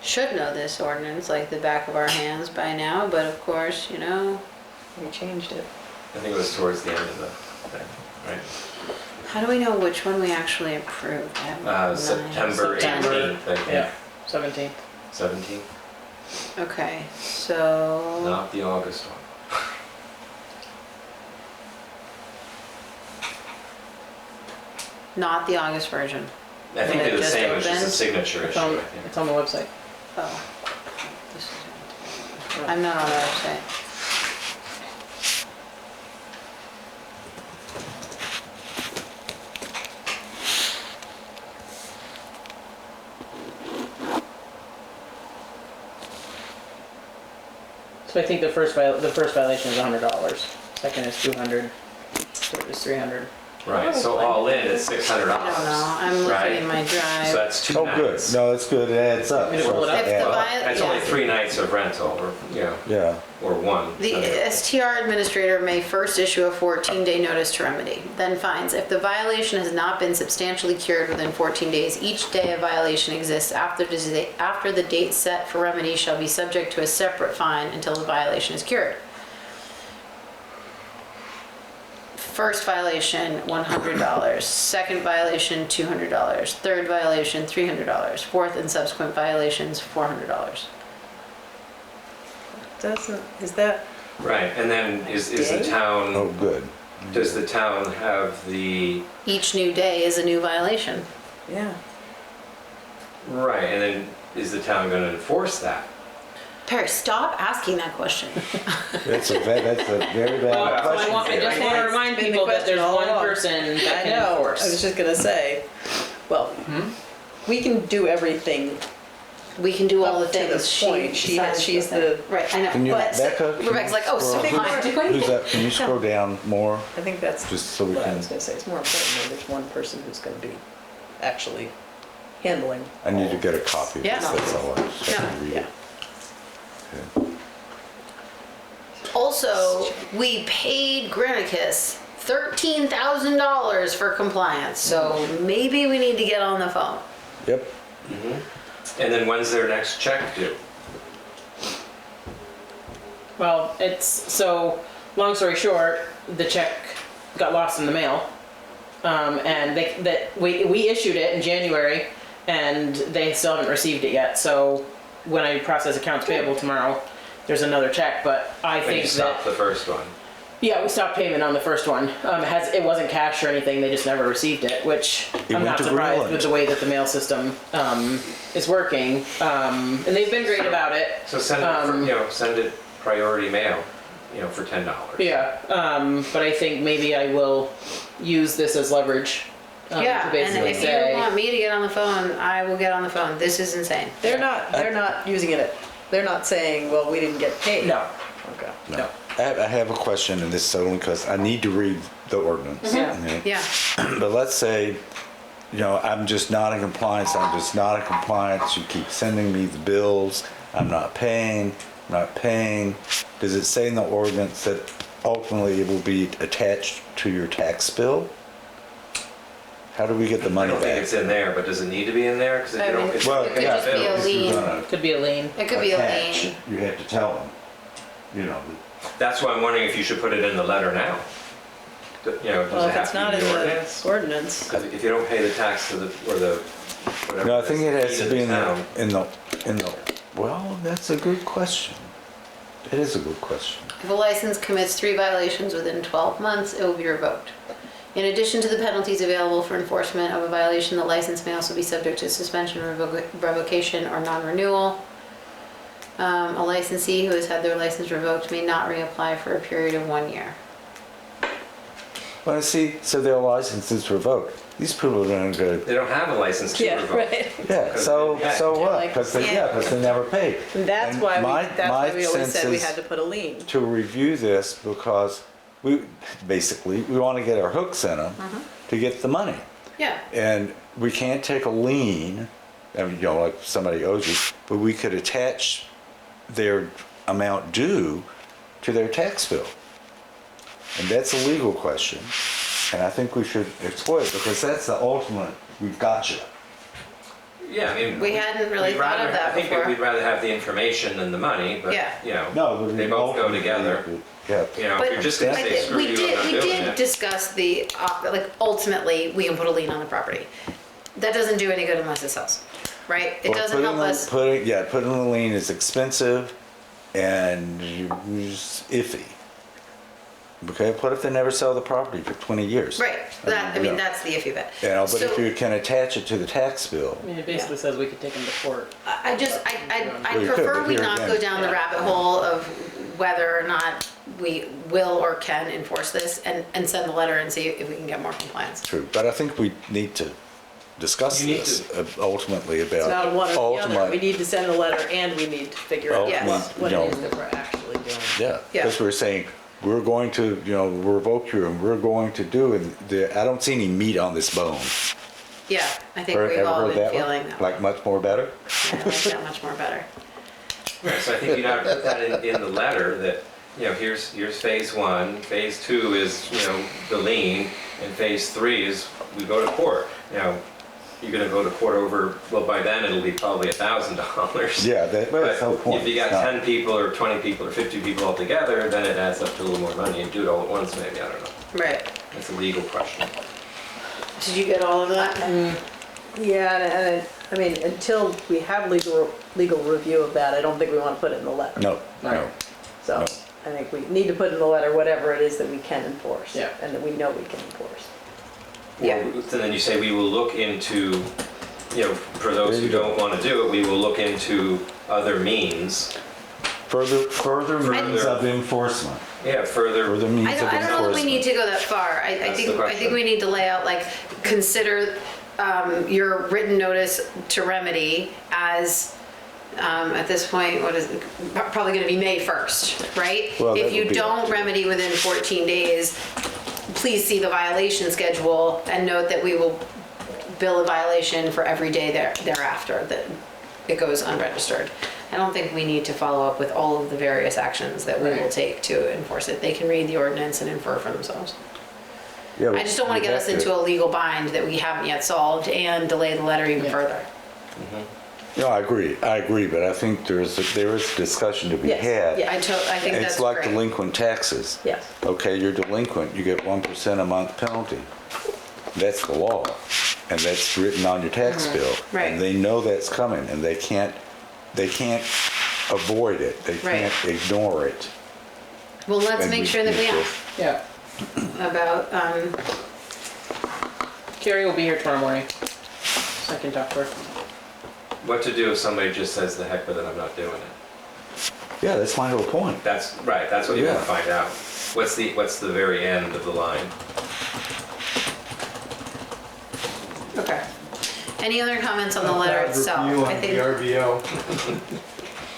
Speaker 1: Should know this ordinance like the back of our hands by now, but of course, you know,
Speaker 7: We changed it.
Speaker 6: I think it was towards the end of the thing, right?
Speaker 1: how do we know which one we actually approved? I have nine.
Speaker 6: September
Speaker 3: September.
Speaker 6: 18th, I think.
Speaker 3: Yeah, 17th.
Speaker 6: 17th,
Speaker 1: Okay, so
Speaker 6: not the August one.
Speaker 1: not the August version.
Speaker 6: I think
Speaker 1: When it
Speaker 6: they're the
Speaker 1: just
Speaker 6: same, it's just a
Speaker 1: opened?
Speaker 6: signature
Speaker 3: It's
Speaker 6: issue,
Speaker 3: on,
Speaker 6: I think.
Speaker 3: it's on the website.
Speaker 1: Oh, this is, I'm not on the website.
Speaker 3: So I think the first violation is $100. Second is 200. Third is 300.
Speaker 6: Right, so all in, it's $600.
Speaker 1: I don't know, I'm looking
Speaker 6: right?
Speaker 1: in my
Speaker 6: So
Speaker 1: drive.
Speaker 6: that's 2
Speaker 2: Oh, good.
Speaker 6: nights.
Speaker 2: No, that's good. It adds up.
Speaker 3: Want me to pull it up?
Speaker 1: If the
Speaker 2: Yeah.
Speaker 6: That's only
Speaker 1: yeah.
Speaker 6: 3 nights of rental, or, you know,
Speaker 2: Yeah.
Speaker 6: or one.
Speaker 1: The STR administrator may first issue a 14-day notice to remedy, then fines. If the violation has not been substantially cured within 14 days, each day a violation exists after the date set for remedy shall be subject to a separate fine until the violation is cured. First violation, $100. Second violation, $200. Third violation, $300. Fourth and subsequent violations, $400.
Speaker 7: Is that,
Speaker 6: Right, and then is the
Speaker 7: Day?
Speaker 6: town,
Speaker 2: Oh, good.
Speaker 6: does the town have the,
Speaker 1: Each new day is a new violation.
Speaker 7: yeah.
Speaker 6: right, and then is the town gonna enforce that?
Speaker 1: Perry, stop asking that question.
Speaker 2: That's a very
Speaker 3: Well,
Speaker 2: bad
Speaker 3: so I
Speaker 2: question.
Speaker 3: just want to remind
Speaker 7: Been the
Speaker 3: people that
Speaker 7: question
Speaker 3: there's
Speaker 7: all
Speaker 3: one
Speaker 7: along.
Speaker 3: person that
Speaker 7: I
Speaker 3: can
Speaker 7: know, I was
Speaker 3: enforce.
Speaker 7: just gonna say, well, we can do everything.
Speaker 1: We can do all the
Speaker 7: Up to the
Speaker 1: things.
Speaker 7: point. She's the-
Speaker 1: Right, I know.
Speaker 2: Can you,
Speaker 1: but
Speaker 2: Becca? can
Speaker 1: Rebecca's
Speaker 2: you
Speaker 1: like, oh, so
Speaker 2: scroll-
Speaker 1: am I
Speaker 2: who's-
Speaker 1: doing
Speaker 2: Who's
Speaker 1: it?
Speaker 2: that? Can you scroll down more?
Speaker 7: I think that's
Speaker 2: Just so we
Speaker 7: what I
Speaker 2: can-
Speaker 7: was gonna say. It's more important that there's one person who's gonna be actually handling.
Speaker 2: I need to get a copy of
Speaker 1: Yeah.
Speaker 2: this, that's all. I just have to read it. Okay.
Speaker 1: Also, we paid Granicus $13,000 for compliance, so maybe we need to get on the phone.
Speaker 2: Yep.
Speaker 6: And then when's their next check due?
Speaker 3: Well, long story short, the check got lost in the mail. And we issued it in January and they still haven't received it yet. So when I process accounts payable tomorrow, there's another check, but I
Speaker 6: When you
Speaker 3: think
Speaker 6: stop
Speaker 3: that,
Speaker 6: the first one?
Speaker 3: yeah, we stopped payment on the first one. It wasn't cash or anything, they just never received it, which
Speaker 2: It
Speaker 3: I'm
Speaker 2: went
Speaker 3: not
Speaker 2: to
Speaker 3: surprised
Speaker 2: Greenland.
Speaker 3: with the way that the mail system, is working. And they've been great about it.
Speaker 6: So send it, send it priority mail, for $10.
Speaker 3: Yeah, but I think maybe I will use this as leverage.
Speaker 1: Yeah,
Speaker 3: To
Speaker 1: and
Speaker 3: basically
Speaker 1: if
Speaker 3: say,
Speaker 1: you want me to get on the phone, I will get on the phone. This is insane.
Speaker 7: They're not using it, they're not saying, well, we didn't get paid.
Speaker 3: no,
Speaker 7: Okay.
Speaker 3: no.
Speaker 2: I have a question, and this is only because I need to read the ordinance.
Speaker 7: Yeah.
Speaker 2: okay?
Speaker 1: Yeah,
Speaker 2: But let's say, I'm just not in compliance, you keep sending me the bills, I'm not paying. Does it say in the ordinance that ultimately it will be attached to your tax bill? How do we get the
Speaker 6: I
Speaker 2: money
Speaker 6: don't think
Speaker 2: back?
Speaker 6: it's in there, but does it need to be in there? Because if
Speaker 1: I
Speaker 6: you don't,
Speaker 1: mean,
Speaker 6: it's
Speaker 2: Well,
Speaker 1: it could
Speaker 2: yeah,
Speaker 1: just be a
Speaker 2: if you're
Speaker 1: lien.
Speaker 2: gonna
Speaker 3: Could be a lien.
Speaker 1: It could be a
Speaker 2: attach,
Speaker 1: lien.
Speaker 2: you have to tell them, you know,
Speaker 6: That's why I'm wondering if you should put it in the letter now. You know,
Speaker 7: Well,
Speaker 6: does it
Speaker 7: if
Speaker 6: have
Speaker 7: it's
Speaker 6: to
Speaker 7: not
Speaker 6: be
Speaker 7: in
Speaker 6: in the
Speaker 7: the
Speaker 6: ordinance?
Speaker 7: ordinance,
Speaker 6: Because if you don't pay the tax to the, or the, whatever.
Speaker 2: no, I think it has
Speaker 6: fee
Speaker 2: to be in
Speaker 6: town,
Speaker 2: the, well, that's a good question. It is a good question.
Speaker 1: If a license commits 3 violations within 12 months, it will be revoked. In addition to the penalties available for enforcement of a violation, the license may also be subject to suspension, revocation, or non-renewal. A licensee who has had their license revoked may not reapply for a period of 1 year.
Speaker 2: Well, see, so their license is revoked. These people are gonna go,
Speaker 6: They don't have a license to
Speaker 7: yeah,
Speaker 6: revoke.
Speaker 7: right.
Speaker 2: yeah, so what?
Speaker 7: like-
Speaker 2: Because they,
Speaker 1: Yeah.
Speaker 2: because they never paid.
Speaker 7: And that's
Speaker 2: And
Speaker 7: why
Speaker 2: my-
Speaker 7: that's why
Speaker 2: my
Speaker 7: we always
Speaker 2: sense
Speaker 7: said we
Speaker 2: is
Speaker 7: had to put a lien.
Speaker 2: To review this because we, basically, we want to get our hooks in them to get the money.
Speaker 1: Yeah,
Speaker 2: And we can't take a lien, I mean, you know, like somebody owes you, but we could attach their amount due to their tax bill. And that's a legal question, and I think we should explore it because that's the ultimate, we've got you.
Speaker 6: Yeah, I mean.
Speaker 1: We hadn't really
Speaker 6: we'd
Speaker 1: thought of
Speaker 6: rather-
Speaker 1: that
Speaker 6: I think
Speaker 1: before.
Speaker 6: we'd rather have the information than the money, but,
Speaker 1: Yeah.
Speaker 6: you know.
Speaker 2: No, but
Speaker 6: They both go together.
Speaker 2: Yeah.
Speaker 6: You know,
Speaker 1: but
Speaker 6: if you're just gonna
Speaker 1: I
Speaker 6: say
Speaker 1: think
Speaker 6: screw you, I'm not
Speaker 1: we
Speaker 6: doing
Speaker 1: did
Speaker 6: it.
Speaker 1: discuss the, like, ultimately, we can put a lien on the property. That doesn't do any good unless it sells, right? It
Speaker 2: Well,
Speaker 1: doesn't help us.
Speaker 2: Putting a lien is expensive and it's iffy. Okay, what if they never sell the property for 20 years?
Speaker 1: Right, that, I mean,
Speaker 2: Yeah.
Speaker 1: that's the iffy bit.
Speaker 2: You know, but if
Speaker 1: So-
Speaker 2: you can attach it to the tax bill,
Speaker 3: I mean, it basically says we could take them to court.
Speaker 1: I just,
Speaker 2: Well,
Speaker 1: I
Speaker 2: you could,
Speaker 1: prefer
Speaker 2: but
Speaker 1: we
Speaker 2: here
Speaker 1: not
Speaker 2: again-
Speaker 1: go down the rabbit hole of whether or not we will or can enforce this and send the letter and see if we can get more compliance.
Speaker 2: true, but I think we need to discuss
Speaker 6: You need
Speaker 2: this ultimately about.
Speaker 7: It's not one or the other.
Speaker 2: ultimate-
Speaker 7: We need to send a letter and we need to figure out
Speaker 1: Yes.
Speaker 7: what
Speaker 2: you know,
Speaker 7: it is that we're actually doing.
Speaker 2: Yeah,
Speaker 1: Yeah.
Speaker 2: because we're saying, we're going to, you know, revoke you and we're going to do, and I don't see any meat on this bone.
Speaker 1: Yeah, I think
Speaker 2: Ever
Speaker 1: we've all
Speaker 2: heard
Speaker 1: been
Speaker 2: that one?
Speaker 1: feeling that.
Speaker 2: Like much more better?
Speaker 1: Yeah, I like that much more better.
Speaker 6: Right, so I think you'd have to put that in the letter that, you know, here's phase 1, phase 2 is, you know, the lien, and phase 3 is we go to court. You know, you're gonna go to court over, well, by then it'll be probably $1,000.
Speaker 2: Yeah, that's the whole
Speaker 6: But
Speaker 2: point.
Speaker 6: if you got
Speaker 2: It's not-
Speaker 6: 10 people or 20 people or 50 people all together, then it adds up to a little more money and do it all at once maybe, I don't know.
Speaker 1: Right.
Speaker 6: It's a legal question.
Speaker 1: Did you get all of that?
Speaker 7: Yeah, I mean, until we have legal review of that, I don't think we want to put it in the letter.
Speaker 2: No, no.
Speaker 3: Right.
Speaker 7: So
Speaker 2: No.
Speaker 7: I think we need to put in the letter whatever it is that we can enforce.
Speaker 3: Yeah.
Speaker 7: And that we know we can enforce.
Speaker 1: Yeah.
Speaker 6: And then you say we will look into, you know, for those who don't want to do it, we will look into other means.
Speaker 2: Further means of enforcement.
Speaker 6: Yeah, further.
Speaker 2: Further means
Speaker 1: I
Speaker 2: of
Speaker 1: don't know that we need
Speaker 2: enforcement.
Speaker 1: to go that far. I
Speaker 6: That's
Speaker 1: think,
Speaker 6: the
Speaker 1: I think
Speaker 6: question.
Speaker 1: we need to lay out, like, consider your written notice to remedy as, at this point, what is it? Probably gonna be May 1st, right?
Speaker 2: Well, that
Speaker 1: If you
Speaker 2: would be
Speaker 1: don't
Speaker 2: up to you.
Speaker 1: remedy within 14 days, please see the violation schedule and note that we will bill a violation for every day thereafter that it goes unregistered. I don't think we need to follow up with all of the various actions that we will
Speaker 3: Right.
Speaker 1: take to enforce it. They can read the ordinance and infer for themselves.
Speaker 2: Yeah,
Speaker 1: I just don't want to get us into a legal bind that we haven't yet solved and delay the letter even
Speaker 3: Yeah.
Speaker 1: further.
Speaker 2: No, I agree, but I think there is discussion to be
Speaker 7: Yes,
Speaker 2: had.
Speaker 1: Yeah, I think that's
Speaker 2: It's like
Speaker 1: great.
Speaker 2: delinquent taxes.
Speaker 7: Yes.
Speaker 2: Okay, you're delinquent, you get 1% a month penalty. That's the law, and that's written on your tax bill.
Speaker 1: Mm-hmm. Right.
Speaker 2: And they know that's coming, and they can't avoid it, they
Speaker 1: Right.
Speaker 2: can't ignore it.
Speaker 1: Well, let's
Speaker 2: And
Speaker 1: make sure that we
Speaker 2: need to-
Speaker 1: ask
Speaker 3: Yeah.
Speaker 1: about,
Speaker 3: Carrie will be here tomorrow morning. So I can talk to her.
Speaker 6: What to do if somebody just says, the heck with it, I'm not doing it?
Speaker 2: Yeah, that's my whole point.
Speaker 6: That's, right, that's what you want to
Speaker 2: Yeah.
Speaker 6: find out. What's the very end of the line?
Speaker 1: okay. Any other comments on the letter itself?
Speaker 4: Review
Speaker 1: I
Speaker 4: on the
Speaker 1: think,
Speaker 4: RVO.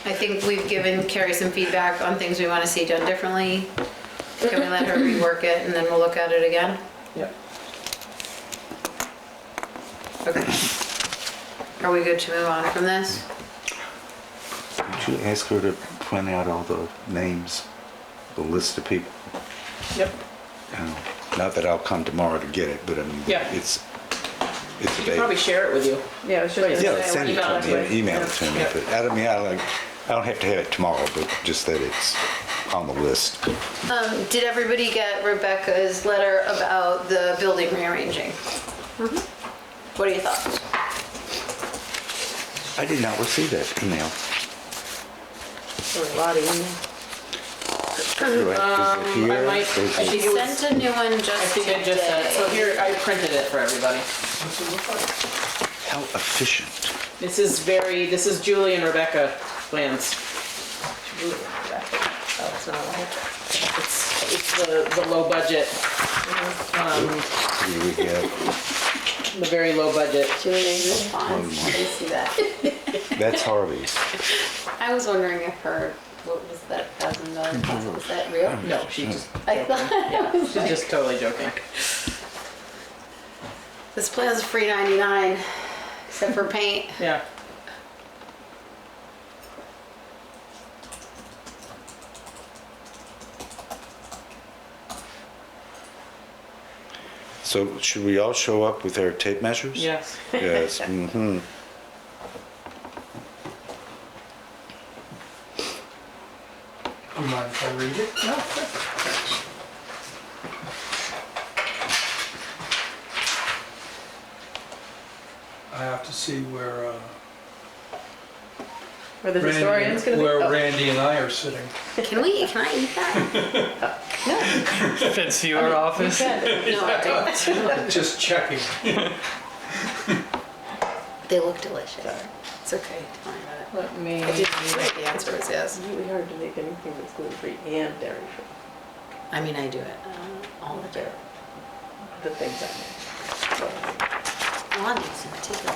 Speaker 1: I think we've given Carrie some feedback on things we want to see done differently. Can we let her rework it and then we'll look at it again?
Speaker 3: Yep.
Speaker 1: Okay. Are we good to move on from this?
Speaker 2: Would you ask her to print out all the names, the list of people?
Speaker 3: Yep.
Speaker 2: Not that I'll come tomorrow to get it, but I mean,
Speaker 3: Yeah.
Speaker 2: it's
Speaker 3: You could
Speaker 2: available.
Speaker 3: probably share it with you.
Speaker 7: Yeah, I was just gonna
Speaker 2: Yeah,
Speaker 7: say,
Speaker 2: send it
Speaker 3: email it
Speaker 2: to
Speaker 3: to
Speaker 2: me,
Speaker 3: me.
Speaker 2: email it to me.
Speaker 3: Yeah.
Speaker 2: But I don't have to have it tomorrow, but just that it's on the list.
Speaker 1: Did everybody get Rebecca's letter about the building rearranging? What are your thoughts?
Speaker 2: I did not receive that email.
Speaker 7: there were a lot of emails.
Speaker 2: Is it here?
Speaker 3: I might-
Speaker 2: Or is
Speaker 3: I
Speaker 2: it-
Speaker 3: think
Speaker 1: She
Speaker 3: it was-
Speaker 1: sent a new one
Speaker 3: I
Speaker 1: just
Speaker 3: think I just sent, so
Speaker 1: today.
Speaker 3: here, I printed it for everybody.
Speaker 4: What's it look like?
Speaker 2: How efficient.
Speaker 3: This is Julie and Rebecca plans.
Speaker 7: Oh, it's not like
Speaker 3: It's the low budget,
Speaker 2: Here we go.
Speaker 3: the very low budget.
Speaker 1: Julia's response. I didn't see that.
Speaker 2: That's Harvey's.
Speaker 1: I was wondering if her, what was that $1,000 cost? Was that real?
Speaker 3: No, she just,
Speaker 1: I thought,
Speaker 3: yeah, she's just totally joking.
Speaker 1: this plan's free 99, except for paint.
Speaker 3: Yeah.
Speaker 2: So should we all show up with our tape measures?
Speaker 3: Yes.
Speaker 2: Yes, mm-hmm.
Speaker 4: You mind if I read it?
Speaker 3: No, sure.
Speaker 4: I have to see where,
Speaker 7: the historian's gonna be.
Speaker 4: where
Speaker 7: Oh.
Speaker 4: Randy and I are sitting.
Speaker 1: Can I eat that?
Speaker 8: Fits your office.
Speaker 1: No, I don't.
Speaker 4: Just checking.
Speaker 1: They look delicious. It's okay, don't worry about it.
Speaker 3: Let me,
Speaker 1: I didn't know the answer was yes.
Speaker 7: It's really hard to make anything that's gluten-free and dairy-free,
Speaker 1: I mean, I do it all the time.
Speaker 7: the things I
Speaker 1: Blondies in particular,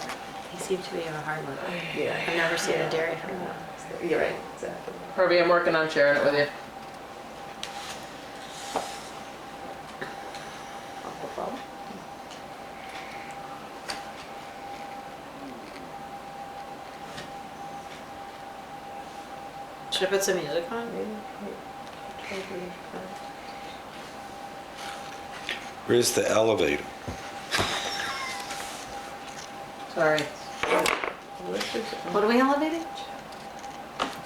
Speaker 1: they seem to be a hard one.
Speaker 7: make. Yeah.
Speaker 1: I've never seen a dairy free one.
Speaker 7: You're right, exactly.
Speaker 3: Harvey, I'm working on sharing it with you.
Speaker 7: No problem.
Speaker 1: Should I put some music on?
Speaker 2: Where's the elevator?
Speaker 3: Sorry.
Speaker 1: What are we elevating?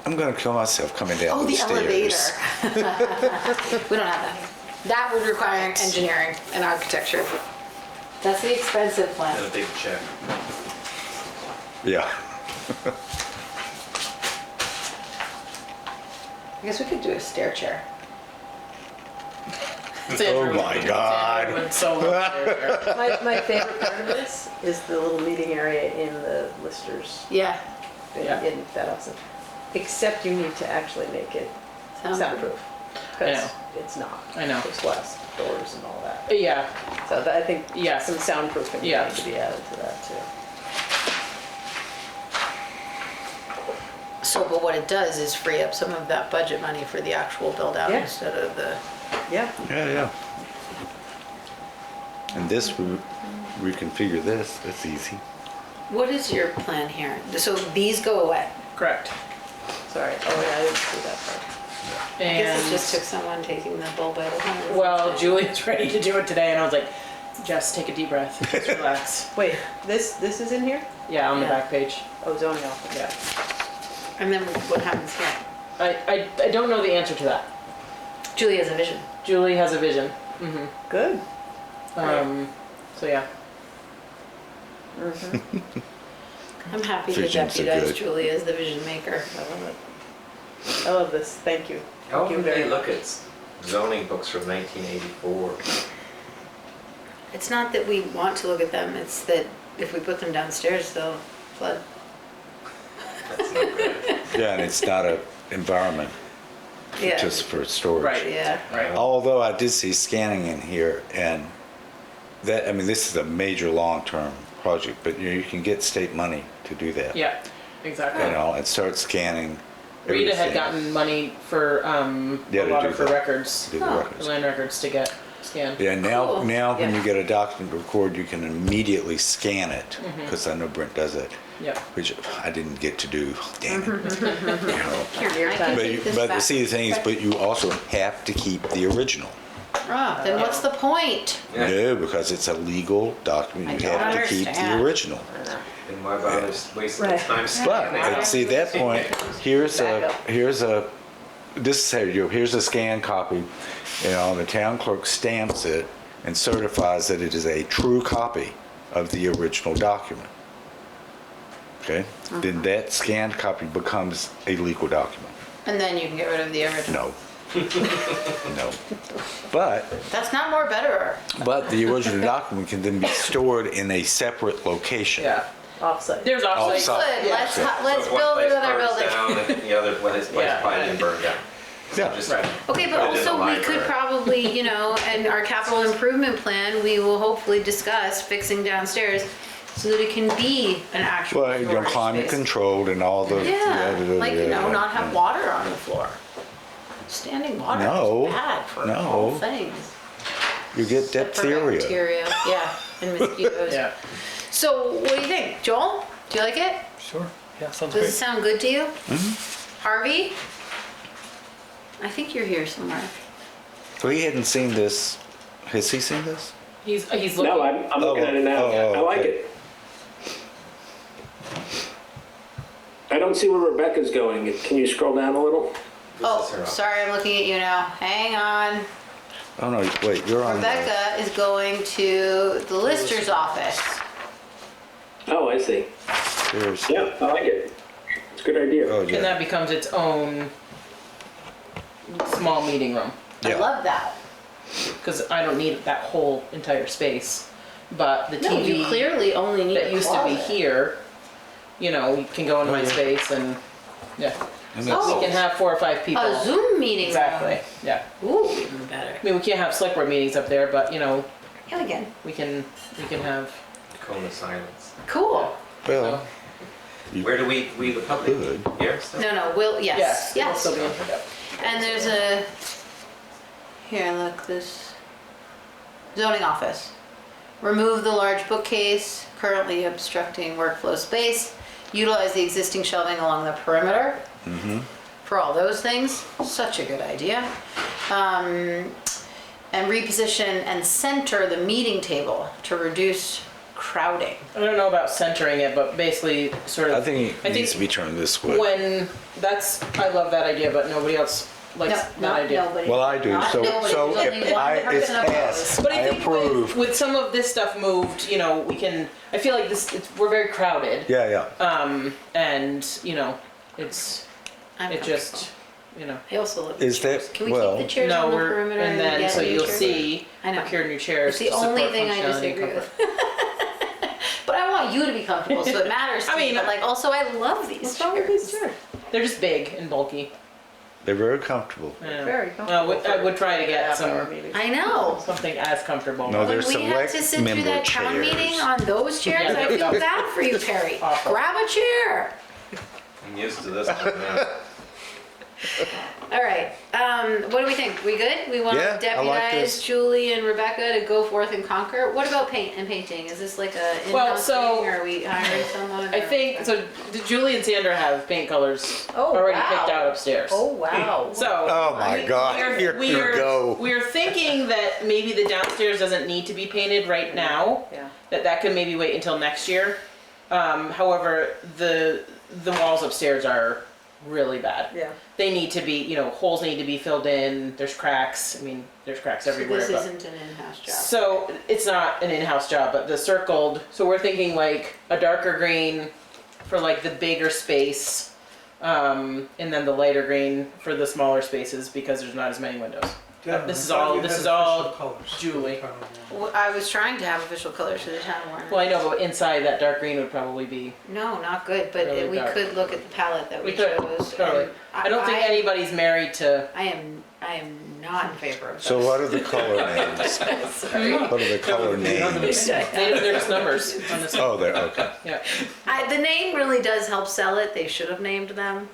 Speaker 2: I'm gonna kill myself coming down
Speaker 1: Oh, the
Speaker 2: those stairs.
Speaker 1: elevator. We don't have that. That would require engineering and architecture. That's the expensive
Speaker 6: And
Speaker 1: plan.
Speaker 6: a big check.
Speaker 2: Yeah.
Speaker 1: I guess we could do a stair chair.
Speaker 2: Oh my God.
Speaker 3: Would so love it.
Speaker 7: My favorite part of this is the little meeting area in the listers
Speaker 1: Yeah.
Speaker 3: Yeah.
Speaker 7: in that awesome. Except you need to actually make it soundproof.
Speaker 3: I
Speaker 7: Because
Speaker 3: know.
Speaker 7: it's not.
Speaker 3: I know.
Speaker 7: There's glass doors and all that.
Speaker 3: Yeah,
Speaker 7: So I think
Speaker 3: Yeah.
Speaker 7: some soundproofing
Speaker 3: Yeah.
Speaker 7: needs to be added to that too.
Speaker 1: So, but what it does is free up some of that budget money for the actual build out
Speaker 7: Yeah.
Speaker 1: instead of the,
Speaker 7: Yeah.
Speaker 2: Yeah, yeah. And this, we reconfigure this, that's easy.
Speaker 1: what is your plan here? So these go away?
Speaker 3: correct.
Speaker 7: Sorry. Oh yeah, I didn't see that part.
Speaker 1: I guess it just took
Speaker 3: And,
Speaker 1: someone taking the bull by the horns.
Speaker 3: well, Julie's ready to do it today, and I was like, just take a deep breath, just relax.
Speaker 7: Wait, this is in here?
Speaker 3: Yeah, on the
Speaker 1: Yeah.
Speaker 3: back page.
Speaker 7: Oh, zoning office.
Speaker 3: Yeah.
Speaker 1: And then what happens here?
Speaker 3: I don't know the answer to that.
Speaker 1: Julie has a vision.
Speaker 3: Julie has a vision. Mm-hmm.
Speaker 7: Good.
Speaker 3: So yeah.
Speaker 1: I'm happy to
Speaker 2: Visions are
Speaker 1: deputize
Speaker 2: good.
Speaker 1: Julie as the vision maker.
Speaker 7: I love it. I love this. Thank you.
Speaker 6: How
Speaker 7: Thank you
Speaker 6: often do
Speaker 7: very
Speaker 6: they look
Speaker 7: much.
Speaker 6: at zoning books from 1984?
Speaker 1: It's not that we want to look at them, it's that if we put them downstairs, they'll flood.
Speaker 6: That's no good.
Speaker 2: Yeah, and it's not a environment
Speaker 1: Yeah.
Speaker 2: just for storage.
Speaker 3: Right.
Speaker 1: Yeah.
Speaker 3: Right.
Speaker 2: Although I did see scanning in here, and that, I mean, this is a major long-term project, but you can get state money to do that.
Speaker 3: Yeah, exactly.
Speaker 2: You know, and start scanning
Speaker 3: Rita had
Speaker 2: everything.
Speaker 3: gotten money for
Speaker 2: Yeah,
Speaker 3: a
Speaker 2: to
Speaker 3: lot
Speaker 2: do
Speaker 3: of her
Speaker 2: that.
Speaker 3: records,
Speaker 2: Do the
Speaker 1: Oh.
Speaker 2: records.
Speaker 3: the land records to get scanned.
Speaker 2: Yeah, now,
Speaker 1: Cool.
Speaker 2: now when
Speaker 7: Yeah.
Speaker 2: you get a document record, you can immediately scan it, because I know Brent does it,
Speaker 3: Yep.
Speaker 2: which I didn't get to do, damn it. You know.
Speaker 1: Here, I can
Speaker 2: But,
Speaker 1: take this
Speaker 2: but
Speaker 1: back.
Speaker 2: see, the thing is, but you also have to keep the original.
Speaker 1: Oh, then what's the point?
Speaker 6: Yeah.
Speaker 2: No, because it's a legal document. You
Speaker 1: I don't
Speaker 2: have to keep the
Speaker 1: understand.
Speaker 2: original.
Speaker 6: And why bother wasting
Speaker 7: Right.
Speaker 6: time
Speaker 2: But
Speaker 6: scanning it?
Speaker 2: at see that point, here's a this is how you do. Here's a scanned copy, and the town clerk stamps it and certifies that it is a true copy of the original document. Okay, then that scanned copy becomes a legal document.
Speaker 1: And then you can get rid of the original.
Speaker 2: No. No. But
Speaker 1: That's not more better.
Speaker 2: the original document can then be stored in a separate location.
Speaker 3: Yeah.
Speaker 7: Offsite.
Speaker 3: There's offsite.
Speaker 1: Good,
Speaker 3: Yeah.
Speaker 1: let's,
Speaker 6: So
Speaker 1: let's
Speaker 6: if one
Speaker 1: build
Speaker 6: place
Speaker 1: another
Speaker 6: burns
Speaker 1: building.
Speaker 6: down and the other place
Speaker 3: Yeah.
Speaker 6: probably didn't burn down.
Speaker 2: Yeah.
Speaker 6: Just
Speaker 3: Right.
Speaker 1: Okay, but
Speaker 6: put it in the
Speaker 1: also we could
Speaker 6: library.
Speaker 1: probably, in our capital improvement plan, we will hopefully discuss fixing downstairs so that it can be an actual
Speaker 2: Well,
Speaker 1: storage
Speaker 2: climate
Speaker 1: space.
Speaker 2: controlled and all the.
Speaker 1: Yeah, like, not have
Speaker 2: yeah.
Speaker 1: water on the floor. Standing water
Speaker 2: No,
Speaker 1: is bad for
Speaker 2: no.
Speaker 1: all things.
Speaker 2: You get
Speaker 1: For
Speaker 2: diphtheria.
Speaker 1: bacteria, yeah, and mosquitoes.
Speaker 3: Yeah.
Speaker 1: So what do you think, Joel? Do you like it?
Speaker 8: Sure. Yeah, sounds
Speaker 1: Does it
Speaker 8: great.
Speaker 1: sound good to you?
Speaker 2: Mm-hmm.
Speaker 1: Harvey? I think you're here somewhere.
Speaker 2: Well, he hadn't seen this. Has he seen this?
Speaker 3: He's looking.
Speaker 9: No, I'm looking at it now.
Speaker 2: Oh,
Speaker 9: I like
Speaker 2: okay.
Speaker 9: it. I don't see where Rebecca's going. Can you scroll down a little?
Speaker 6: This is her
Speaker 1: Oh,
Speaker 6: office.
Speaker 1: sorry, I'm looking at you now. Hang on.
Speaker 2: Oh, no, wait, you're on.
Speaker 1: Rebecca is going to the lister's office.
Speaker 9: Oh, I see.
Speaker 2: There's,
Speaker 9: Yeah, I like it. It's a good idea.
Speaker 2: oh,
Speaker 3: And
Speaker 2: yeah.
Speaker 3: that becomes its own small meeting room.
Speaker 1: I
Speaker 2: Yeah.
Speaker 1: love that.
Speaker 3: Because I don't need that whole entire space. But the
Speaker 1: No, you
Speaker 3: TV
Speaker 1: clearly only need
Speaker 3: that
Speaker 1: a
Speaker 3: used to be
Speaker 1: closet.
Speaker 3: here, you can go into my space and, yeah.
Speaker 2: And
Speaker 3: We
Speaker 2: that's-
Speaker 3: can have 4 or 5 people.
Speaker 1: A Zoom meeting.
Speaker 3: Exactly, yeah.
Speaker 1: Ooh, even better.
Speaker 3: I mean, we can't have select board meetings up there, but,
Speaker 1: Yeah, again.
Speaker 3: we can have,
Speaker 6: Cone of silence.
Speaker 1: Cool.
Speaker 2: Well,
Speaker 6: Where do we the public
Speaker 2: Good.
Speaker 6: here still?
Speaker 1: No, yes,
Speaker 3: yes.
Speaker 1: yes.
Speaker 3: It'll still be in, yeah.
Speaker 1: And there's a, here, look, this zoning office. Remove the large bookcase currently obstructing workflow space. Utilize the existing shelving along the perimeter. For all those things, such a good idea. And reposition and center the meeting table to reduce crowding.
Speaker 3: I don't know about centering it, but basically sort of.
Speaker 2: I think it needs to be turned this way.
Speaker 3: When, I love that idea, but nobody else likes that
Speaker 1: not
Speaker 3: idea.
Speaker 1: nobody.
Speaker 2: Well, I do,
Speaker 1: Not
Speaker 2: so
Speaker 1: nobody.
Speaker 2: so
Speaker 1: There's
Speaker 2: if
Speaker 1: only one
Speaker 2: it's
Speaker 1: person opposed.
Speaker 2: passed,
Speaker 3: But
Speaker 2: I
Speaker 3: I think
Speaker 2: approve.
Speaker 3: with some of this stuff moved, we can, I feel like we're very crowded.
Speaker 2: Yeah,
Speaker 3: And, it's,
Speaker 1: I'm
Speaker 3: it
Speaker 1: comfortable.
Speaker 3: just,
Speaker 1: I also love
Speaker 2: Is
Speaker 1: the chairs.
Speaker 2: that-
Speaker 1: Can we
Speaker 2: well-
Speaker 1: keep the chairs
Speaker 3: no,
Speaker 1: on the
Speaker 3: we're,
Speaker 1: perimeter
Speaker 3: and then,
Speaker 1: get
Speaker 3: so
Speaker 1: new
Speaker 3: you'll
Speaker 1: chairs?
Speaker 3: see,
Speaker 1: I know.
Speaker 3: procure new chairs.
Speaker 1: It's the
Speaker 3: to
Speaker 1: only
Speaker 3: support
Speaker 1: thing I
Speaker 3: functionality and
Speaker 1: disagree
Speaker 3: comfort.
Speaker 1: with. But I want you to be comfortable, so it matters to
Speaker 3: I
Speaker 1: me.
Speaker 3: mean,
Speaker 1: But like, also, I love these
Speaker 3: What's wrong with these
Speaker 1: chairs.
Speaker 3: chairs? They're just big and bulky.
Speaker 2: they're very comfortable.
Speaker 3: I know.
Speaker 7: Very
Speaker 3: I
Speaker 7: comfortable.
Speaker 3: would try to get
Speaker 7: Half-hour
Speaker 3: some,
Speaker 7: meeting.
Speaker 1: I know.
Speaker 3: something as comfortable.
Speaker 2: No,
Speaker 1: When
Speaker 2: they're
Speaker 1: we had to
Speaker 2: select
Speaker 1: sit through
Speaker 2: member
Speaker 1: that town
Speaker 2: chairs.
Speaker 1: meeting on those chairs,
Speaker 3: Yeah,
Speaker 1: I feel bad for you, Perry.
Speaker 3: Awful.
Speaker 1: Grab a chair.
Speaker 6: I'm used to this one now.
Speaker 1: All right. What do we think? We good? We want
Speaker 2: Yeah,
Speaker 1: to
Speaker 2: I like
Speaker 1: deputize
Speaker 2: this.
Speaker 1: Julie and Rebecca to go forth and conquer. What about paint and painting? Is this like a in-house
Speaker 3: so-
Speaker 1: thing, or are we hiring someone?
Speaker 3: I
Speaker 1: or-
Speaker 3: think, so did Julie and Sandra have paint colors
Speaker 7: Oh,
Speaker 3: already
Speaker 7: wow.
Speaker 3: picked out upstairs?
Speaker 7: Oh, wow.
Speaker 3: So.
Speaker 2: Oh my God, here you go.
Speaker 3: We're thinking that maybe the downstairs doesn't need to be painted right now.
Speaker 7: Yeah.
Speaker 3: That could maybe wait until next year. However, the walls upstairs are really bad.
Speaker 7: Yeah.
Speaker 3: They need to be, holes need to be filled in. There's cracks. I mean, there's cracks
Speaker 1: So
Speaker 3: everywhere.
Speaker 1: this
Speaker 3: but-
Speaker 1: isn't an in-house job.
Speaker 3: So it's not an in-house job, but the circled, so we're thinking like a darker green for like the bigger space, and then the lighter green for the smaller spaces because there's not as many windows.
Speaker 4: Yeah,
Speaker 3: This is
Speaker 4: I thought
Speaker 3: all-
Speaker 4: you
Speaker 3: this
Speaker 4: had
Speaker 3: is all
Speaker 4: official colors.
Speaker 3: Julie.
Speaker 1: Well, I was trying to have official colors for the town of Warren.
Speaker 3: Well, I know, but inside that dark green would probably be,
Speaker 1: No, not good, but
Speaker 3: Really
Speaker 1: we
Speaker 3: dark.
Speaker 1: could look at the palette that we,
Speaker 3: we could,
Speaker 1: chose.
Speaker 3: totally.
Speaker 1: and
Speaker 3: I don't think anybody's married to,
Speaker 1: I am not in favor of
Speaker 2: So
Speaker 1: those.
Speaker 2: what are the color names?
Speaker 1: Sorry.
Speaker 2: What are the color names?
Speaker 3: they're just numbers on this.
Speaker 2: Oh, they're, okay.
Speaker 3: Yeah.
Speaker 1: The name really does help sell it. They should have named them.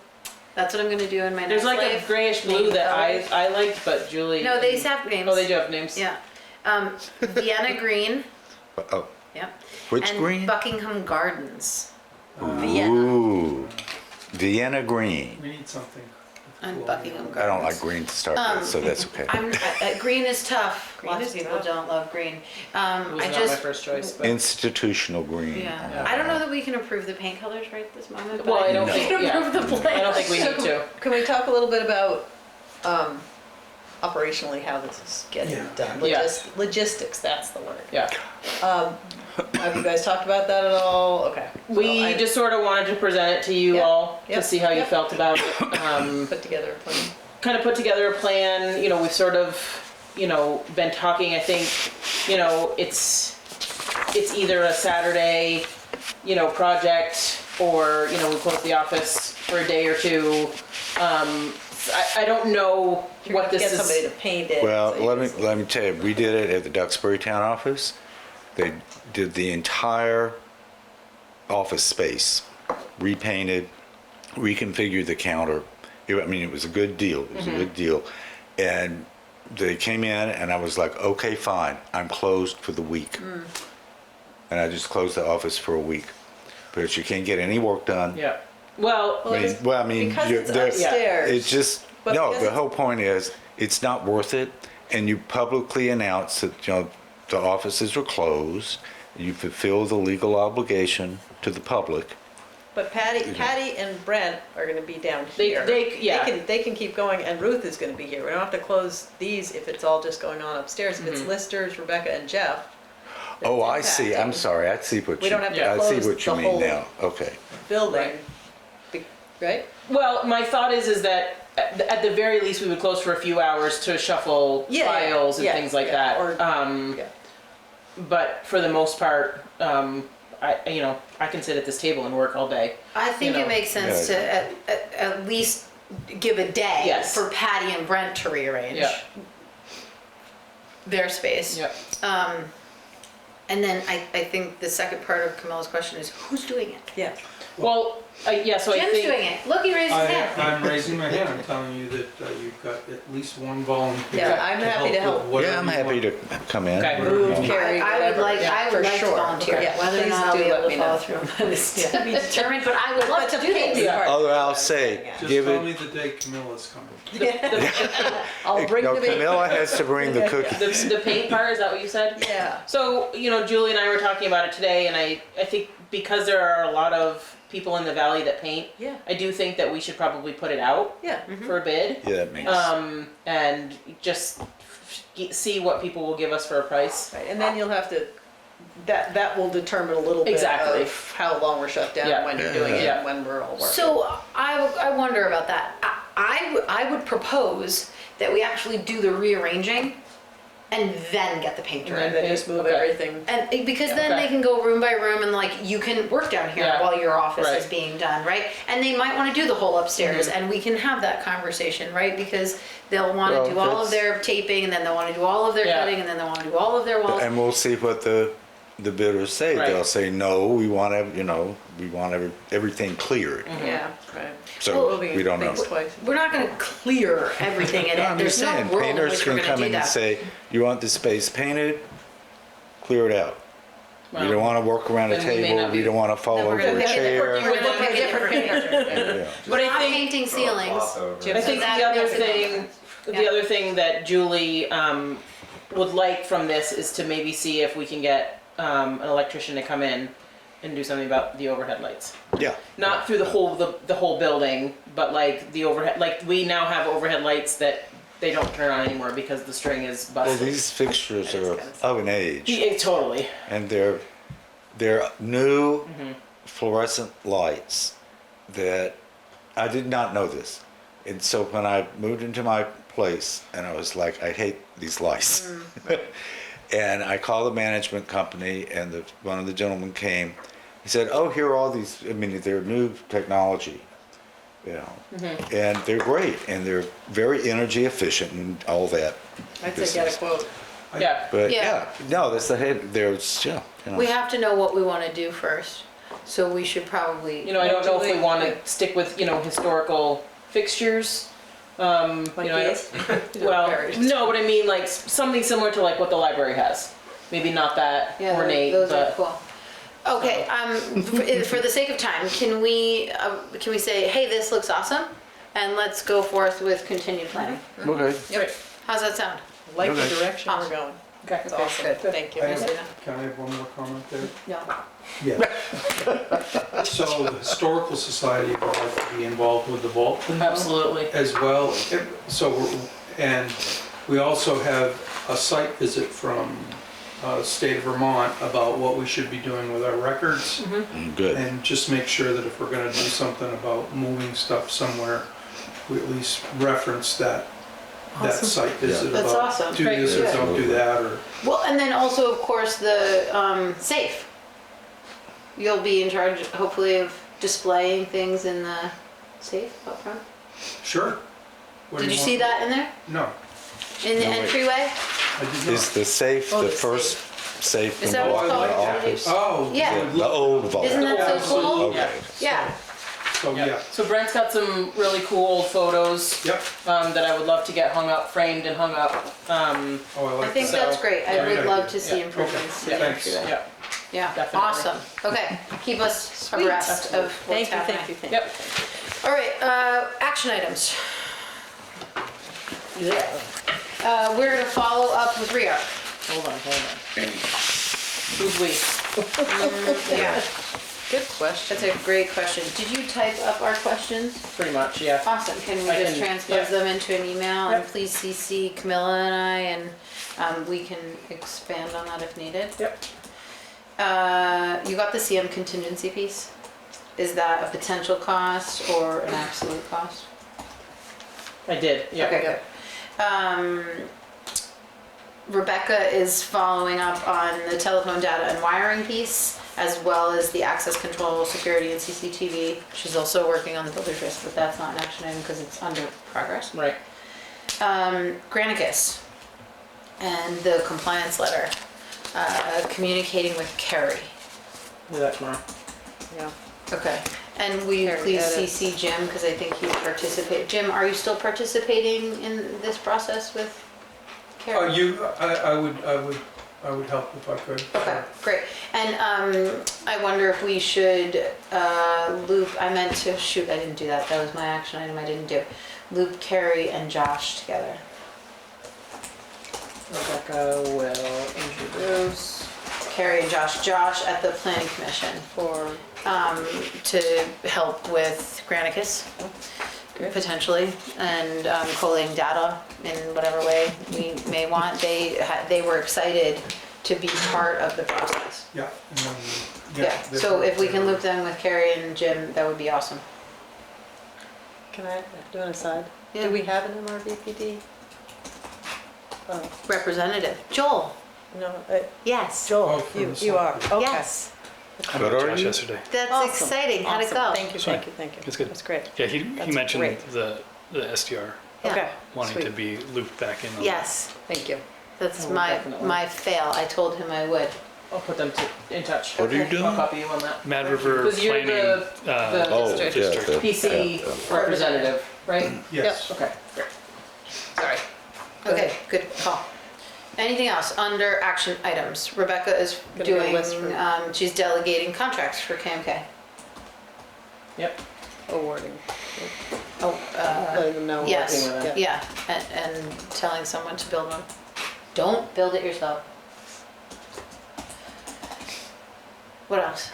Speaker 1: That's what I'm gonna do in my
Speaker 3: There's
Speaker 1: next
Speaker 3: like a
Speaker 1: life.
Speaker 3: grayish blue
Speaker 1: Name
Speaker 3: that
Speaker 1: colors.
Speaker 3: I liked, but Julie.
Speaker 1: No, they have names.
Speaker 3: Oh, they do have names?
Speaker 1: Yeah. Vienna green.
Speaker 2: Oh,
Speaker 1: Yep.
Speaker 2: which
Speaker 1: and
Speaker 2: green?
Speaker 1: Buckingham Gardens. Vienna.
Speaker 2: Ooh, Vienna green.
Speaker 4: We need something
Speaker 1: on Buckingham Gardens.
Speaker 2: I don't like green to start with, so that's okay.
Speaker 1: Green is tough.
Speaker 7: Green
Speaker 1: Lots
Speaker 7: is
Speaker 1: of people
Speaker 7: tough.
Speaker 1: don't love green.
Speaker 3: It was
Speaker 1: I
Speaker 3: not my
Speaker 1: just,
Speaker 3: first choice, but.
Speaker 2: Institutional green.
Speaker 1: yeah, I don't know that we can approve the paint colors right at this moment, but
Speaker 3: Well, I don't
Speaker 1: we
Speaker 3: think,
Speaker 1: can
Speaker 3: yeah.
Speaker 1: approve the plans.
Speaker 3: I don't think we need to.
Speaker 7: Can we talk a little bit about operationally how this is getting
Speaker 4: Yeah.
Speaker 7: done?
Speaker 3: Yeah.
Speaker 7: Logistics, that's the word.
Speaker 3: Yeah.
Speaker 7: Have you guys talked about that at all? Okay. So
Speaker 3: We
Speaker 7: I
Speaker 3: just sort of wanted to present it to you
Speaker 7: Yep,
Speaker 3: all to
Speaker 7: yep,
Speaker 3: see how you
Speaker 7: yep.
Speaker 3: felt about it.
Speaker 7: Put together a plan.
Speaker 3: Kind of put together a plan, you know, we've sort of, you know, been talking, I think, you know, it's either a Saturday, you know, project or, you know, we close the office for a day or two. I don't know
Speaker 7: You're
Speaker 3: what
Speaker 7: gonna
Speaker 3: this
Speaker 7: get somebody
Speaker 3: is.
Speaker 7: to paint it.
Speaker 2: Well,
Speaker 7: so you
Speaker 2: let
Speaker 7: can
Speaker 2: me tell you, we did it at the Duxbury Town office. They did the entire office space, repainted, reconfigured the counter. I mean, it was a good deal. It was a good deal. And they came in and I was like, okay, fine, I'm closed for the week. And I just closed the office for a week. Because you can't get any work done.
Speaker 3: Yeah. Well,
Speaker 2: I mean,
Speaker 7: because
Speaker 2: you're-
Speaker 7: it's
Speaker 2: there-
Speaker 7: upstairs.
Speaker 2: It's just,
Speaker 7: But
Speaker 2: no,
Speaker 7: because
Speaker 2: the
Speaker 7: it's-
Speaker 2: whole point is, it's not worth it. And you publicly announce that, you know, the offices are closed. You fulfill the legal obligation to the public.
Speaker 7: But Patty and Brent are gonna be down
Speaker 3: They-
Speaker 7: here.
Speaker 3: yeah.
Speaker 7: They can keep going, and Ruth is gonna be here. We don't have to close these if it's all just going on upstairs. If it's Listers, Rebecca, and Jeff. then
Speaker 2: Oh,
Speaker 7: it's
Speaker 2: I see, I'm
Speaker 7: impacting
Speaker 2: sorry, I see what you.
Speaker 7: We don't have to
Speaker 2: I see
Speaker 7: close
Speaker 2: what you
Speaker 7: the
Speaker 2: mean
Speaker 7: whole-
Speaker 2: now, okay.
Speaker 7: Building, right?
Speaker 3: well, my thought is that at the very least, we would close for a few hours to shuffle
Speaker 7: Yeah, yeah,
Speaker 3: files and
Speaker 7: yeah,
Speaker 3: things like
Speaker 7: yeah,
Speaker 3: that.
Speaker 7: or- Yeah.
Speaker 3: But for the most part, I can sit at this table and work all day.
Speaker 1: I think
Speaker 3: You know.
Speaker 1: it makes sense to at least give a day
Speaker 3: Yes.
Speaker 1: for Patty and Brent to rearrange
Speaker 3: Yeah.
Speaker 1: their space.
Speaker 3: Yep.
Speaker 1: And then I think the second part of Camilla's question is who's doing it?
Speaker 7: Yeah.
Speaker 3: Well, yeah, so I
Speaker 1: Jim's
Speaker 3: think.
Speaker 1: doing it. Look, he raised his hand.
Speaker 4: I'm raising my hand, I'm telling you that you've got at least one volunteer.
Speaker 7: Yeah, I'm happy to help.
Speaker 4: with whatever
Speaker 2: Yeah, I'm
Speaker 4: you
Speaker 2: happy
Speaker 4: want.
Speaker 2: to come in.
Speaker 3: Okay.
Speaker 7: Move,
Speaker 2: Yeah.
Speaker 7: carry,
Speaker 1: I would
Speaker 7: whatever.
Speaker 1: like,
Speaker 7: Yeah,
Speaker 1: I
Speaker 7: for
Speaker 1: would like to
Speaker 7: sure.
Speaker 1: volunteer.
Speaker 7: Okay. Yeah,
Speaker 1: Whether or
Speaker 7: please
Speaker 1: not I'll
Speaker 7: do
Speaker 1: be
Speaker 7: let
Speaker 1: able
Speaker 7: me
Speaker 1: to follow
Speaker 7: know.
Speaker 1: through on this to be determined, but I would love
Speaker 7: But
Speaker 1: to
Speaker 7: the
Speaker 1: do
Speaker 7: paint
Speaker 1: this.
Speaker 7: part.
Speaker 2: Although I'll say,
Speaker 4: Just
Speaker 2: give
Speaker 4: tell
Speaker 2: it,
Speaker 4: me the day Camilla's coming.
Speaker 7: I'll bring
Speaker 2: no,
Speaker 7: the baby.
Speaker 2: Camilla has to bring the cookies.
Speaker 3: The paint part, is that what you said?
Speaker 7: Yeah.
Speaker 3: So, you know, Julie and I were talking about it today, and I think because there are a lot of people in the valley that paint,
Speaker 7: Yeah.
Speaker 3: I do think that we should probably put it out
Speaker 7: Yeah.
Speaker 3: for a bid.
Speaker 2: Yeah, that makes.
Speaker 3: And just see what people will give us for a price.
Speaker 7: Right, and then you'll have to, that will determine a little bit
Speaker 3: Exactly.
Speaker 7: of how long we're shut down,
Speaker 3: Yeah.
Speaker 7: when you're doing it,
Speaker 3: Yeah.
Speaker 7: and when we're all working.
Speaker 1: So I wonder about that. I would propose that we actually do the rearranging and then get the painter
Speaker 7: And
Speaker 1: in.
Speaker 7: then just move
Speaker 3: Okay.
Speaker 7: everything.
Speaker 1: And because then
Speaker 3: Okay.
Speaker 1: they can go room by room and like you can work down here
Speaker 3: Yeah.
Speaker 1: while your office
Speaker 3: Right.
Speaker 1: is being done, right? And they might want to do the whole upstairs and we can have that conversation, right? Because they'll want to
Speaker 2: Well,
Speaker 1: do all of
Speaker 2: that's-
Speaker 1: their taping and then they'll want to do all of their
Speaker 3: Yeah.
Speaker 1: cutting and then they'll want to do all of their walls.
Speaker 2: And we'll see what the bidders say.
Speaker 3: Right.
Speaker 2: They'll say, no, we want to, we want everything cleared.
Speaker 7: Yeah, right.
Speaker 2: So
Speaker 7: Moving
Speaker 2: we don't know.
Speaker 7: things twice.
Speaker 1: We're not going to clear everything and
Speaker 2: I'm just
Speaker 1: there's no
Speaker 2: saying,
Speaker 1: world in
Speaker 2: painters
Speaker 1: which we're
Speaker 2: can
Speaker 1: going to
Speaker 2: come
Speaker 1: do
Speaker 2: in and
Speaker 1: that.
Speaker 2: say, you want the space painted, clear it out. We
Speaker 3: Well,
Speaker 2: don't want to work around a
Speaker 3: then we may
Speaker 2: table,
Speaker 3: not
Speaker 2: we
Speaker 3: be-
Speaker 2: don't want to fall
Speaker 1: Then we're
Speaker 2: over
Speaker 1: gonna
Speaker 2: a
Speaker 1: pick a
Speaker 2: chair.
Speaker 1: different- we're gonna pick a different painter.
Speaker 2: Yeah.
Speaker 1: We're
Speaker 3: But I
Speaker 1: not
Speaker 3: think-
Speaker 1: painting ceilings.
Speaker 3: I think
Speaker 1: that
Speaker 3: the other
Speaker 1: makes it
Speaker 3: thing,
Speaker 1: Yeah.
Speaker 3: the other thing that Julie would like from this is to maybe see if we can get an electrician to come in and do something about the overhead lights.
Speaker 2: Yeah.
Speaker 3: Not through the whole building, but like the overhead, like we now have overhead lights that they don't turn on anymore because the string is
Speaker 2: Well,
Speaker 3: busted.
Speaker 2: these fixtures
Speaker 7: That is
Speaker 2: are
Speaker 7: kind of
Speaker 2: of an age,
Speaker 3: Yeah, totally.
Speaker 2: and they're new fluorescent lights that I did not know this. And so when I moved into my place, and I was like, I hate these lights. And I called the management company, and one of the gentlemen came. He said, "Oh, here are all these. I mean, they're new technology, and they're great, and they're very energy efficient and all that."
Speaker 7: I'd say get a quote.
Speaker 3: Yeah.
Speaker 2: But
Speaker 1: Yeah.
Speaker 2: no, that's the head. There's
Speaker 1: We have to know what we want to do first. So we should probably.
Speaker 3: You know, I don't know if we want to stick with, historical fixtures.
Speaker 7: Like
Speaker 3: you know, I
Speaker 7: these?
Speaker 3: well,
Speaker 7: Very-
Speaker 3: no, but I mean like something similar to like what the library has. Maybe not that
Speaker 1: Yeah,
Speaker 3: ornate,
Speaker 1: those
Speaker 3: but
Speaker 1: are cool. Okay, for the sake of time, can we say, hey, this looks awesome? and let's go forth with continued planning.
Speaker 2: Okay.
Speaker 3: Yep.
Speaker 1: How's that sound?
Speaker 7: Like the
Speaker 2: Okay.
Speaker 7: direction we're
Speaker 1: Awesome.
Speaker 7: going.
Speaker 3: Okay.
Speaker 7: That's awesome. Thank you.
Speaker 4: I have- Can I have one more comment there?
Speaker 1: No.
Speaker 4: Yeah. So the Historical Society would like to be involved with the vault thing
Speaker 3: Absolutely.
Speaker 4: as well. And we also have a site visit from state of Vermont about what we should be doing with our records.
Speaker 2: Good.
Speaker 4: And just make sure that if we're gonna do something about moving stuff somewhere, we at least reference that site visit
Speaker 1: That's
Speaker 4: about
Speaker 1: awesome.
Speaker 4: do
Speaker 1: Great,
Speaker 4: this or
Speaker 1: yeah.
Speaker 4: don't do that, or,
Speaker 1: Well, and then also, of course, the safe. You'll be in charge, hopefully, of displaying things in the safe up front.
Speaker 4: sure. What do
Speaker 1: Did you
Speaker 4: want?
Speaker 1: see that in there?
Speaker 4: No,
Speaker 1: In the
Speaker 2: No, wait.
Speaker 1: entryway?
Speaker 4: I did
Speaker 2: Is
Speaker 4: not.
Speaker 2: the safe
Speaker 1: Oh,
Speaker 2: the
Speaker 1: the
Speaker 2: first safe
Speaker 1: Is
Speaker 2: in
Speaker 1: that
Speaker 2: the
Speaker 1: what it's called?
Speaker 2: office?
Speaker 4: Oh.
Speaker 1: Yeah.
Speaker 2: The old vault.
Speaker 1: Isn't that so cool?
Speaker 2: Okay.
Speaker 1: Yeah.
Speaker 4: So,
Speaker 3: Yeah.
Speaker 4: yeah,
Speaker 3: So Brent's got some really cool old photos
Speaker 4: yep.
Speaker 3: that I would love to get hung up, framed and hung up.
Speaker 4: Oh, I
Speaker 1: I
Speaker 4: like
Speaker 1: think
Speaker 4: that.
Speaker 1: that's great. I
Speaker 4: Great
Speaker 1: would love
Speaker 4: idea.
Speaker 1: to see
Speaker 3: Yeah.
Speaker 1: improvements to
Speaker 4: Okay.
Speaker 1: the
Speaker 4: Thanks.
Speaker 1: entryway.
Speaker 3: Yeah.
Speaker 1: Yeah,
Speaker 3: Definitely.
Speaker 1: awesome. Okay, keep us
Speaker 7: Sweet.
Speaker 1: abreast of what's
Speaker 7: Thank you,
Speaker 1: happening.
Speaker 7: thank you, thank you.
Speaker 3: Yep.
Speaker 1: All right, action items.
Speaker 3: Yeah.
Speaker 1: We're gonna follow up with REARC.
Speaker 3: Hold on. Who's we?
Speaker 1: Yeah,
Speaker 7: Good question.
Speaker 1: that's a great question. Did you type up our questions?
Speaker 3: Pretty much, yeah.
Speaker 1: Awesome, can we
Speaker 3: I
Speaker 1: just
Speaker 3: can-
Speaker 1: transpose
Speaker 3: yeah.
Speaker 1: them into an email and
Speaker 3: Yep.
Speaker 1: please CC Camilla and I, and we can expand on that if needed?
Speaker 3: Yep.
Speaker 1: You got the CM contingency piece? Is that a potential cost or an absolute cost?
Speaker 3: I did, yeah.
Speaker 1: Okay, good. Rebecca is following up on the telephone data and wiring piece, as well as the access control, security, and CCTV. She's also working on the builder's risk, but that's not an action item because it's under progress.
Speaker 3: Right.
Speaker 1: Granicus and the compliance letter, communicating with Carrie.
Speaker 3: Do that tomorrow.
Speaker 7: Yeah.
Speaker 1: Okay, and will you
Speaker 7: Carrie
Speaker 1: please
Speaker 7: edits.
Speaker 1: CC Jim, because I think he participated. Jim, are you still participating in this process with Carrie?
Speaker 4: I would help if I could.
Speaker 1: Okay, great. And I wonder if we should loop, I meant to, shoot, I didn't do that. That was my action item I didn't do. Loop Carrie and Josh together.
Speaker 3: Rebecca will introduce.
Speaker 1: Carrie and Josh at the planning commission
Speaker 7: For,
Speaker 1: to help with Granicus, potentially, and collating data in whatever way we may want. They were excited to be part of the process.
Speaker 4: Yeah. and then,
Speaker 1: Yeah, so if we can loop them with Carrie and Jim, that would be awesome.
Speaker 7: can I do an aside?
Speaker 1: Yeah.
Speaker 7: Do we have an MRVPD? Oh,
Speaker 1: Representative, Joel,
Speaker 7: no,
Speaker 1: yes.
Speaker 7: Joel,
Speaker 4: from
Speaker 7: you
Speaker 4: the
Speaker 7: are,
Speaker 4: Selectboard.
Speaker 7: okay.
Speaker 1: Yes,
Speaker 8: I
Speaker 2: What
Speaker 8: met
Speaker 2: are
Speaker 8: Josh
Speaker 2: you?
Speaker 8: yesterday.
Speaker 1: that's
Speaker 7: Awesome.
Speaker 1: exciting. How'd it
Speaker 7: Awesome.
Speaker 1: go?
Speaker 7: Thank you,
Speaker 8: Sorry.
Speaker 7: thank you, thank you.
Speaker 8: It's good.
Speaker 7: That's great.
Speaker 8: Yeah, he
Speaker 7: That's
Speaker 8: mentioned
Speaker 7: great.
Speaker 8: the SDR
Speaker 1: Yeah.
Speaker 7: Okay,
Speaker 8: wanting to
Speaker 7: sweet.
Speaker 8: be looped back in. On
Speaker 1: Yes,
Speaker 7: Thank you.
Speaker 1: that's
Speaker 3: Oh,
Speaker 1: my
Speaker 3: definitely.
Speaker 1: fail. I told him I would.
Speaker 3: I'll put them in touch.
Speaker 2: What are you
Speaker 1: Okay.
Speaker 2: doing?
Speaker 3: I'll copy you on that.
Speaker 8: that. Mad River
Speaker 3: Because you're
Speaker 8: Planning.
Speaker 3: the
Speaker 2: Oh,
Speaker 1: District.
Speaker 2: yeah. the-
Speaker 3: PC
Speaker 2: yeah.
Speaker 3: representative, right?
Speaker 4: Yes.
Speaker 3: Okay, great. Sorry.
Speaker 1: Okay, good call. Anything else under action items? Rebecca is
Speaker 7: Gonna go
Speaker 1: doing,
Speaker 7: list for-
Speaker 1: she's delegating contracts for KMK.
Speaker 3: Yep.
Speaker 7: Awarding.
Speaker 1: Oh,
Speaker 7: Letting them know.
Speaker 1: yes,
Speaker 3: working with it.
Speaker 1: yeah, and telling someone to build one. Don't build it yourself. What else?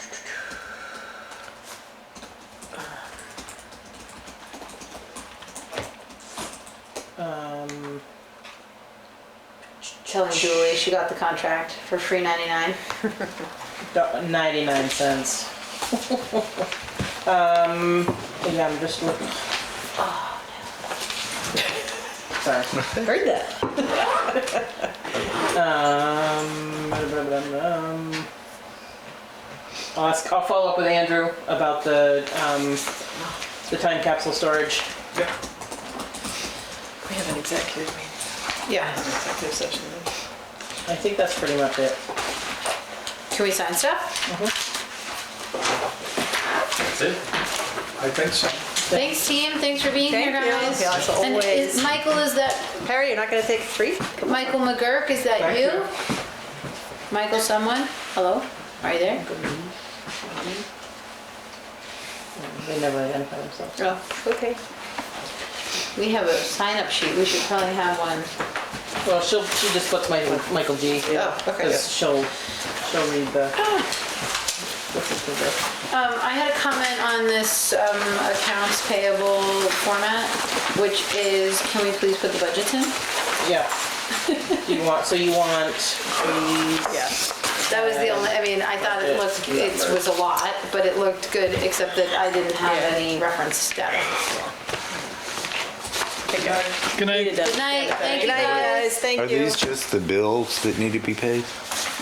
Speaker 1: Telling Julie she got the contract for free 99.
Speaker 3: 99 cents. Yeah, I'm just looking. Sorry.
Speaker 7: Heard that.
Speaker 3: I'll follow up with Andrew about the time capsule storage.
Speaker 4: Yeah.
Speaker 7: We have an executive meeting,
Speaker 1: Yeah.
Speaker 7: an executive session.
Speaker 3: I think that's pretty much it.
Speaker 1: Can we sign stuff?
Speaker 6: That's it.
Speaker 4: I think so.
Speaker 1: Thanks team, thanks for being here
Speaker 7: Thank you.
Speaker 1: guys.
Speaker 7: Yeah, as
Speaker 1: And
Speaker 7: always.
Speaker 1: Michael, is that
Speaker 7: Harry, you're not gonna take a treat?
Speaker 1: Michael McGurk, is that
Speaker 4: Thank
Speaker 1: you?
Speaker 4: you.
Speaker 1: Michael someone? Hello? Are you there?
Speaker 3: They never identify themselves.
Speaker 1: Oh, okay. We have a sign-up sheet. We should probably have one.
Speaker 3: Well, she just puts Michael G.
Speaker 1: Oh, okay.
Speaker 3: Because she'll read the.
Speaker 1: I had a comment on this accounts payable format, which is, can we please put the budgets in?
Speaker 3: Yeah. You want these?
Speaker 7: Yeah.
Speaker 1: That was the only, I mean, I thought it was a lot, but it looked good, except that I didn't have any reference data.
Speaker 8: Good night.
Speaker 1: Good night, thank you
Speaker 7: Good night,
Speaker 1: guys.
Speaker 7: guys, thank
Speaker 2: Are
Speaker 7: you.
Speaker 2: these just the bills that need to be paid?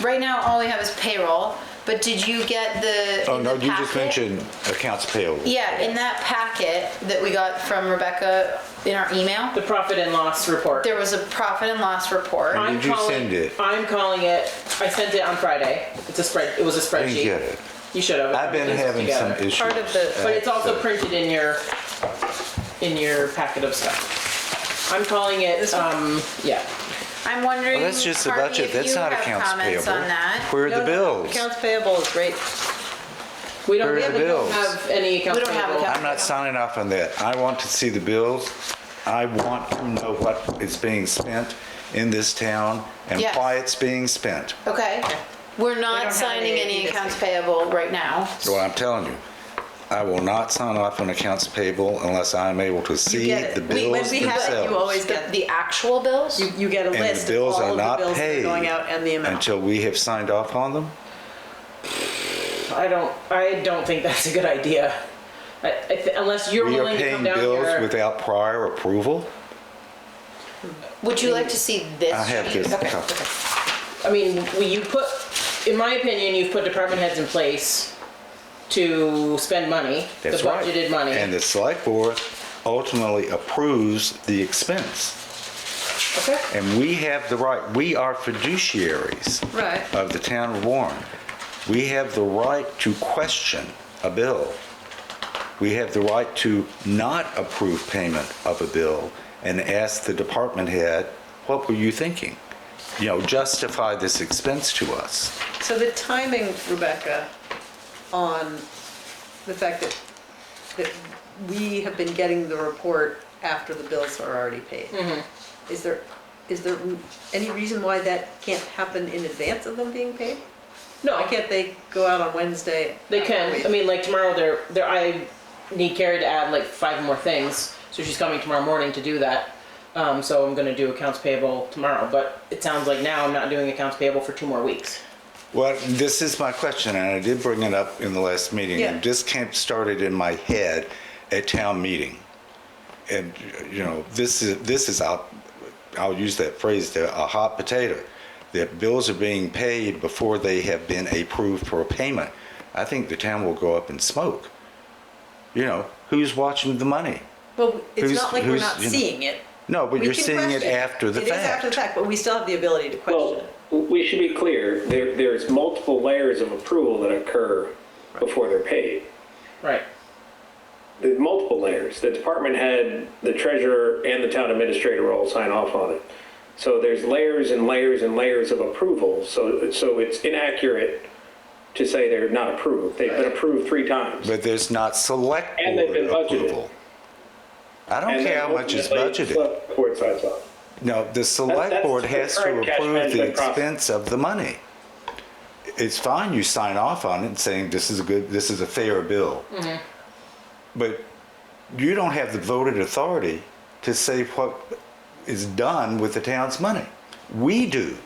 Speaker 1: Right now, all we have is payroll, but did you get the,
Speaker 2: Oh,
Speaker 1: in
Speaker 2: no,
Speaker 1: the
Speaker 2: you just
Speaker 1: packet?
Speaker 2: mentioned accounts payable.
Speaker 1: Yeah, in that packet that we got from Rebecca in our email,
Speaker 3: The profit and loss report.
Speaker 1: there was a profit and loss report.
Speaker 2: When did you send it?
Speaker 3: I'm calling it. I sent it on Friday. It's a spread. It was a
Speaker 2: I
Speaker 3: spreadsheet.
Speaker 2: didn't get it.
Speaker 3: You should have.
Speaker 2: I've been
Speaker 3: It's
Speaker 2: having some
Speaker 3: together.
Speaker 2: issues.
Speaker 7: Part of the-
Speaker 3: But it's also printed in your packet of stuff. I'm calling it. Yeah.
Speaker 1: I'm wondering,
Speaker 2: Well, that's just the
Speaker 1: Harvey,
Speaker 2: budget.
Speaker 1: if
Speaker 2: That's
Speaker 1: you
Speaker 2: not
Speaker 1: have
Speaker 2: accounts
Speaker 1: comments
Speaker 2: payable.
Speaker 1: on that.
Speaker 2: Where are the
Speaker 7: No,
Speaker 2: bills?
Speaker 7: Accounts payable is right.
Speaker 3: We don't.
Speaker 2: Where are
Speaker 3: We
Speaker 2: the
Speaker 3: don't
Speaker 2: bills?
Speaker 3: have any accounts
Speaker 1: We don't have
Speaker 3: payable.
Speaker 1: accounts-
Speaker 2: I'm not signing off on that. I want to see the bills. I want to know what is being spent in this town and
Speaker 1: Yes.
Speaker 2: why it's being spent.
Speaker 1: Okay, we're
Speaker 7: don't
Speaker 1: not
Speaker 7: have
Speaker 1: signing
Speaker 7: any
Speaker 1: any
Speaker 7: AP
Speaker 1: accounts payable right now.
Speaker 2: So I'm telling you, I will not sign off on accounts payable unless I'm able to see
Speaker 7: get it.
Speaker 2: the
Speaker 7: When
Speaker 2: bills
Speaker 7: we have it, you
Speaker 2: themselves.
Speaker 7: always get
Speaker 1: The actual bills?
Speaker 7: You get a
Speaker 2: And the
Speaker 7: list of
Speaker 2: bills
Speaker 7: all
Speaker 2: are
Speaker 7: of the
Speaker 2: not
Speaker 7: bills that are
Speaker 2: paid
Speaker 7: going out and the amount.
Speaker 2: until we have signed off on them.
Speaker 3: I don't think that's a good idea. Unless you're
Speaker 2: We are
Speaker 3: willing to come
Speaker 2: paying
Speaker 3: down
Speaker 2: bills
Speaker 3: here.
Speaker 2: without prior approval.
Speaker 1: Would you like to see this
Speaker 2: I have
Speaker 1: sheet?
Speaker 2: this
Speaker 1: Okay,
Speaker 2: copy.
Speaker 1: okay.
Speaker 3: I mean, in my opinion, you've put department heads in place to spend money,
Speaker 2: That's
Speaker 3: the
Speaker 2: right.
Speaker 3: budgeted money.
Speaker 2: And the select board ultimately approves the expense.
Speaker 3: Okay.
Speaker 2: And we have the right, we are fiduciaries
Speaker 7: Right.
Speaker 2: of the town of Warren. We have the right to question a bill. We have the right to not approve payment of a bill and ask the department head, what were you thinking? You know, justify this expense to us.
Speaker 7: So the timing, Rebecca, on the fact that we have been getting the report after the bills are already paid. Is there any reason why that can't happen in advance of them being paid?
Speaker 3: No,
Speaker 7: Why can't they go out on Wednesday?
Speaker 3: they
Speaker 7: after
Speaker 3: can.
Speaker 7: we-
Speaker 3: I mean, like tomorrow, I need Carrie to add like 5 more things, so she's coming tomorrow morning to do that. So I'm gonna do accounts payable tomorrow, but it sounds like now I'm not doing accounts payable for 2 more weeks.
Speaker 2: Well, this is my question, and I did bring it up in the last meeting.
Speaker 7: Yeah.
Speaker 2: And this started in my head at town meeting. And, you know, this is I'll use that phrase, a hot potato. The bills are being paid before they have been approved for a payment. I think the town will go up in smoke. You know, who's watching the money?
Speaker 7: Well, it's
Speaker 2: Who's-
Speaker 7: not like we're
Speaker 2: who's,
Speaker 7: not
Speaker 2: you know-
Speaker 7: seeing it.
Speaker 2: No, but
Speaker 7: We
Speaker 2: you're
Speaker 7: can
Speaker 2: seeing it
Speaker 7: question
Speaker 2: after the
Speaker 7: It is after the
Speaker 2: fact.
Speaker 7: fact, but we still have the ability to question
Speaker 9: Well,
Speaker 7: it.
Speaker 9: we should be clear, there's multiple layers of approval that occur before they're paid.
Speaker 3: Right.
Speaker 9: There's multiple layers. The department head, the treasurer, and the town administrator all sign off on it. So there's layers and layers and layers of approval. So it's inaccurate to say they're not approved. They've been approved 3 times.
Speaker 2: But there's not select
Speaker 9: And they've
Speaker 2: board
Speaker 9: been budgeted.
Speaker 2: approval. I don't
Speaker 9: And
Speaker 2: care
Speaker 9: then
Speaker 2: how much is
Speaker 9: ultimately,
Speaker 2: budgeted.
Speaker 9: select board signs off.
Speaker 2: No, the select
Speaker 9: That's
Speaker 2: board
Speaker 9: the
Speaker 2: has to
Speaker 9: current cash
Speaker 2: approve the
Speaker 9: management process.
Speaker 2: expense of the money. It's fine, you sign off on it saying this is a fair bill. But you don't have the voted authority to say what is done with the town's money. We do.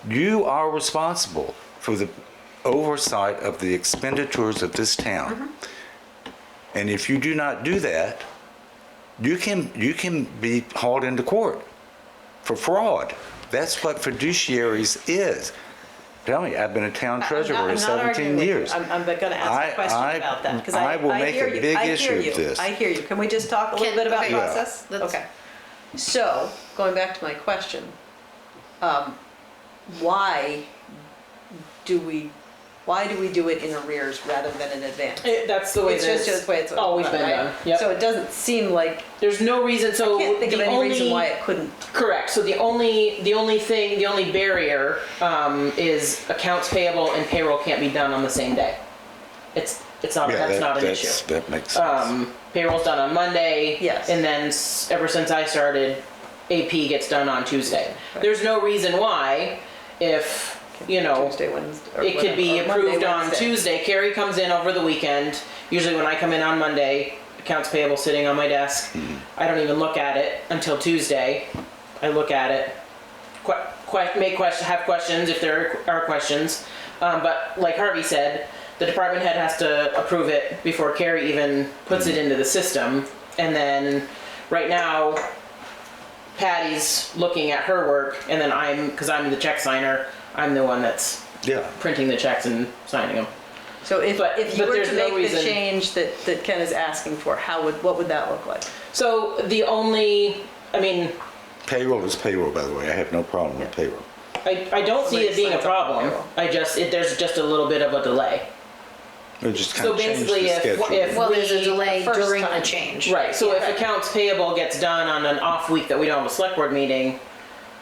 Speaker 2: You are responsible for the oversight of the expenditures of this town. And if you do not do that, you can be hauled into court for fraud. That's what fiduciaries is. Tell me, I've been a town treasurer
Speaker 7: I'm
Speaker 2: for
Speaker 7: not arguing
Speaker 2: 17
Speaker 7: with you.
Speaker 2: years.
Speaker 7: I'm gonna ask a question about that, because
Speaker 2: I will make
Speaker 7: hear
Speaker 2: a
Speaker 7: you.
Speaker 2: big
Speaker 7: I hear
Speaker 2: issue of
Speaker 7: you.
Speaker 2: this.
Speaker 7: I hear you. Can we just talk a little bit about
Speaker 1: okay,
Speaker 2: yeah.
Speaker 7: process?
Speaker 1: Let's-
Speaker 7: Okay. So, going back to my question, why do we do it in arrears rather than in advance?
Speaker 3: That's the way
Speaker 7: It's just the way it's
Speaker 3: always been
Speaker 7: right?
Speaker 3: done. Yep.
Speaker 7: So it doesn't seem like,
Speaker 3: There's no reason. So
Speaker 7: I can't think of
Speaker 3: the
Speaker 7: any
Speaker 3: only,
Speaker 7: reason why it couldn't.
Speaker 3: Correct. So the only barrier is accounts payable and payroll can't be done on the same day. It's not
Speaker 2: Yeah,
Speaker 3: that's not an issue.
Speaker 2: That makes sense.
Speaker 3: payroll's done on Monday.
Speaker 7: Yes.
Speaker 3: And then ever since I started, AP gets done on Tuesday.
Speaker 7: Right.
Speaker 3: There's no reason why, if, you know,
Speaker 7: Tuesday, Wednesday, or
Speaker 3: it could be
Speaker 7: whatever, or Monday,
Speaker 3: approved on
Speaker 7: Wednesday.
Speaker 3: Tuesday. Carrie comes in over the weekend. Usually when I come in on Monday, accounts payable sitting on my desk. I don't even look at it until Tuesday. I look at it, have questions if there are questions. But like Harvey said, the department head has to approve it before Carrie even puts it into the system. And then right now, Patty's looking at her work, and then because I'm the check signer, I'm the one that's
Speaker 2: Yeah.
Speaker 3: printing the checks and signing them.
Speaker 7: So if you
Speaker 3: but
Speaker 7: were
Speaker 3: there's
Speaker 7: to
Speaker 3: no
Speaker 7: make the
Speaker 3: reason-
Speaker 7: change that Ken is asking for, what would that look like?
Speaker 3: So the only, I mean,
Speaker 2: Payroll is payroll, by the way. I have no problem with payroll.
Speaker 3: I don't see it being a problem. There's just a little bit of a delay.
Speaker 2: It just kind
Speaker 3: So
Speaker 2: of changed
Speaker 3: basically,
Speaker 2: the schedule.
Speaker 1: Well, there's a delay
Speaker 7: first
Speaker 1: during
Speaker 7: time.
Speaker 1: the change.
Speaker 3: Right, so if
Speaker 7: Yeah.
Speaker 3: accounts payable gets done on an off week that we don't have a select board meeting,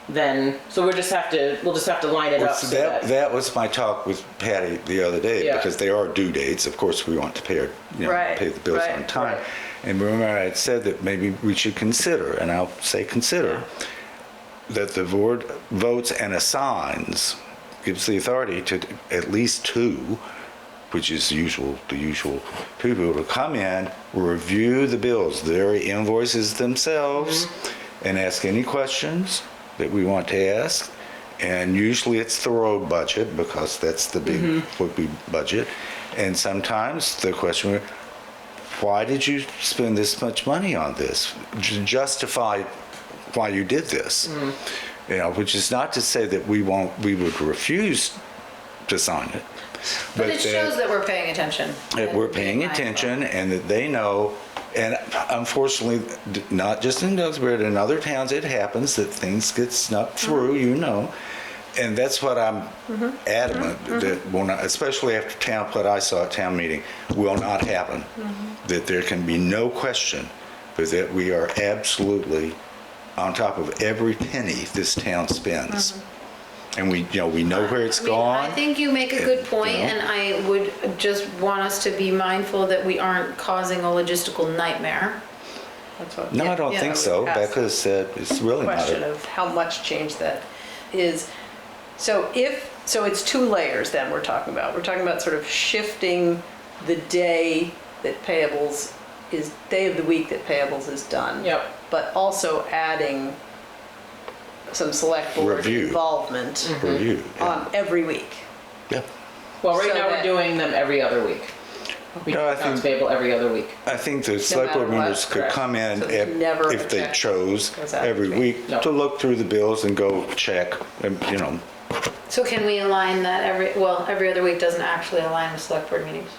Speaker 3: then, so we'll just have to line it up so that.
Speaker 2: That was my talk with Patty the other day,
Speaker 3: Yeah.
Speaker 2: because there are due dates. Of course, we want to pay
Speaker 7: Right,
Speaker 2: pay the bills
Speaker 7: right,
Speaker 2: on time.
Speaker 7: right.
Speaker 2: And remember, I had said that maybe we should consider, and I'll say consider, that the board votes and assigns, gives the authority to at least two, which is the usual people to come in, review the bills, their invoices themselves, and ask any questions that we want to ask. And usually it's the road budget, because that's the big, what we budget. And sometimes the question, why did you spend this much money on this? Justify why you did this. You know, which is not to say that we would refuse to sign it.
Speaker 1: But it shows that we're paying attention.
Speaker 2: That we're paying attention, and that they know. And unfortunately, not just in Duxbury, but in other towns, it happens that things get snuck through, you know. And that's what I'm adamant that will not, especially after what I saw at town meeting, will not happen. That there can be no question, but that we are absolutely on top of every penny this town spends. And we know where it's gone.
Speaker 1: I think you make a good point,
Speaker 2: You know.
Speaker 1: and I would just want us to be mindful that we aren't causing a logistical nightmare.
Speaker 7: That's what.
Speaker 2: No, I don't think so.
Speaker 7: Ask
Speaker 2: Becca said it's really not.
Speaker 7: question of how much change that is. So it's two layers then we're talking about. We're talking about sort of shifting the day that payables is, day of the week that payables is done.
Speaker 3: Yep.
Speaker 7: But also adding some select board
Speaker 2: Review.
Speaker 7: involvement
Speaker 2: Review.
Speaker 7: on every week.
Speaker 2: Yeah.
Speaker 3: Well, right
Speaker 7: So
Speaker 3: now we're
Speaker 7: that-
Speaker 3: doing them every other week. We do
Speaker 2: No, I
Speaker 3: accounts
Speaker 2: think-
Speaker 3: payable every other week.
Speaker 2: I think the select board
Speaker 7: matter what,
Speaker 2: members could
Speaker 3: correct.
Speaker 2: come in
Speaker 7: So there's never
Speaker 2: if
Speaker 7: a
Speaker 2: they
Speaker 7: check
Speaker 2: chose
Speaker 7: goes out
Speaker 2: every
Speaker 7: between.
Speaker 2: week
Speaker 3: No.
Speaker 2: to look through the bills and go check, and, you know.
Speaker 1: So can we align that every other week doesn't actually align with select board meetings?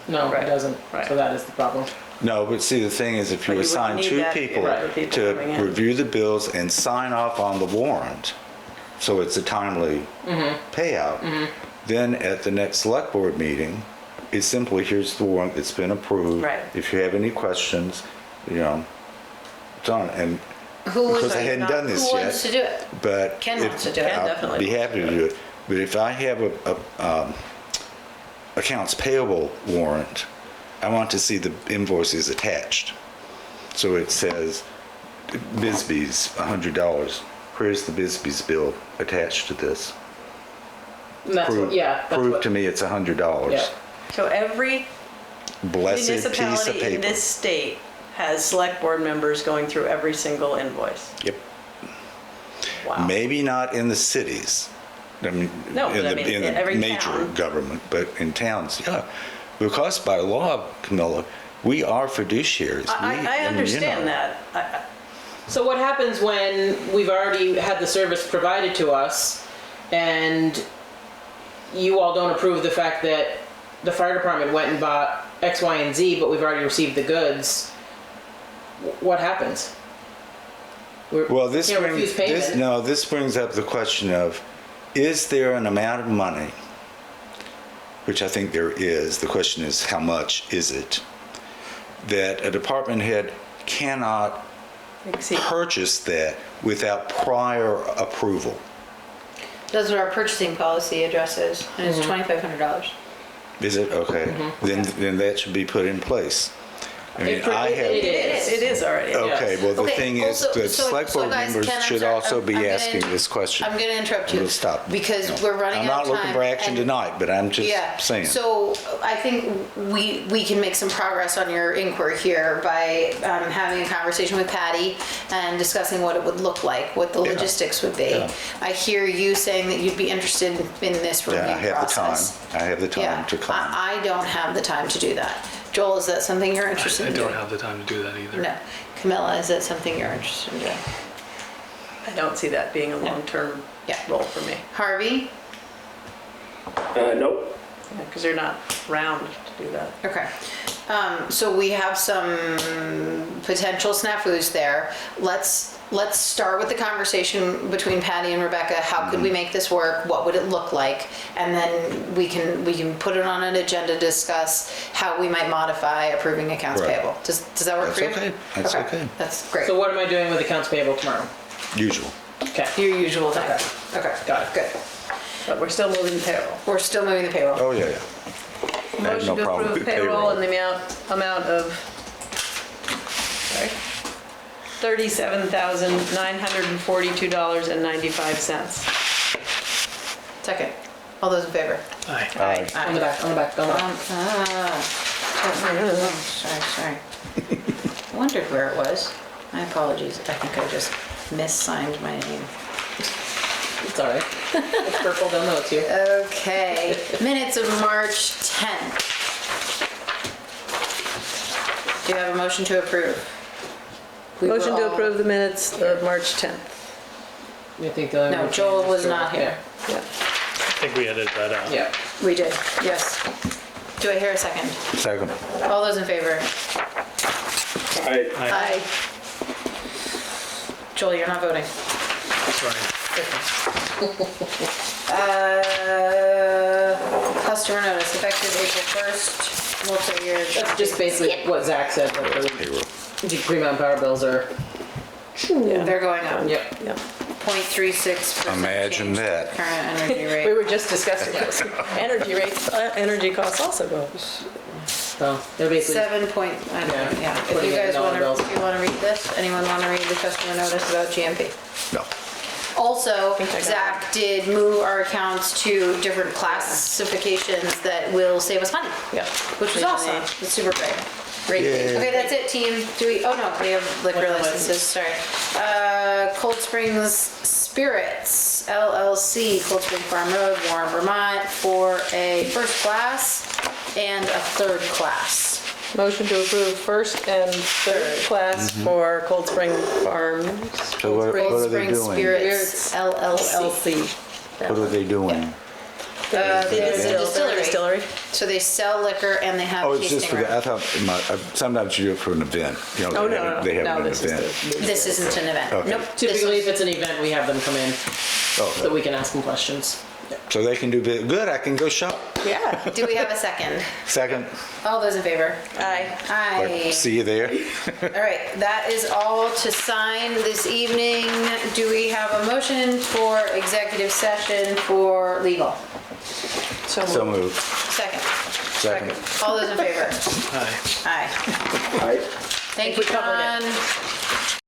Speaker 3: No,
Speaker 7: Right,
Speaker 3: it doesn't.
Speaker 7: right.
Speaker 3: So that is the problem.
Speaker 2: No, but see, the thing is, if
Speaker 7: But
Speaker 2: you
Speaker 7: you wouldn't
Speaker 2: assign
Speaker 7: need
Speaker 2: two
Speaker 7: that
Speaker 2: people
Speaker 7: if other people
Speaker 2: to
Speaker 7: coming in.
Speaker 2: review the bills and sign off on the warrant, so it's a timely payout, then at the next select board meeting, it's simply, here's the warrant, it's been approved.
Speaker 7: Right.
Speaker 2: If you have any questions, you know, done. And
Speaker 1: Who was
Speaker 2: because I hadn't done this
Speaker 1: Who
Speaker 2: yet.
Speaker 1: wants to do it?
Speaker 2: But
Speaker 1: Ken
Speaker 2: if-
Speaker 1: wants to do it.
Speaker 7: Ken
Speaker 2: I'll
Speaker 7: definitely
Speaker 2: be
Speaker 7: wants
Speaker 2: happy to do it. But if I have a accounts payable warrant, I want to see the invoices attached. So it says Bisbee's $100. Where's the Bisbee's bill attached to this?
Speaker 3: And that's
Speaker 2: Prove,
Speaker 3: what, yeah. That's
Speaker 2: prove
Speaker 3: what,
Speaker 2: to me it's $100.
Speaker 3: Yeah.
Speaker 7: So every
Speaker 2: Blessed piece of
Speaker 7: municipality in
Speaker 2: paper.
Speaker 7: this state has select board members going through every single invoice.
Speaker 2: Yep.
Speaker 7: Wow.
Speaker 2: Maybe not in the cities. I mean,
Speaker 7: No, but I mean,
Speaker 2: in
Speaker 7: in every
Speaker 2: the major
Speaker 7: town.
Speaker 2: government, but in towns, yeah. Because by law, Camilla, we are fiduciaries.
Speaker 7: I
Speaker 2: mean, you
Speaker 7: understand
Speaker 2: know.
Speaker 7: that.
Speaker 3: So what happens when we've already had the service provided to us and you all don't approve the fact that the fire department went and bought X, Y, and Z, but we've already received the goods? What happens?
Speaker 2: Well, this
Speaker 3: Can't
Speaker 2: brings,
Speaker 3: refuse payment.
Speaker 2: this brings up the question of, is there an amount of money, which I think there is, the question is how much is it, that a department head cannot
Speaker 7: Exceed.
Speaker 2: purchase that without prior approval?
Speaker 1: That's what our purchasing policy addresses, and it's $2,500.
Speaker 2: Is it? Okay. Then that should be put in place. I mean, I
Speaker 3: It
Speaker 2: have,
Speaker 3: is.
Speaker 7: It is already.
Speaker 2: okay, well, the
Speaker 1: Okay,
Speaker 2: thing is,
Speaker 1: also-
Speaker 2: the
Speaker 1: so
Speaker 2: select board
Speaker 1: guys,
Speaker 2: members
Speaker 1: Ken, I'm
Speaker 2: should
Speaker 1: sorry,
Speaker 2: also
Speaker 1: I'm
Speaker 2: be
Speaker 1: gonna-
Speaker 2: asking this question.
Speaker 1: I'm gonna interrupt you.
Speaker 2: We'll stop.
Speaker 1: Because we're running out of time.
Speaker 2: I'm not looking for action
Speaker 1: and-
Speaker 2: tonight, but I'm just
Speaker 1: Yeah,
Speaker 2: saying.
Speaker 1: so I think we can make some progress on your inquiry here by having a conversation with Patty and discussing what it would look like, what the
Speaker 2: Yeah.
Speaker 1: logistics would be.
Speaker 2: Yeah.
Speaker 1: I hear you saying that you'd be interested in this review
Speaker 2: Yeah, I have the time.
Speaker 1: process.
Speaker 2: I have the time to come.
Speaker 1: I don't have the time to do that. Joel, is that something you're interested
Speaker 8: I
Speaker 1: in doing?
Speaker 8: don't have the time to do that either.
Speaker 1: No. Camilla, is that something you're interested in doing?
Speaker 7: I don't see that being a long-term
Speaker 1: Yeah.
Speaker 7: role for me.
Speaker 1: Harvey?
Speaker 9: Nope.
Speaker 7: Because they're not round to do that.
Speaker 1: Okay. So we have some potential snafus there. Let's start with the conversation between Patty and Rebecca. How could we make this work? What would it look like? And then we can put it on an agenda to discuss how we might modify approving accounts
Speaker 2: Right.
Speaker 1: payable. Does that work
Speaker 2: That's
Speaker 1: for you?
Speaker 2: okay. That's okay.
Speaker 1: That's great.
Speaker 3: So what am I doing with accounts payable tomorrow?
Speaker 2: Usual.
Speaker 3: Okay.
Speaker 1: Your usual thing. Okay.
Speaker 3: Got it.
Speaker 1: Good.
Speaker 7: But we're still moving payroll.
Speaker 1: We're still moving the payroll.
Speaker 2: Oh, yeah, yeah. I have no
Speaker 7: Motion to
Speaker 2: problem
Speaker 7: approve
Speaker 2: with
Speaker 7: payroll in the amount of, sorry, $37,942.95.
Speaker 1: Second. All those in favor?
Speaker 8: Aye.
Speaker 2: Aye.
Speaker 3: On the back, on the back, on the back.
Speaker 1: Sorry. I wondered where it was. My apologies. I think I just missigned my name.
Speaker 3: It's all right. It's purple, they'll know it's you.
Speaker 1: Okay. Minutes of March 10th. Do you have a motion to approve? We were
Speaker 7: Motion to
Speaker 1: all-
Speaker 7: approve the minutes of March 10th.
Speaker 3: I think the only
Speaker 1: No,
Speaker 3: one
Speaker 1: Joel
Speaker 3: change is
Speaker 1: was
Speaker 3: Joel.
Speaker 1: not here.
Speaker 7: Yeah.
Speaker 8: I think we edited that out.
Speaker 3: Yeah.
Speaker 1: We did, yes. Do I hear a second?
Speaker 2: Second.
Speaker 1: All those in favor?
Speaker 9: I,
Speaker 1: Aye. Joel, you're not voting.
Speaker 8: Sorry.
Speaker 1: Customer notice effective April 1st. Multi-year.
Speaker 3: That's just basically what Zach said, that
Speaker 2: Payroll.
Speaker 3: the Green Mountain Power bills are,
Speaker 1: They're going up.
Speaker 3: yep.
Speaker 7: Yeah.
Speaker 1: 0.36%.
Speaker 2: Imagine
Speaker 1: change
Speaker 2: that.
Speaker 1: Current energy
Speaker 7: We
Speaker 1: rate.
Speaker 7: were just discussing this. Energy rates, energy costs also go.
Speaker 3: So they're basically,
Speaker 1: 7 point, I don't know, yeah. If
Speaker 3: Putting
Speaker 1: you
Speaker 3: it in
Speaker 1: guys
Speaker 3: dollar
Speaker 1: want
Speaker 3: bills.
Speaker 1: to, if you want to read this, anyone want to read the customer notice about GMP?
Speaker 2: No.
Speaker 1: Also,
Speaker 7: think I got
Speaker 1: Zach did move our accounts to different classifications that will save us money.
Speaker 7: Yeah.
Speaker 1: Which was awesome. It's super great. Great.
Speaker 2: Yay.
Speaker 1: Okay, that's it, team. Do we, oh no, we have liquor
Speaker 3: Liquor
Speaker 1: licenses, sorry. Cold Springs Spirits LLC, Cold Spring Farm Road, Warren, Vermont, for a first class and a third class.
Speaker 7: Motion to approve first and third class for Cold Spring Farms.
Speaker 2: So what
Speaker 1: Cold
Speaker 2: are they
Speaker 1: Spring
Speaker 2: doing?
Speaker 1: Spirits LLC.
Speaker 7: LLC.
Speaker 2: What are they doing?
Speaker 1: It's a distillery.
Speaker 7: Distillery.
Speaker 1: So they sell liquor and they have
Speaker 2: Oh, it's just
Speaker 1: tasting
Speaker 2: for the, I
Speaker 1: room.
Speaker 2: thought, sometimes you do it for an event. You know,
Speaker 7: Oh, no,
Speaker 2: they have
Speaker 7: no,
Speaker 2: an
Speaker 7: this is
Speaker 2: event.
Speaker 7: the.
Speaker 1: This isn't an event.
Speaker 2: Okay.
Speaker 1: Nope. this
Speaker 3: typically
Speaker 1: is-
Speaker 3: if it's an event, we have them come in so
Speaker 2: Oh,
Speaker 3: we can ask them questions.
Speaker 2: so they can do, good, I can go shop.
Speaker 7: Yeah.
Speaker 1: Do we have a second?
Speaker 2: Second,
Speaker 1: All those in favor?
Speaker 7: Aye.
Speaker 1: Aye.
Speaker 2: see you there.
Speaker 1: All right, that is all to sign this evening. Do we have a motion for executive session for legal?
Speaker 2: So moved.
Speaker 1: Second.
Speaker 2: Second.
Speaker 1: All those in favor?
Speaker 8: Aye.
Speaker 1: Aye.
Speaker 9: I,
Speaker 1: Thank you,
Speaker 3: we covered it.
Speaker 1: John.